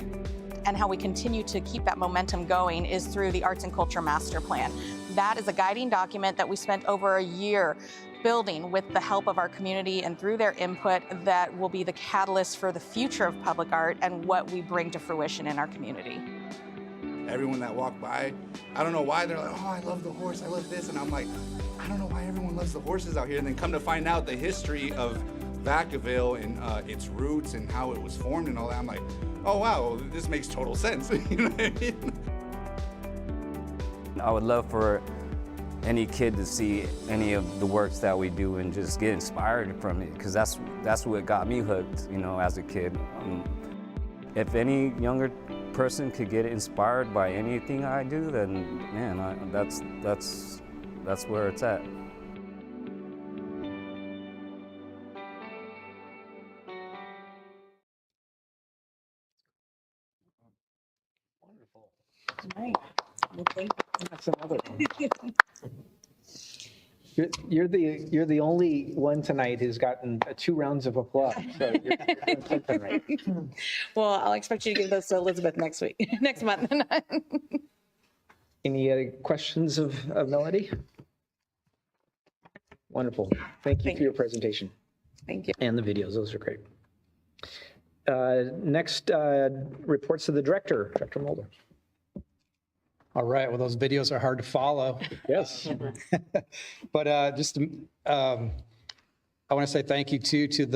Speaker 2: And how we continue to keep that momentum going is through the Arts and Culture Master Plan. That is a guiding document that we spent over a year building with the help of our community and through their input that will be the catalyst for the future of public art and what we bring to fruition in our community.
Speaker 33: Everyone that walked by, I don't know why, they're like, oh, I love the horse, I love this. And I'm like, I don't know why everyone loves the horses out here. And then come to find out the history of Vacaville and its roots and how it was formed and all that. I'm like, oh, wow, this makes total sense. You know what I mean?
Speaker 34: I would love for any kid to see any of the works that we do and just get inspired from it, because that's what got me hooked, you know, as a kid. If any younger person could get inspired by anything I do, then man, that's where it's at.
Speaker 2: Right. Well, thank you.
Speaker 25: That's another one.
Speaker 1: You're the only one tonight who's gotten 2 rounds of applause. So you're doing something right.
Speaker 2: Well, I'll expect you to give those to Elizabeth next week, next month.
Speaker 1: Any other questions of Melody? Wonderful. Thank you for your presentation.
Speaker 2: Thank you.
Speaker 1: And the videos, those are great. Next, reports to the director, Director Mulder.
Speaker 3: All right. Well, those videos are hard to follow.
Speaker 1: Yes.
Speaker 3: But I want to say thank you to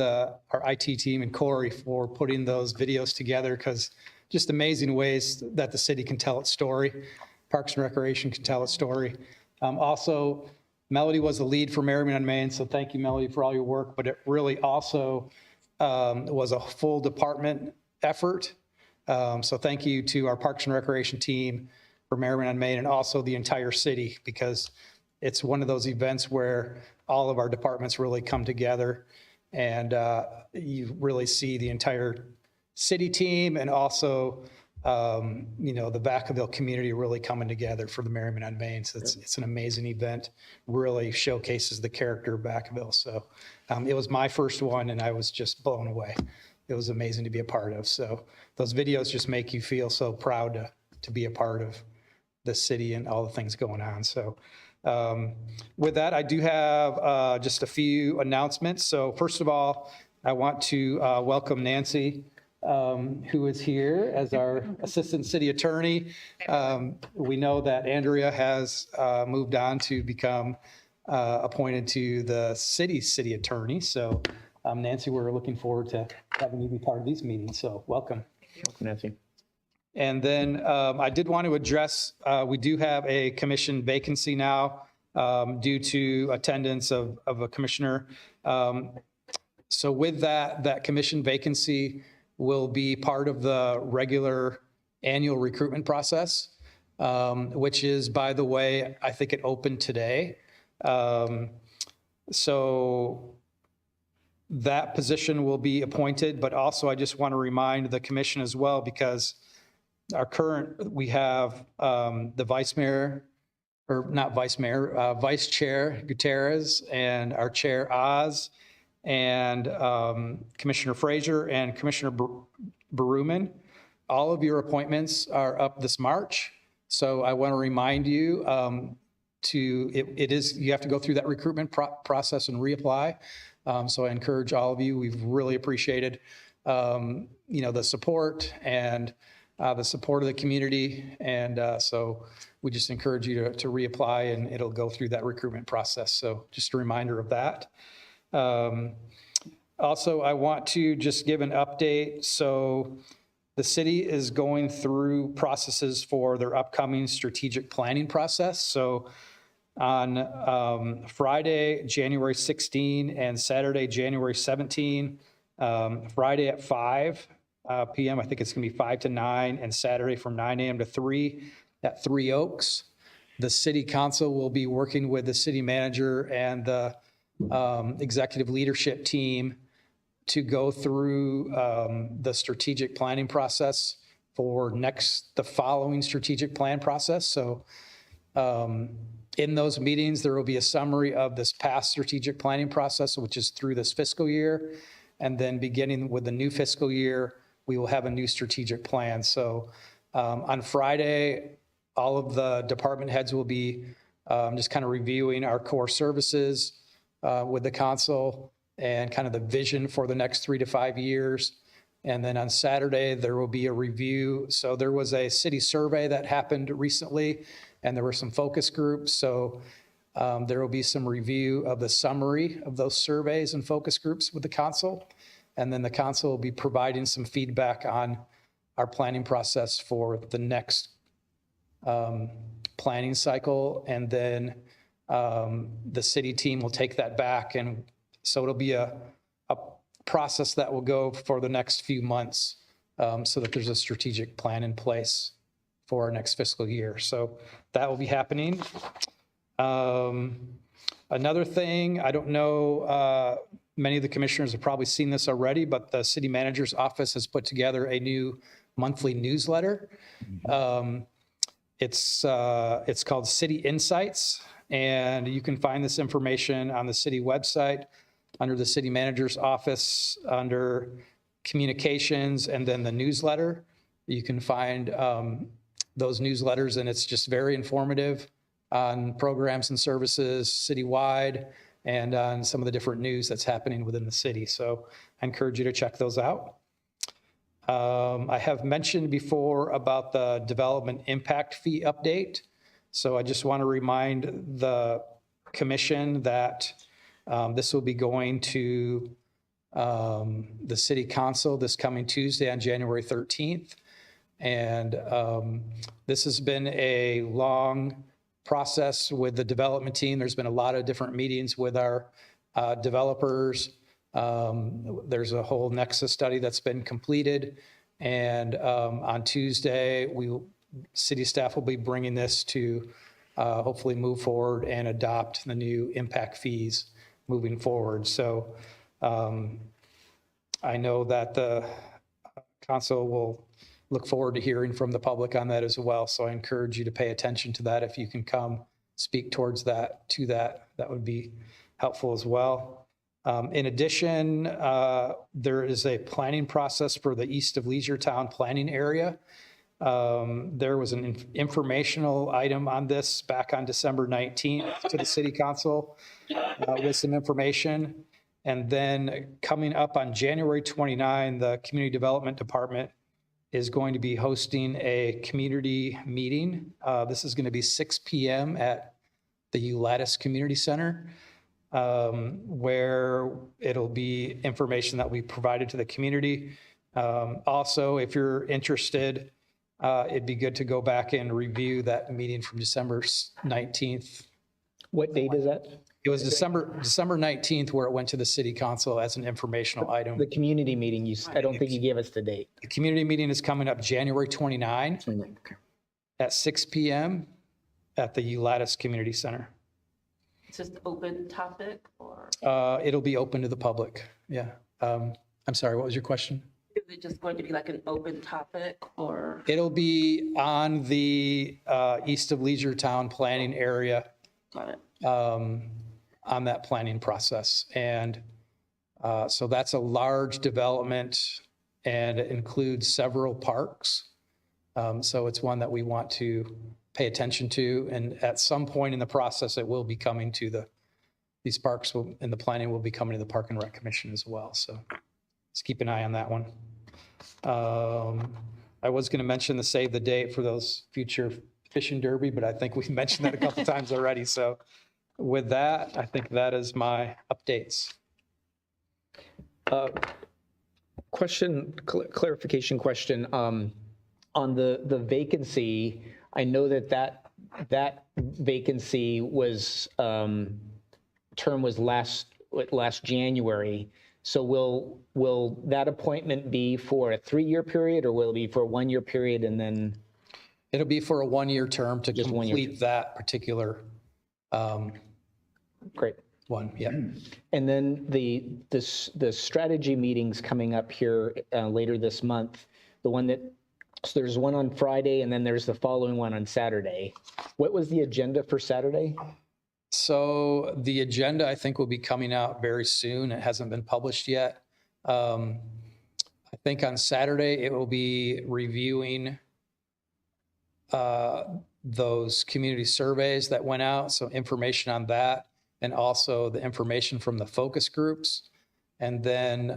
Speaker 3: our IT team and Corey for putting those videos together, because just amazing ways that the city can tell its story. Parks and Recreation can tell its story. Also, Melody was the lead for Merriman on Main, so thank you, Melody, for all your work. But it really also was a full department effort. So thank you to our Parks and Recreation team for Merriman on Main, and also the entire city, because it's one of those events where all of our departments really come together, and you really see the entire city team and also the Vacaville community really coming together for the Merriman on Main. So it's an amazing event, really showcases the character of Vacaville. So it was my first one, and I was just blown away. It was amazing to be a part of. So those videos just make you feel so proud to be a part of the city and all the things going on. So with that, I do have just a few announcements. So first of all, I want to welcome Nancy, who is here as our Assistant City Attorney. We know that Andrea has moved on to become appointed to the city Attorney. So Nancy, we're looking forward to having you be part of these meetings. So welcome.
Speaker 1: Welcome, Nancy.
Speaker 3: And then I did want to address, we do have a commission vacancy now due to attendance of a commissioner. So with that commission vacancy will be part of the regular annual recruitment process, which is, by the way, I think it opened today. So that position will be appointed, but also I just want to remind the commission as well, because we have the vice chair Gutierrez, and our chair Oz, and Commissioner Frazier and Commissioner Berumen. All of your appointments are up this March. So I want to remind you you have to go through that recruitment process and reapply. So I encourage all of you. We've really appreciated the support and the support of the community. And so we just encourage you to reapply, and it'll go through that recruitment process. So just a reminder of that. Also, I want to just give an update. So the city is going through processes for their upcoming strategic planning process. So on Friday, January 16 and Saturday, January 17, Friday at 5 p.m. I think it's going to be 5 to 9, and Saturday from 9 a.m. to 3 at 3 Oaks. The city council will be working with the city manager and the executive leadership team to go through the strategic planning process for the following strategic plan process. So in those meetings, there will be a summary of this past strategic planning process, which is through this fiscal year. And then beginning with the new fiscal year, we will have a new strategic plan. So on Friday, all of the department heads will be just kind of reviewing our core services with the council and kind of the vision for the next 3 to 5 years. And then on Saturday, there will be a review. So there was a city survey that happened recently, and there were some focus groups. So there will be some review of the summary of those surveys and focus groups with the council. And then the council will be providing some feedback on our planning process for the next planning cycle. And then the city team will take that back. And so it'll be a process that will go for the next few months so that there's a strategic plan in place for our next fiscal year. So that will be happening. Another thing, I don't know, many of the commissioners have probably seen this already, but the city manager's office has put together a new monthly newsletter. It's called City Insights, And you can find this information on the city website, under the city manager's office, under communications, and then the newsletter. You can find those newsletters, and it's just very informative on programs and services citywide and on some of the different news that's happening within the city. So I encourage you to check those out. I have mentioned before about the development impact fee update. So I just want to remind the commission that this will be going to the city council this coming Tuesday on January 13th. And this has been a long process with the development team. There's been a lot of different meetings with our developers. There's a whole nexus study that's been completed. And on Tuesday, city staff will be bringing this to hopefully move forward and adopt the new impact fees moving forward. So I know that the council will look forward to hearing from the public on that as well. So I encourage you to pay attention to that. If you can come speak towards that, that would be helpful as well. In addition, there is a planning process for the East of Leisure Town planning area. There was an informational item on this back on December 19th to the city council with some information. And then coming up on January 29, the Community Development Department is going to be hosting a community meeting. This is going to be 6 p.m. at the Ulatis Community Center, where it'll be information that we provided to the community. Also, if you're interested, it'd be good to go back and review that meeting from December 19th.
Speaker 1: What date is that?
Speaker 3: It was December 19th where it went to the city council as an informational item.
Speaker 1: The community meeting, I don't think you gave us the date.
Speaker 3: The community meeting is coming up January 29 at 6 p.m. at the Ulatis Community Center.
Speaker 4: It's just open topic or?
Speaker 3: It'll be open to the public, yeah. I'm sorry, what was your question?
Speaker 4: Is it just going to be like an open topic or?
Speaker 3: It'll be on the East of Leisure Town planning area.
Speaker 4: Got it.
Speaker 3: On that planning process. And so that's a large development and it includes several parks. So it's one that we want to pay attention to. And at some point in the process, it will be coming to these parks and the planning will be coming to the Park and Rec Commission as well. So let's keep an eye on that one. I was going to mention the save the date for those future fishing derby, but I think we mentioned that a couple times already. So with that, I think that is my updates.
Speaker 1: Clarification question on the vacancy. I know that vacancy was term was last January. So will that appointment be for a 3-year period or will it be for a 1-year period and then?
Speaker 3: It'll be for a 1-year term to
Speaker 1: Just 1 year.
Speaker 3: complete that particular
Speaker 1: Great.
Speaker 3: one, yeah.
Speaker 1: And then the strategy meetings coming up here later this month, so there's one on Friday and then there's the following one on Saturday. What was the agenda for Saturday?
Speaker 3: So the agenda, I think, will be coming out very soon. It hasn't been published yet. I think on Saturday, it will be reviewing those community surveys that went out. So information on that and also the information from the focus groups. And then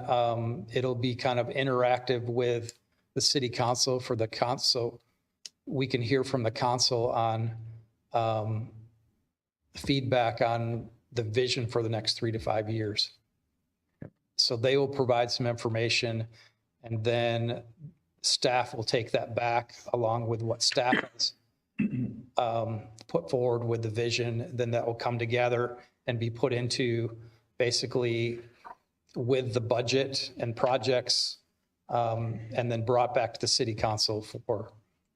Speaker 3: it'll be kind of interactive with the city council for the council. We can hear from the council on feedback on the vision for the next 3 to 5 years. So they will provide some information and then staff will take that back along with what staff has put forward with the vision. Then that will come together and be put into basically with the budget and projects and then brought back to the city council for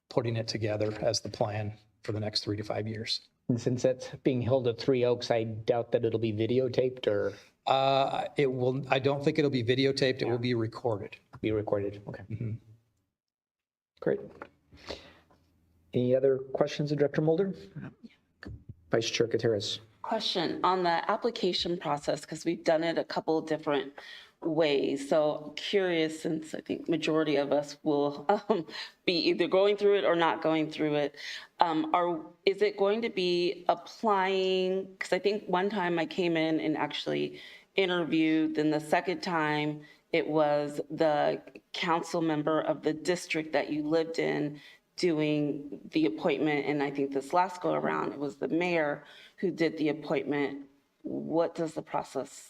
Speaker 3: putting it together as the plan for the next 3 to 5 years.
Speaker 1: And since that's being held at Three Oaks, I doubt that it'll be videotaped or?
Speaker 3: It will. I don't think it'll be videotaped. It will be recorded.
Speaker 1: Be recorded. Okay.
Speaker 3: Mm-hmm.
Speaker 1: Great. Any other questions of Director Mulder? Vice Chair Gutierrez.
Speaker 4: Question on the application process, because we've done it a couple of different ways. So curious, since I think majority of us will be either going through it or not going through it. Is it going to be applying? Because I think one time I came in and actually interviewed, then the second time it was the council member of the district that you lived in doing the appointment. And I think this last go around, it was the mayor who did the appointment. What does the process?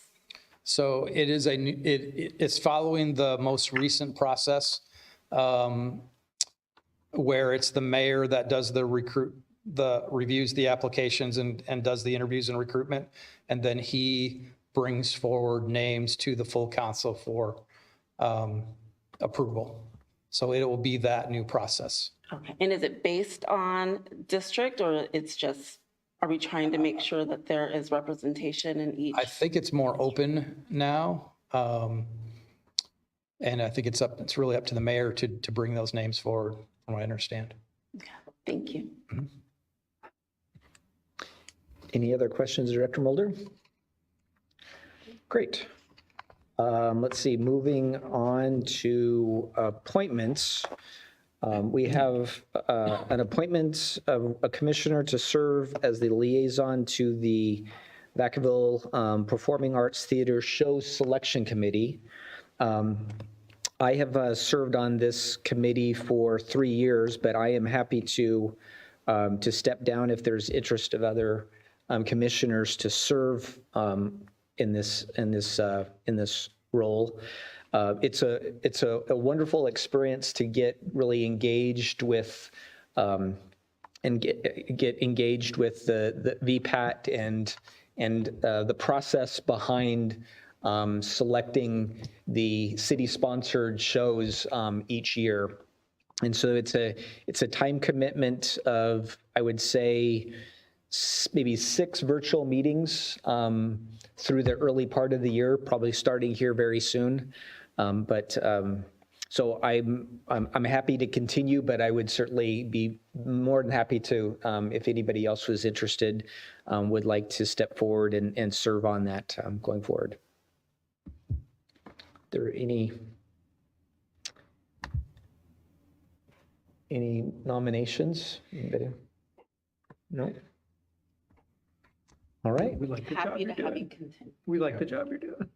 Speaker 3: So it is it's following the most recent process where it's the mayor that does reviews the applications and does the interviews and recruitment. And then he brings forward names to the full council for approval. So it will be that new process.
Speaker 4: Okay. And is it based on district, or it's just, are we trying to make sure that there is representation in each?
Speaker 3: I think it's more open now. And I think it's really up to the mayor to bring those names forward, from what I understand.
Speaker 4: Okay. Thank you.
Speaker 3: Mm-hmm.
Speaker 1: Any other questions, Director Mulder? Great. Let's see, moving on to appointments. We have an appointment of a commissioner to serve as the liaison to the Vacaville Performing Arts Theater Show Selection Committee. I have served on this committee for 3 years, but I am happy to step down if there's interest of other commissioners to serve in this role. It's a wonderful experience to get really engaged with and get engaged with the VPAT and the process behind selecting the city-sponsored shows each year. And so it's a time commitment of, I would say, maybe 6 virtual meetings through the early part of the year, probably starting here very soon. So I'm happy to continue, but I would certainly be more than happy to, if anybody else was interested, would like to step forward and serve on that going forward. Are there any nominations? Anybody? No? All right.
Speaker 5: We like the job
Speaker 4: Happy
Speaker 5: you're
Speaker 4: to have you
Speaker 5: doing.
Speaker 4: continue.
Speaker 5: We like the job you're doing.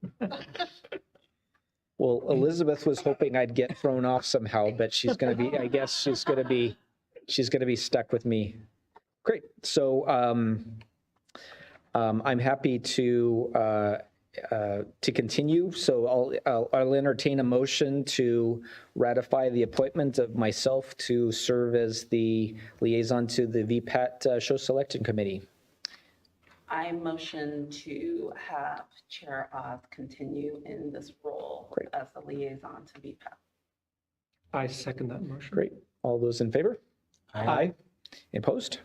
Speaker 1: Well, Elizabeth was hoping I'd get thrown off somehow, but she's going to be, I guess she's going to be stuck with me. Great. So I'm happy to continue. So I'll entertain a motion to ratify the appointment of myself to serve as the liaison to the VPAT Show Selection Committee.
Speaker 4: I motion to have Chair Oz continue in this role as the liaison to VPAT.
Speaker 5: I second that motion.
Speaker 1: Great. All those in favor? Aye. Opposed?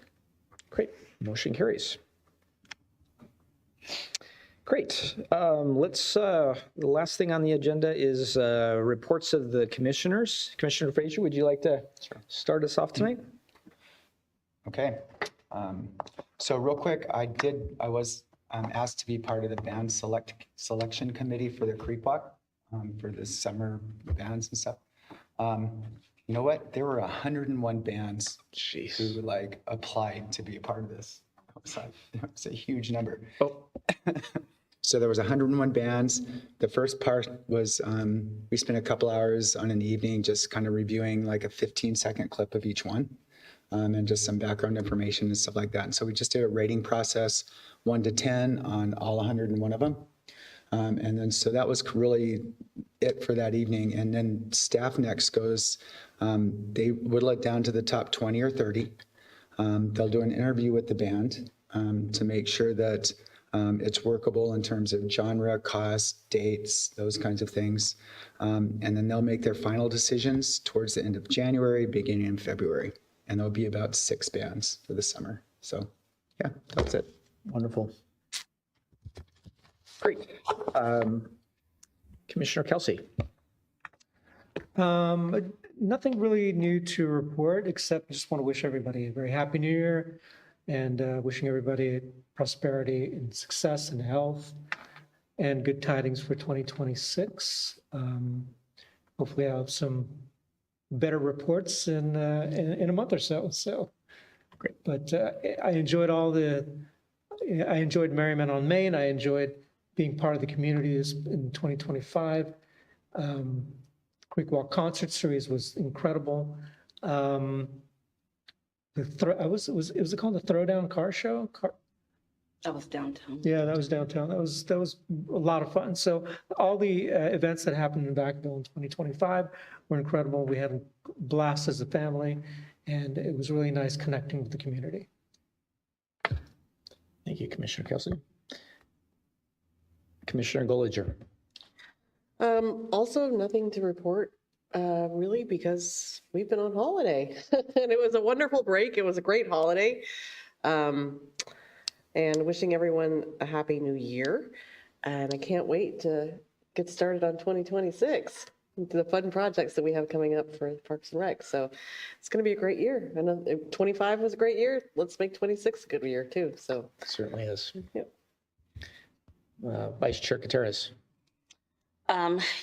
Speaker 1: Great. Motion carries. Great. The last thing on the agenda is reports of the commissioners. Commissioner Frazier, would you like to start us off tonight?
Speaker 6: Okay. So real quick, I was asked to be part of the band selection committee for the Creek Walk for the summer bands and stuff. You know what? There were 101 bands who applied to be a part of this. It's a huge number. Oh. So there was 101 bands. The first part was we spent a couple hours on an evening just kind of reviewing like a 15-second clip of each one. And just some background information and stuff like that. And so we just did a rating process, 1 to 10 on all 101 of them. And then so that was really it for that evening. And then staff next goes, they whittle it down to the top 20 or 30. They'll do an interview with the band to make sure that it's workable in terms of genre, cost, dates, those kinds of things. And then they'll make their final decisions towards the end of January, beginning of February. And there'll be about 6 bands for the summer. So yeah, that's it.
Speaker 1: Wonderful. Great. Commissioner Kelsey.
Speaker 5: Nothing really new to report, except just want to wish everybody a very happy new year. and wishing everybody prosperity and success and health and good tidings for 2026. Hopefully I'll have some better reports in a month or so. So, great. But I enjoyed I enjoyed Merriment on Main. I enjoyed being part of the community in 2025. Creek Walk Concert Series was incredible. Was it called the Throwdown Car Show?
Speaker 4: That was downtown.
Speaker 5: Yeah, that was downtown. That was a lot of fun. So all the events that happened in Vacaville in 2025 were incredible. We had a blast as a family, and it was really nice connecting with the community.
Speaker 1: Thank you, Commissioner Kelsey. Commissioner Goliger.
Speaker 7: Also, nothing to report, really, because we've been on holiday. And it was a wonderful break. It was a great holiday. And wishing everyone a happy new year. And I can't wait to get started on 2026, the fun projects that we have coming up for Parks and Rec. So it's going to be a great year. I know 25 was a great year. Let's make 26 a good year too. So
Speaker 1: it certainly is.
Speaker 7: Yep.
Speaker 1: Vice Chair Gutierrez.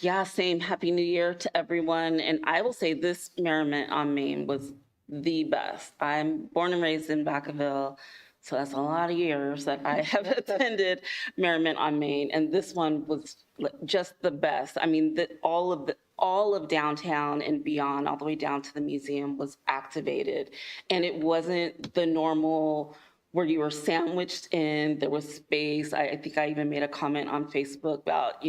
Speaker 4: Yeah, same. Happy New Year to everyone. And I will say this Merriment on Main was the best. I'm born and raised in Vacaville, so that's a lot of years that I have attended Merriment on Main, and this one was just the best. I mean, all of downtown and beyond, all the way down to the museum, was activated, and it wasn't the normal where you were sandwiched in, there was space. I think I even made a comment on Facebook about,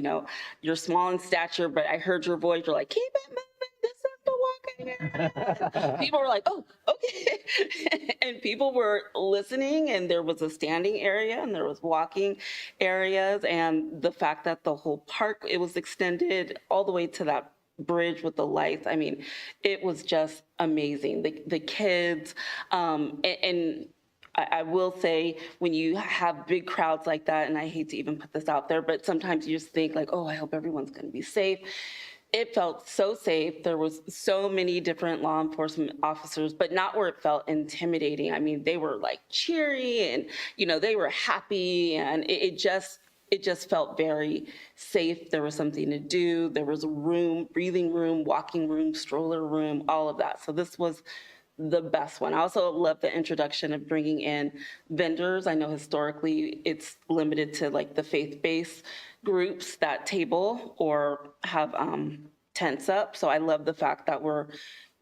Speaker 4: you're small in stature, but I heard your voice, you're like, keep it moving, this is the walking area. People were like, oh, okay. And people were listening, and there was a standing area and there was walking areas, and the fact that the whole park, it was extended all the way to that bridge with the lights. I mean, it was just amazing. The kids, and I will say, when you have big crowds like that, and I hate to even put this out there, but sometimes you just think like, oh, I hope everyone's going to be safe. It felt so safe. There was so many different law enforcement officers, but not where it felt intimidating. I mean, they were like cheery, and they were happy, and it just felt very safe. There was something to do. There was a room, breathing room, walking room, stroller room, all of that. So this was the best one. I also love the introduction of bringing in vendors. I know historically it's limited to like the faith-based groups that table or have tents up. So I love the fact that we're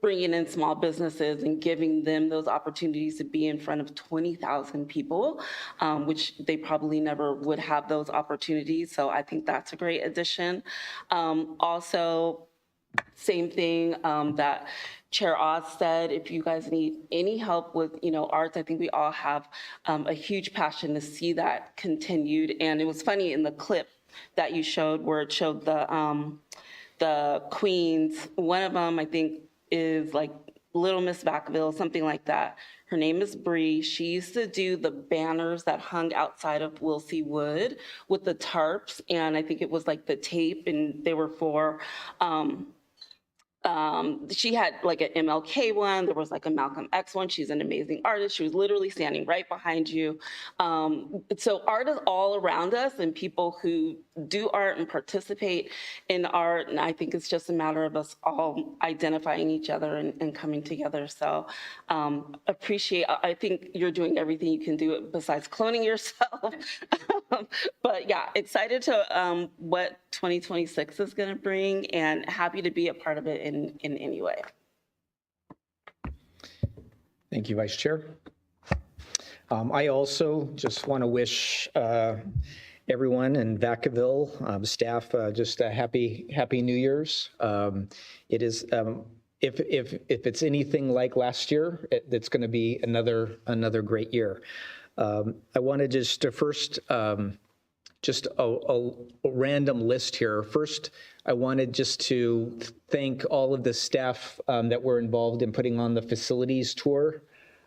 Speaker 4: bringing in small businesses and giving them those opportunities to be in front of 20,000 people, which they probably never would have those opportunities. So I think that's a great addition. Also, same thing that Chair Oz said, if you guys need any help with, arts, I think we all have a huge passion to see that continued. And it was funny in the clip that you showed where it showed the queens. One of them, I think, is like Little Miss Vacaville, something like that. Her name is Bree. She used to do the banners that hung outside of Wilsey Wood with the tarps, and I think it was like the tape, and they were for she had like an MLK one, there was like a Malcolm X one. She's an amazing artist. She was literally standing right behind you. So art is all around us, and people who do art and participate in art, and I think it's just a matter of us all identifying each other and coming together. So I think you're doing everything you can do besides cloning yourself. But yeah, excited to what 2026 is going to bring, and happy to be a part of it in any way.
Speaker 1: Thank you, Vice Chair. I also just want to wish everyone in Vacaville, staff, just a happy New Year's. It is, if it's anything like last year, it's going to be another great year. I wanted just to first, just a random list here. First, I wanted just to thank all of the staff that were involved in putting on the facilities tour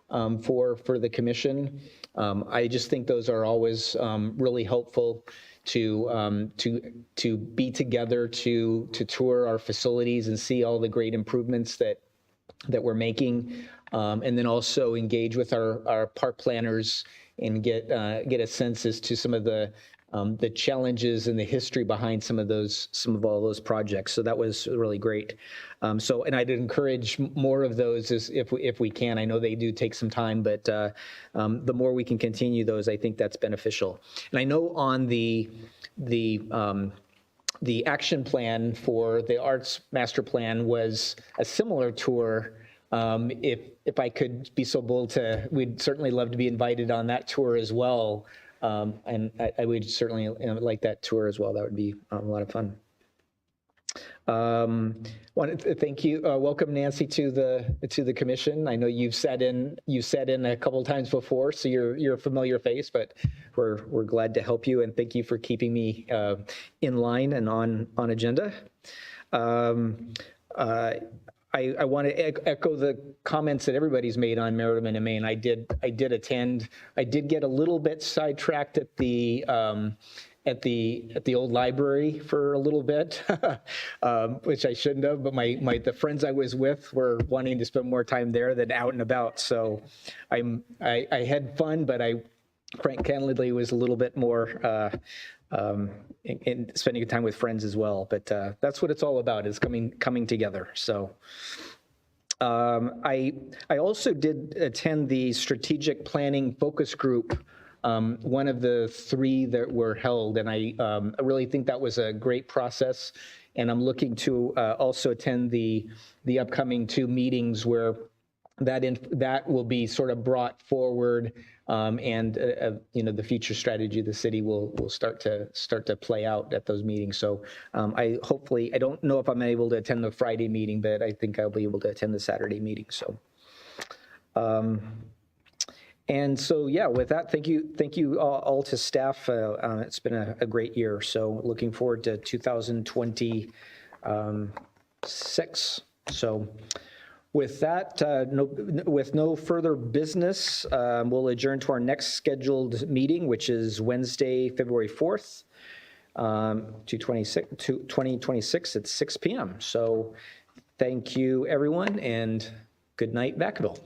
Speaker 1: for the commission. I just think those are always really helpful to be together, to tour our facilities and see all the great improvements that that we're making, and then also engage with our park planners and get a sense as to some of the challenges and the history behind some of all those projects. So that was really great. And I'd encourage more of those if we can. I know they do take some time, but the more we can continue those, I think that's beneficial. And I know on the action plan for the Arts Master Plan was a similar tour. If I could be so bold we'd certainly love to be invited on that tour as well. And I would certainly like that tour as well. That would be a lot of fun. Want to thank you. Welcome, Nancy, to the commission. I know you've sat in a couple of times before, so you're a familiar face, but we're glad to help you, and thank you for keeping me in line and on agenda. I want to echo the comments that everybody's made on Merriman and Main. I did attend. I did get a little bit sidetracked at the old library for a little bit, which I shouldn't have. But the friends I was with were wanting to spend more time there than out and about. So I had fun, but I candidly was a little bit more. And spending time with friends as well, but that's what it's all about, is coming together. So I also did attend the strategic planning focus group, one of the 3 that were held, and I really think that was a great process. And I'm looking to also attend the upcoming 2 meetings where that will be sort of brought forward, and the future strategy of the city will start to play out at those meetings. So I don't know if I'm able to attend the Friday meeting, but I think I'll be able to attend the Saturday meeting. So and so yeah, with that, thank you all to staff. It's been a great year. So looking forward to 2026. So. With that, with no further business, we'll adjourn to our next scheduled meeting, which is Wednesday, February 4th, 2026 at 6 p.m. So thank you, everyone, and good night, Vacaville.